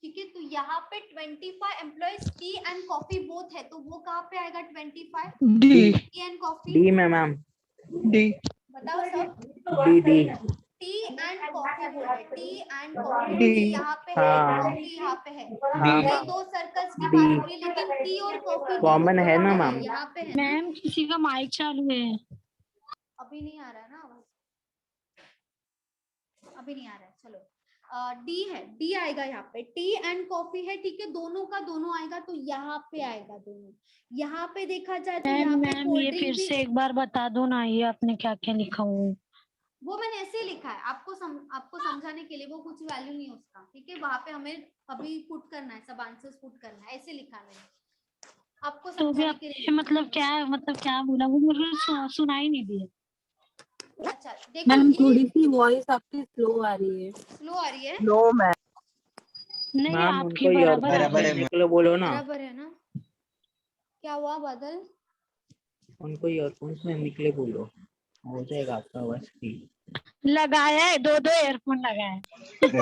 Speaker 4: ठीक है। तो यहाँ पे 25 employees T and coffee both है, तो वो कहाँ पे आएगा 25?
Speaker 5: D.
Speaker 4: T and coffee
Speaker 2: D में मैम।
Speaker 5: डी।
Speaker 4: बताओ सब।
Speaker 2: डी।
Speaker 4: टी एंड कॉफी बोल रहे, टी एंड कॉफी यहाँ पे है, कॉफी यहाँ पे है। ये 2 सर्कल्स की बात हो रही है, लेकिन टी और कॉफी
Speaker 2: कॉमन है ना मैम?
Speaker 4: यहाँ पे है।
Speaker 3: मैम किसी का माइक चालू है।
Speaker 4: अभी नहीं आ रहा है ना आवाज, अभी नहीं आ रहा है। चलो डी है, डी आएगा यहाँ पे। टी एंड कॉफी है, ठीक है। दोनों का दोनों आएगा तो यहाँ पे आएगा दोनों। यहाँ पे देखा जाए तो यहाँ पे
Speaker 3: मैम ये फिर से एक बार बता दो ना, ये आपने क्या क्या लिखा हुआ?
Speaker 4: वो मैंने ऐसे ही लिखा है आपको समझाने के लिए, वो कुछ वैल्यू नहीं है उसका, ठीक है। वहां पे हमें अभी पुट करना है, सब आंसर्स पुट करना है, ऐसे लिखा मैंने आपको समझाने के लिए।
Speaker 3: मतलब क्या बोला वो, मुझे सुनाई नहीं दिया।
Speaker 4: अच्छा देखो,
Speaker 11: मैम थोड़ी सी वॉइस आपकी स्लो आ रही है।
Speaker 4: स्लो आ रही है?
Speaker 2: No ma'am.
Speaker 3: नहीं
Speaker 2: मैम
Speaker 3: आपकी
Speaker 2: उनको
Speaker 3: बराबर
Speaker 2: ईयरफोन निकलो बोलो ना।
Speaker 4: बराबर है ना? क्या हुआ बादल?
Speaker 2: उनको ईयरफोन्स में निकले बोलो, हो जाएगा आपका आवाज ठीक।
Speaker 3: लगाया है, 2 एयरफोन लगाया है।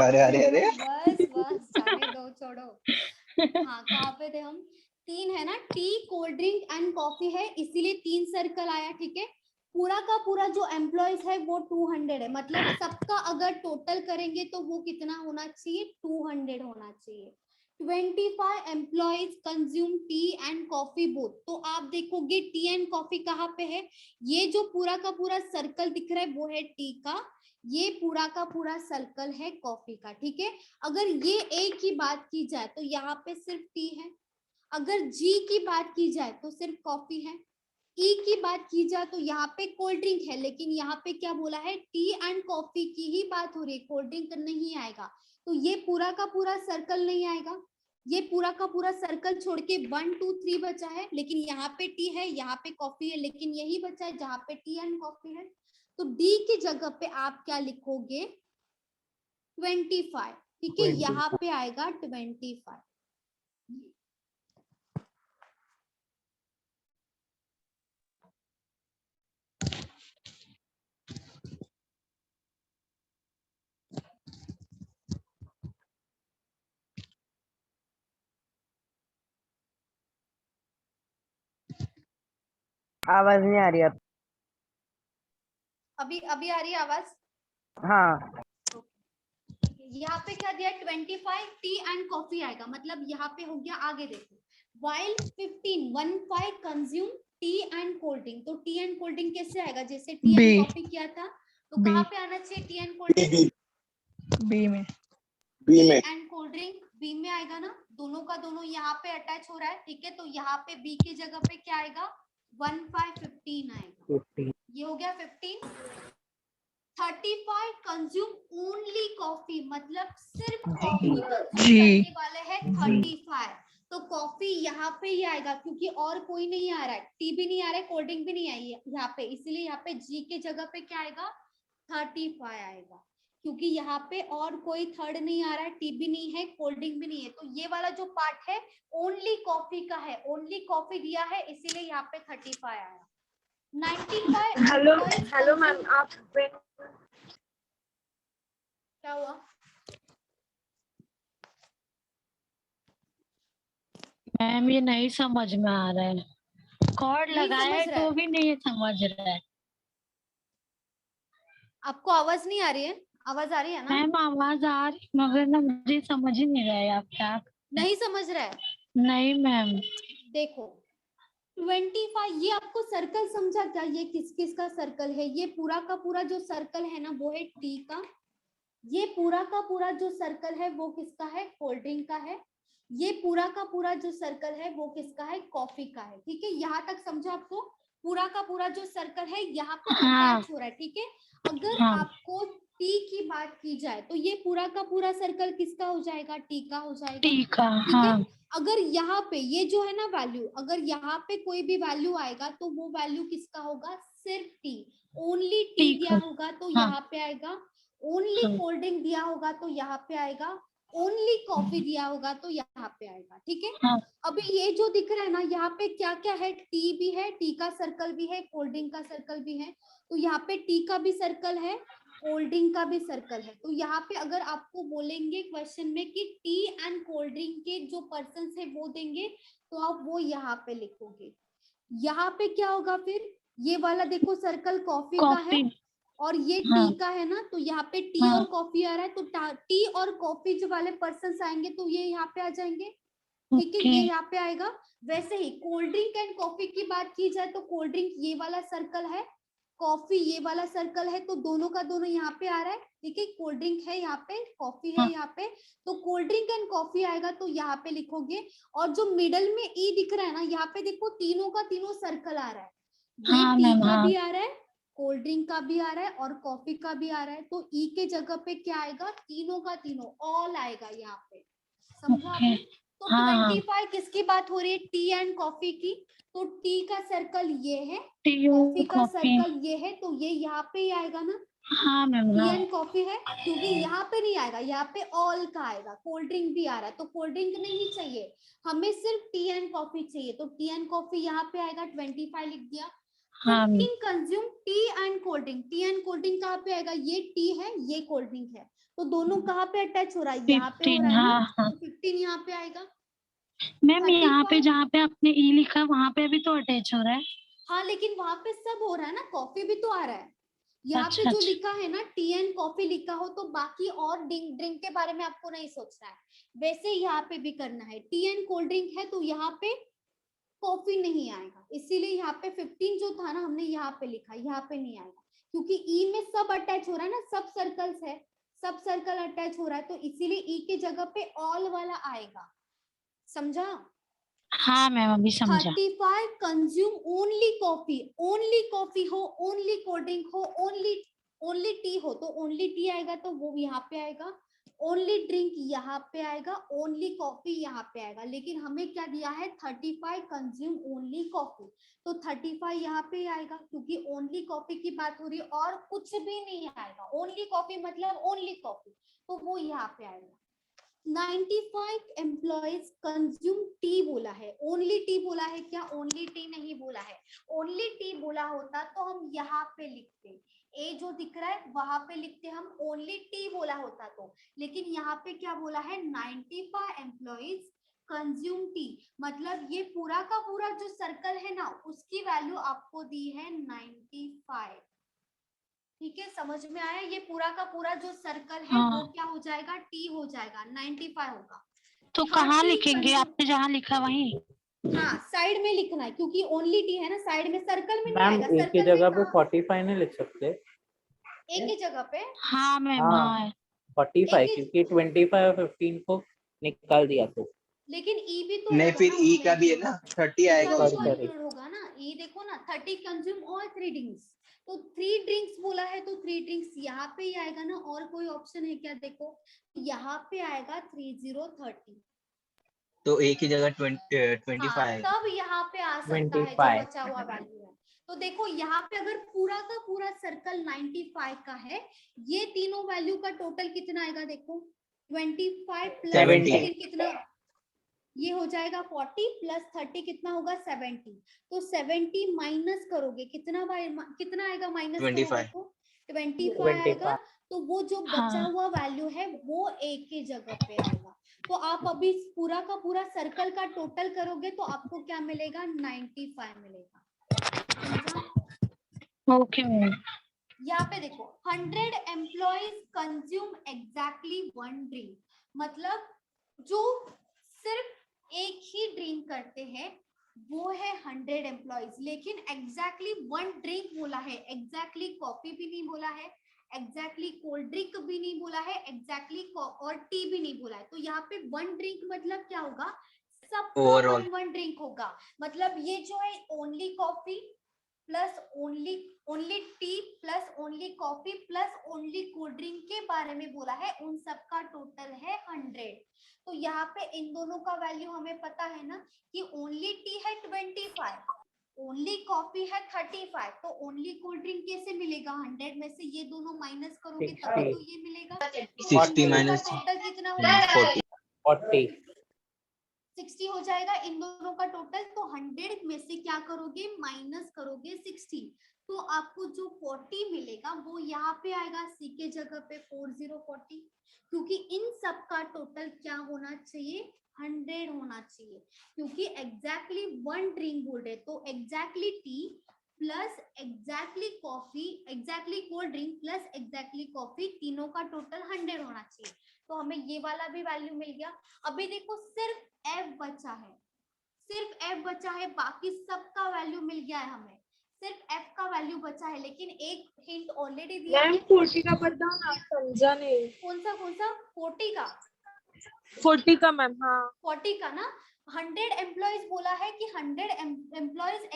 Speaker 10: अरे अरे अरे
Speaker 4: बस जाने दो, छोड़ो। हाँ कहाँ पे थे हम? 3 है ना, T cold drink and coffee है, इसीलिए 3 सर्कल आया, ठीक है। पूरा का पूरा जो एम्प्लॉयज है वो 200 है, मतलब सबका अगर टोटल करेंगे तो वो कितना होना चाहिए? 200 होना चाहिए। 25 employees consume T and coffee both, तो आप देखोगे टी एंड कॉफी कहाँ पे है? ये जो पूरा का पूरा सर्कल दिख रहा है वो है टी का, ये पूरा का पूरा सर्कल है कॉफी का, ठीक है। अगर ये ए की बात की जाए तो यहाँ पे सिर्फ टी है, अगर जी की बात की जाए तो सिर्फ कॉफी है, ई की बात की जाए तो यहाँ पे कोल्ड ड्रिंक है, लेकिन यहाँ पे क्या बोला है? टी एंड कॉफी की ही बात हो रही है, कोल्ड ड्रिंक नहीं आएगा। तो ये पूरा का पूरा सर्कल नहीं आएगा, ये पूरा का पूरा सर्कल छोड़ के 1 2 3 बचा है, लेकिन यहाँ पे टी है, यहाँ पे कॉफी है, लेकिन यही बचा है जहाँ पे टी एंड कॉफी है। तो डी की जगह पे आप क्या लिखोगे? 25, ठीक है। यहाँ पे आएगा 25।
Speaker 13: आवाज नहीं आ रही अब।
Speaker 4: अभी आ रही है आवाज?
Speaker 13: हाँ।
Speaker 4: यहाँ पे क्या दिया? 25 टी एंड कॉफी आएगा, मतलब यहाँ पे हो गया। आगे देखो, while 15 consume T and cold drink, तो टी एंड कोल्ड ड्रिंक कैसे आएगा? जैसे टी एंड कॉफी किया था, तो कहाँ पे आना चाहिए? Tea and cold drink
Speaker 5: B में।
Speaker 4: बी में एंड कोल्ड ड्रिंक बी में आएगा ना, दोनों का दोनों यहाँ पे अटैच हो रहा है, ठीक है। तो यहाँ पे बी की जगह पे क्या आएगा? 15 आएगा, ये हो गया 15। 35 कंज्यूम ओनली कॉफी, मतलब सिर्फ कॉफी कंज्यूम करने वाले हैं 35, तो कॉफी यहाँ पे ही आएगा, क्योंकि और कोई नहीं आ रहा है, टी भी नहीं आ रहा है, कोल्ड ड्रिंक भी नहीं आई है यहाँ पे, इसलिए यहाँ पे जी के जगह पे क्या आएगा? 35 आएगा, क्योंकि यहाँ पे और कोई थर्ड नहीं आ रहा है, टी भी नहीं है, कोल्ड ड्रिंक भी नहीं है। तो ये वाला जो पार्ट है ओनली कॉफी का है, ओनली कॉफी दिया है, इसीलिए यहाँ पे 35 आया। 95
Speaker 11: हेलो मैम, आप
Speaker 4: क्या हुआ?
Speaker 3: मैम ये नहीं समझ में आ रहा है, कॉर्ड लगाया है तो भी नहीं समझ रहा है।
Speaker 4: आपको आवाज नहीं आ रही है? आवाज आ रही है ना?
Speaker 3: मैम आवाज आ रही मगर ना मुझे समझ ही नहीं रहा है आप क्या।
Speaker 4: नहीं समझ रहा है?
Speaker 3: नहीं मैम।
Speaker 4: देखो 25 ये आपको सर्कल समझा क्या? ये किस किस का सर्कल है? ये पूरा का पूरा जो सर्कल है ना वो है टी का। ये पूरा का पूरा जो सर्कल है वो किसका है? कोल्ड ड्रिंक का है। ये पूरा का पूरा जो सर्कल है वो किसका है? कॉफी का है। ठीक है, यहाँ तक समझो आपको? पूरा का पूरा जो सर्कल है यहाँ पे अटैच हो रहा है। ठीक है, अगर आपको टी की बात की जाए तो ये पूरा का पूरा सर्कल किसका हो जाएगा? टी का हो जाएगा।
Speaker 3: टी का।
Speaker 4: ठीक है, अगर यहाँ पे ये जो है ना वैल्यू, अगर यहाँ पे कोई भी वैल्यू आएगा तो वो वैल्यू किसका होगा? सिर्फ टी। ओनली टी दिया होगा तो यहाँ पे आएगा। ओनली कोल्ड ड्रिंक दिया होगा तो यहाँ पे आएगा। ओनली कॉफी दिया होगा तो यहाँ पे आएगा। ठीक है, अभी ये जो दिख रहा है ना यहाँ पे क्या क्या है? टी भी है, टी का सर्कल भी है, कोल्ड ड्रिंक का सर्कल भी है। तो यहाँ पे टी का भी सर्कल है, कोल्ड ड्रिंक का भी सर्कल है। तो यहाँ पे अगर आपको बोलेंगे क्वेश्चन में कि टी एंड कोल्ड ड्रिंक के जो पर्सन है वो देंगे तो आप वो यहाँ पे लिखोगे। यहाँ पे क्या होगा फिर? ये वाला देखो सर्कल कॉफी का है और ये टी का है ना, तो यहाँ पे टी और कॉफी आ रहा है। तो टी और कॉफी जो वाले पर्सन आएंगे तो ये यहाँ पे आ जाएंगे। ठीक है, ये यहाँ पे आएगा। वैसे ही कोल्ड ड्रिंक एंड कॉफी की बात की जाए तो कोल्ड ड्रिंक ये वाला सर्कल है, कॉफी ये वाला सर्कल है, तो दोनों का दोनों यहाँ पे आ रहा है। ठीक है, कोल्ड ड्रिंक है यहाँ पे, कॉफी है यहाँ पे, तो कोल्ड ड्रिंक एंड कॉफी आएगा तो यहाँ पे लिखोगे। और जो मिडल में ई दिख रहा है ना यहाँ पे देखो तीनों का तीनों सर्कल आ रहा है। ये टी का भी आ रहा है, कोल्ड ड्रिंक का भी आ रहा है और कॉफी का भी आ रहा है। तो ई के जगह पे क्या आएगा? तीनों का तीनों ऑल आएगा यहाँ पे। समझा आपने? तो 25 किसकी बात हो रही है? टी एंड कॉफी की। तो टी का सर्कल ये है, कॉफी का सर्कल ये है, तो ये यहाँ पे ही आएगा ना।
Speaker 3: हाँ मैम।
Speaker 4: टी एंड कॉफी है, क्योंकि यहाँ पे नहीं आएगा, यहाँ पे ऑल का आएगा। कोल्ड ड्रिंक भी आ रहा है तो कोल्ड ड्रिंक नहीं चाहिए, हमें सिर्फ टी एंड कॉफी चाहिए। तो टी एंड कॉफी यहाँ पे आएगा, 25 लिख दिया। 15 consume T and cold drink. T and cold drink कहाँ पे आएगा? ये टी है, ये कोल्ड ड्रिंक है, तो दोनों कहाँ पे अटैच हो रहा है? यहाँ पे हो रहा है ना, तो 15 यहाँ पे आएगा।
Speaker 3: मैम यहाँ पे जहाँ पे आपने ई लिखा वहाँ पे भी तो अटैच हो रहा है।
Speaker 4: हाँ, लेकिन वहाँ पे सब हो रहा है ना, कॉफी भी तो आ रहा है। यहाँ पे जो लिखा है ना टी एंड कॉफी लिखा हो तो बाकी और ड्रिंक के बारे में आपको नहीं सोचना है। वैसे यहाँ पे भी करना है, टी एंड कोल्ड ड्रिंक है तो यहाँ पे कॉफी नहीं आएगा, इसीलिए यहाँ पे 15 जो था ना हमने यहाँ पे लिखा, यहाँ पे नहीं आएगा क्योंकि ई में सब अटैच हो रहा है ना, सब सर्कल्स है, सब सर्कल अटैच हो रहा है, तो इसीलिए ई के जगह पे ऑल वाला आएगा। समझा?
Speaker 3: हाँ मैम अभी समझा।
Speaker 4: 35 consume only coffee. Only coffee हो, ओनली कोल्ड ड्रिंक हो, ओनली टी हो तो ओनली टी आएगा तो वो यहाँ पे आएगा। ओनली ड्रिंक यहाँ पे आएगा, ओनली कॉफी यहाँ पे आएगा। लेकिन हमें क्या दिया है? 35 कंज्यूम ओनली कॉफी, तो 35 यहाँ पे आएगा क्योंकि ओनली कॉफी की बात हो रही है और कुछ भी नहीं आएगा। ओनली कॉफी मतलब ओनली कॉफी, तो वो यहाँ पे आएगा। 95 एम्प्लॉइज कंज्यूम टी बोला है, ओनली टी बोला है क्या? ओनली टी नहीं बोला है। ओनली टी बोला होता तो हम यहाँ पे लिखते, ए जो दिख रहा है वहां पे लिखते हम, ओनली टी बोला होता तो। लेकिन यहाँ पे क्या बोला है? 95 एम्प्लॉइज कंज्यूम टी, मतलब ये पूरा का पूरा जो सर्कल है ना उसकी वैल्यू आपको दी है 95। ठीक है, समझ में आया? ये पूरा का पूरा जो सर्कल है वो क्या हो जाएगा? टी हो जाएगा, 95 होगा।
Speaker 3: तो कहाँ लिखेंगे? आपने जहाँ लिखा वहीं?
Speaker 4: हाँ, साइड में लिखना है क्योंकि ओनली टी है ना, साइड में, सर्कल में नहीं आएगा।
Speaker 2: मैम एक की जगह पे 45 नहीं लिख सकते?
Speaker 4: एक ही जगह पे?
Speaker 3: हाँ मैम। हाँ
Speaker 2: 45 क्योंकि 25 और 15 को निकाल दिया तो।
Speaker 4: लेकिन ई भी तो
Speaker 10: नहीं, फिर ई का भी है ना, 30 आएगा
Speaker 4: उसमें होगा ना। ई देखो ना, 30 कंज्यूम ऑल 3 ड्रिंक्स, तो 3 ड्रिंक्स बोला है तो 3 ड्रिंक्स यहाँ पे ही आएगा ना। और कोई ऑप्शन है क्या? देखो यहाँ पे आएगा 3030,
Speaker 10: तो एक ही जगह 25 आएगा।
Speaker 4: तब यहाँ पे आ सकता है जो बचा हुआ वैल्यू है। तो देखो यहाँ पे अगर पूरा का पूरा सर्कल 95 का है, ये तीनों वैल्यू का टोटल कितना आएगा? देखो 25 प्लस
Speaker 10: 70
Speaker 4: कितना, ये हो जाएगा 40 प्लस 30 कितना होगा? 70। तो 70 माइनस करोगे कितना आएगा? माइनस
Speaker 10: 25
Speaker 4: आएगा। तो वो जो बचा हुआ वैल्यू है वो एक के जगह पे आएगा। तो आप अभी पूरा का पूरा सर्कल का टोटल करोगे तो आपको क्या मिलेगा? 95 मिलेगा।
Speaker 3: Okay ma'am.
Speaker 4: यहाँ पे देखो 100 एम्प्लॉयज कंज्यूम एग्जैक्टली 1 ड्रिंक, मतलब जो सिर्फ एक ही ड्रिंक करते हैं वो है 100 एम्प्लॉयज, लेकिन एग्जैक्टली 1 ड्रिंक बोला है, एग्जैक्टली कॉफी भी नहीं बोला है, एग्जैक्टली कोल्ड ड्रिंक भी नहीं बोला है, एग्जैक्टली और टी भी नहीं बोला है। तो यहाँ पे 1 ड्रिंक मतलब क्या होगा, सबका
Speaker 10: Overall.
Speaker 4: 1 ड्रिंक होगा। मतलब ये जो है only coffee plus only T plus only coffee plus only cold drink के बारे में बोला है, उन सब का टोटल है 100। तो यहाँ पे इन दोनों का वैल्यू हमें पता है ना कि ओनली टी है 25, ओनली कॉफी है 35, तो ओनली कोल्ड ड्रिंक कैसे मिलेगा, 100 में से ये दोनों माइनस करोगे तभी तो ये मिलेगा।
Speaker 10: 60 minus
Speaker 4: टोटल कितना होगा,
Speaker 10: 40.
Speaker 2: 40
Speaker 4: 60 हो जाएगा इन दोनों का टोटल। तो 100 में से क्या करोगे, माइनस करोगे 60, तो आपको जो 40 मिलेगा वो यहाँ पे आएगा, सी के जगह पे 4040, क्योंकि इन सब का टोटल क्या होना चाहिए, 100 होना चाहिए, क्योंकि एग्जैक्टली 1 ड्रिंक बोल रहे, तो exactly T plus exactly coffee, exactly cold drink plus exactly coffee, तीनों का टोटल 100 होना चाहिए। तो हमें ये वाला भी वैल्यू मिल गया। अभी देखो सिर्फ एफ बचा है, सिर्फ एफ बचा है, बाकी सबका वैल्यू मिल गया है हमें, सिर्फ एफ का वैल्यू बचा है। लेकिन एक हिंट ऑलरेडी दिया है।
Speaker 11: 40 का बताओ ना, समझा नहीं।
Speaker 4: कौन सा 40 का?
Speaker 11: 40 का मैम, हाँ
Speaker 4: 40 का ना। 100 एम्प्लॉयज बोला है कि 100 employees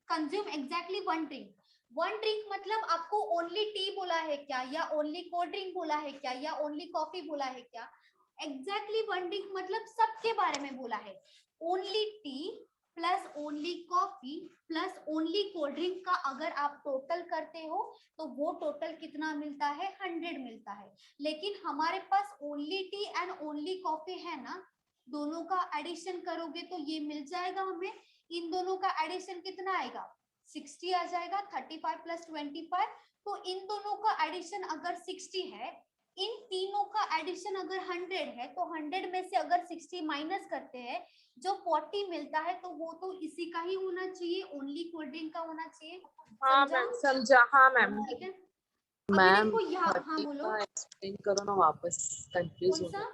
Speaker 4: consume exactly 1 drink. 1 drink मतलब आपको ओनली टी बोला है क्या, या ओनली कोल्ड ड्रिंक बोला है क्या, या ओनली कॉफी बोला है क्या? एग्जैक्टली 1 ड्रिंक मतलब सबके बारे में बोला है। Only T plus only coffee plus only cold drink का अगर आप टोटल करते हो तो वो टोटल कितना मिलता है, 100 मिलता है। लेकिन हमारे पास only tea and only coffee है ना, दोनों का एडिशन करोगे तो ये मिल जाएगा हमें। इन दोनों का एडिशन कितना आएगा, 60 आ जाएगा, 35 प्लस 25। तो इन दोनों का एडिशन अगर 60 है, इन तीनों का एडिशन अगर 100 है, तो 100 में से अगर 60 माइनस करते हैं जो 40 मिलता है, तो वो तो इसी का ही होना चाहिए, ओनली कोल्ड ड्रिंक का होना चाहिए।
Speaker 11: हाँ मैम समझा, हाँ मैम।
Speaker 4: ठीक है,
Speaker 13: मैम
Speaker 4: देखो यहाँ, हाँ
Speaker 13: 30
Speaker 4: बोलो।
Speaker 13: का एक्सप्लेन करो ना वापस, कंफ्यूज
Speaker 4: कौन
Speaker 13: हो
Speaker 4: सा?
Speaker 13: गया।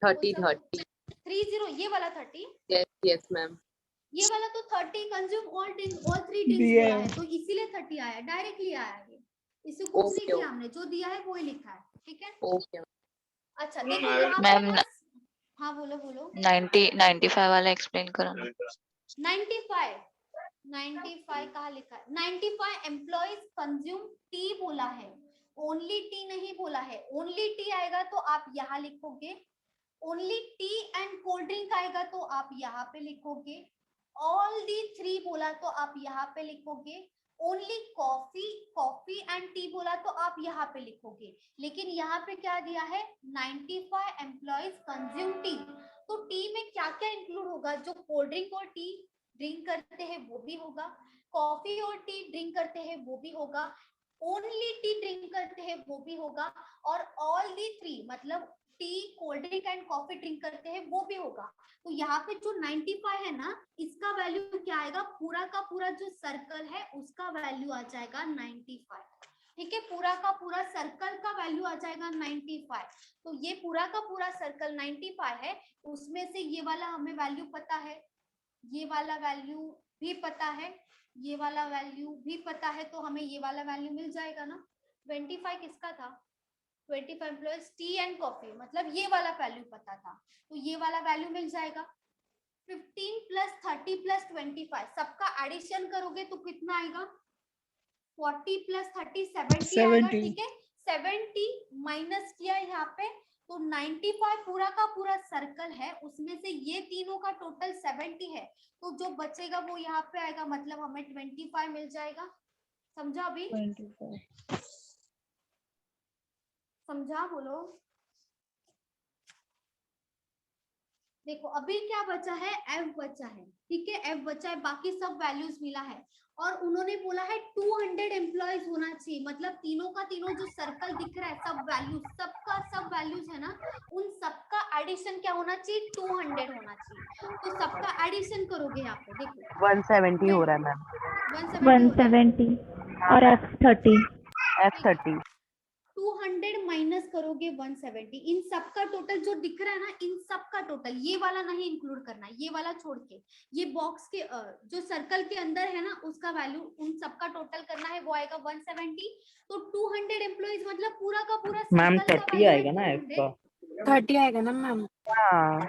Speaker 13: 30
Speaker 4: 30 ये वाला 30,
Speaker 13: यस मैम।
Speaker 4: ये वाला तो 30 consume all drink, all 3 drinks
Speaker 5: दिया
Speaker 4: बोला
Speaker 5: है।
Speaker 4: है, तो इसीलिए 30 आया, डायरेक्टली आया है, इसे कुछ नहीं किया हमने, जो दिया है वो ही लिखा है। ठीक है,
Speaker 13: ओके
Speaker 4: अच्छा देखो यहाँ
Speaker 9: मैम
Speaker 4: पे हाँ बोलो बोलो।
Speaker 9: 95 वाला एक्सप्लेन करो ना।
Speaker 4: 95 कहाँ लिखा है, 95 एम्प्लॉयज कंज्यूम टी बोला है, ओनली टी नहीं बोला है। ओनली टी आएगा तो आप यहाँ लिखोगे, only tea and cold drink आएगा तो आप यहाँ पे लिखोगे, ऑल दी 3 बोला तो आप यहाँ पे लिखोगे, ओनली कॉफी एंड टी बोला तो आप यहाँ पे लिखोगे। लेकिन यहाँ पे क्या दिया है, 95 एम्प्लॉयज कंज्यूम टी, तो टी में क्या क्या इंक्लूड होगा, जो कोल्ड ड्रिंक और टी ड्रिंक करते हैं वो भी होगा, कॉफी और टी ड्रिंक करते हैं वो भी होगा, ओनली टी ड्रिंक करते हैं वो भी होगा, और ऑल दी 3 मतलब T cold drink and coffee drink करते हैं वो भी होगा। तो यहाँ पे जो 95 है ना, इसका वैल्यू क्या आएगा, पूरा का पूरा जो सर्कल है उसका वैल्यू आ जाएगा 95। ठीक है, पूरा का पूरा सर्कल का वैल्यू आ जाएगा 95। तो ये पूरा का पूरा सर्कल 95 है, उसमें से ये वाला हमें वैल्यू पता है, ये वाला वैल्यू भी पता है, ये वाला वैल्यू भी पता है, तो हमें ये वाला वैल्यू मिल जाएगा ना। 25 किसका था, 25 एम्प्लॉयज टी एंड कॉफी, मतलब ये वाला वैल्यू पता था, तो ये वाला वैल्यू मिल जाएगा। 15 प्लस 30 प्लस 25 सबका एडिशन करोगे तो कितना आएगा, 40 प्लस 30 70 आएगा। ठीक है, 70 माइनस किया यहाँ पे, तो 95 पूरा का पूरा सर्कल है, उसमें से ये तीनों का टोटल 70 है, तो जो बचेगा वो यहाँ पे आएगा, मतलब हमें 25 मिल जाएगा। समझा अभी? समझा, बोलो। देखो अभी क्या बचा है, एफ बचा है। ठीक है, एफ बचा है, बाकी सब वैल्यूज मिला है, और उन्होंने बोला है 200 एम्प्लॉयज होना चाहिए, मतलब तीनों का तीनों जो सर्कल दिख रहा है, सब वैल्यूज, सबका सब वैल्यूज है ना, उन सबका एडिशन क्या होना चाहिए, 200 होना चाहिए। तो सबका एडिशन करोगे यहाँ पे, देखो
Speaker 13: 170 हो रहा है मैम।
Speaker 4: 170
Speaker 15: और F30
Speaker 13: F30
Speaker 4: 200 माइनस करोगे 170, इन सब का टोटल जो दिख रहा है ना, इन सब का टोटल, ये वाला नहीं इंक्लूड करना, ये वाला छोड़ के ये बॉक्स के जो सर्कल के अंदर है ना उसका वैल्यू उन सब का टोटल करना है, वो आएगा 170। तो 200 एम्प्लॉइज मतलब पूरा का पूरा
Speaker 2: मैम
Speaker 4: सर्कल का
Speaker 2: 30
Speaker 4: वैल्यू
Speaker 2: आएगा ना F का।
Speaker 3: 30 आएगा ना मैम?
Speaker 13: हाँ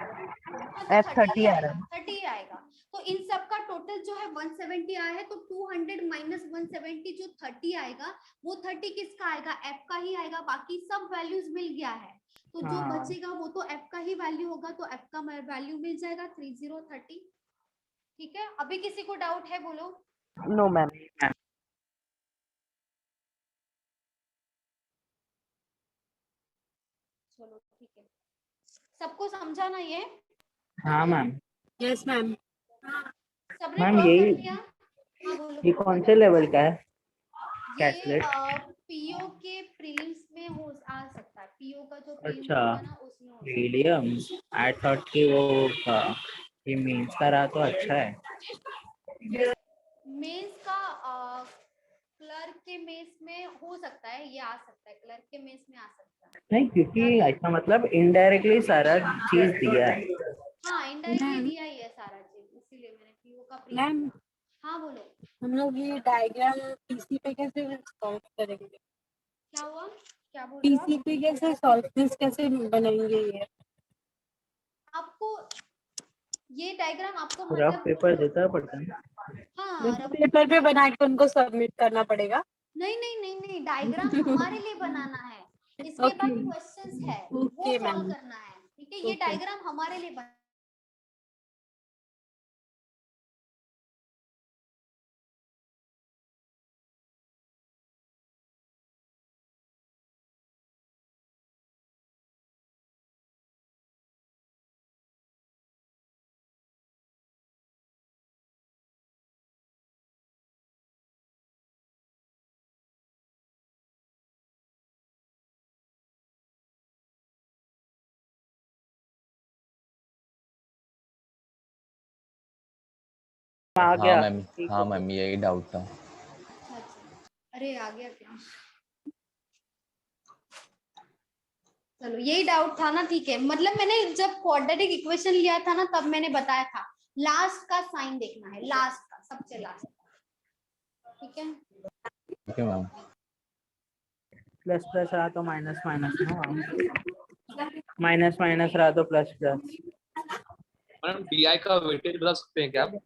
Speaker 13: F30 आ रहा है।
Speaker 4: 30 आएगा। तो इन सब का टोटल जो है 170 आया है, तो 200 माइनस 170 जो 30 आएगा, वो 30 किसका आएगा? F का ही आएगा। बाकी सब वैल्यूज मिल गया है, तो जो
Speaker 2: हाँ।
Speaker 4: बचेगा वो तो F का ही वैल्यू होगा, तो F का वैल्यू मिल जाएगा 3030। ठीक है, अभी किसी को डाउट है बोलो?
Speaker 13: No ma'am.
Speaker 4: चलो ठीक है, सबको समझा ना ये?
Speaker 2: हाँ मैम।
Speaker 3: Yes ma'am.
Speaker 4: सबने
Speaker 2: मैम
Speaker 4: ड्रॉ कर
Speaker 2: यही
Speaker 4: लिया? हाँ बोलो।
Speaker 2: ये कौन से लेवल का है?
Speaker 4: ये
Speaker 2: कैटलेट।
Speaker 4: पीओ के प्रीलिम्स में हो आ सकता है, पीओ का जो प्रीलिम्स
Speaker 2: अच्छा
Speaker 4: होगा ना उसमें हो सकता
Speaker 2: मीडियम। आई थॉट कि वो ये मीन्स का रहा तो अच्छा है।
Speaker 4: है। मेंस का क्लर्क के मेंस में हो सकता है, ये आ सकता है, क्लर्क के मेंस में आ सकता है।
Speaker 2: नहीं, क्योंकि ऐसा मतलब इनडायरेक्टली सारा चीज दिया है।
Speaker 4: हाँ इनडायरेक्टली दिया ही है सारा चीज, इसीलिए मैंने पीओ का
Speaker 3: मैम
Speaker 4: प्रीलिम्स। हाँ बोलो।
Speaker 3: हम लोग ये डायग्राम पीसी पे कैसे सॉल्व करेंगे?
Speaker 4: क्या हुआ? क्या बोल रहे हो
Speaker 3: पीसी
Speaker 4: आप?
Speaker 3: पे कैसे सॉल्व कैसे बनाएंगे ये?
Speaker 4: आपको ये डायग्राम आपको
Speaker 2: रफ
Speaker 4: मतलब
Speaker 2: पेपर देता पड़ता है।
Speaker 4: हाँ
Speaker 3: पेपर पे बना के उनको सबमिट करना पड़ेगा?
Speaker 4: नहीं नहीं नहीं नहीं, डायग्राम हमारे लिए बनाना है, इसके बाद क्वेश्चंस है वो सॉल्व करना है। ठीक है, ये डायग्राम हमारे लिए बना
Speaker 2: आ
Speaker 16: हाँ
Speaker 2: गया।
Speaker 16: मैम, हाँ मैम यही डाउट था।
Speaker 4: अरे आ गया क्या? चलो यही डाउट था ना, ठीक है। मतलब मैंने जब क्वाड्रेटिक इक्वेशन लिया था ना तब मैंने बताया था लास्ट का साइन देखना है, लास्ट का, सबसे लास्ट का। ठीक है,
Speaker 16: ओके मैम।
Speaker 2: प्लस प्लस रहा तो माइनस माइनस ना, माइनस माइनस रहा तो प्लस प्लस।
Speaker 17: मैडम DI का वेटेज बता सकते हैं क्या आप?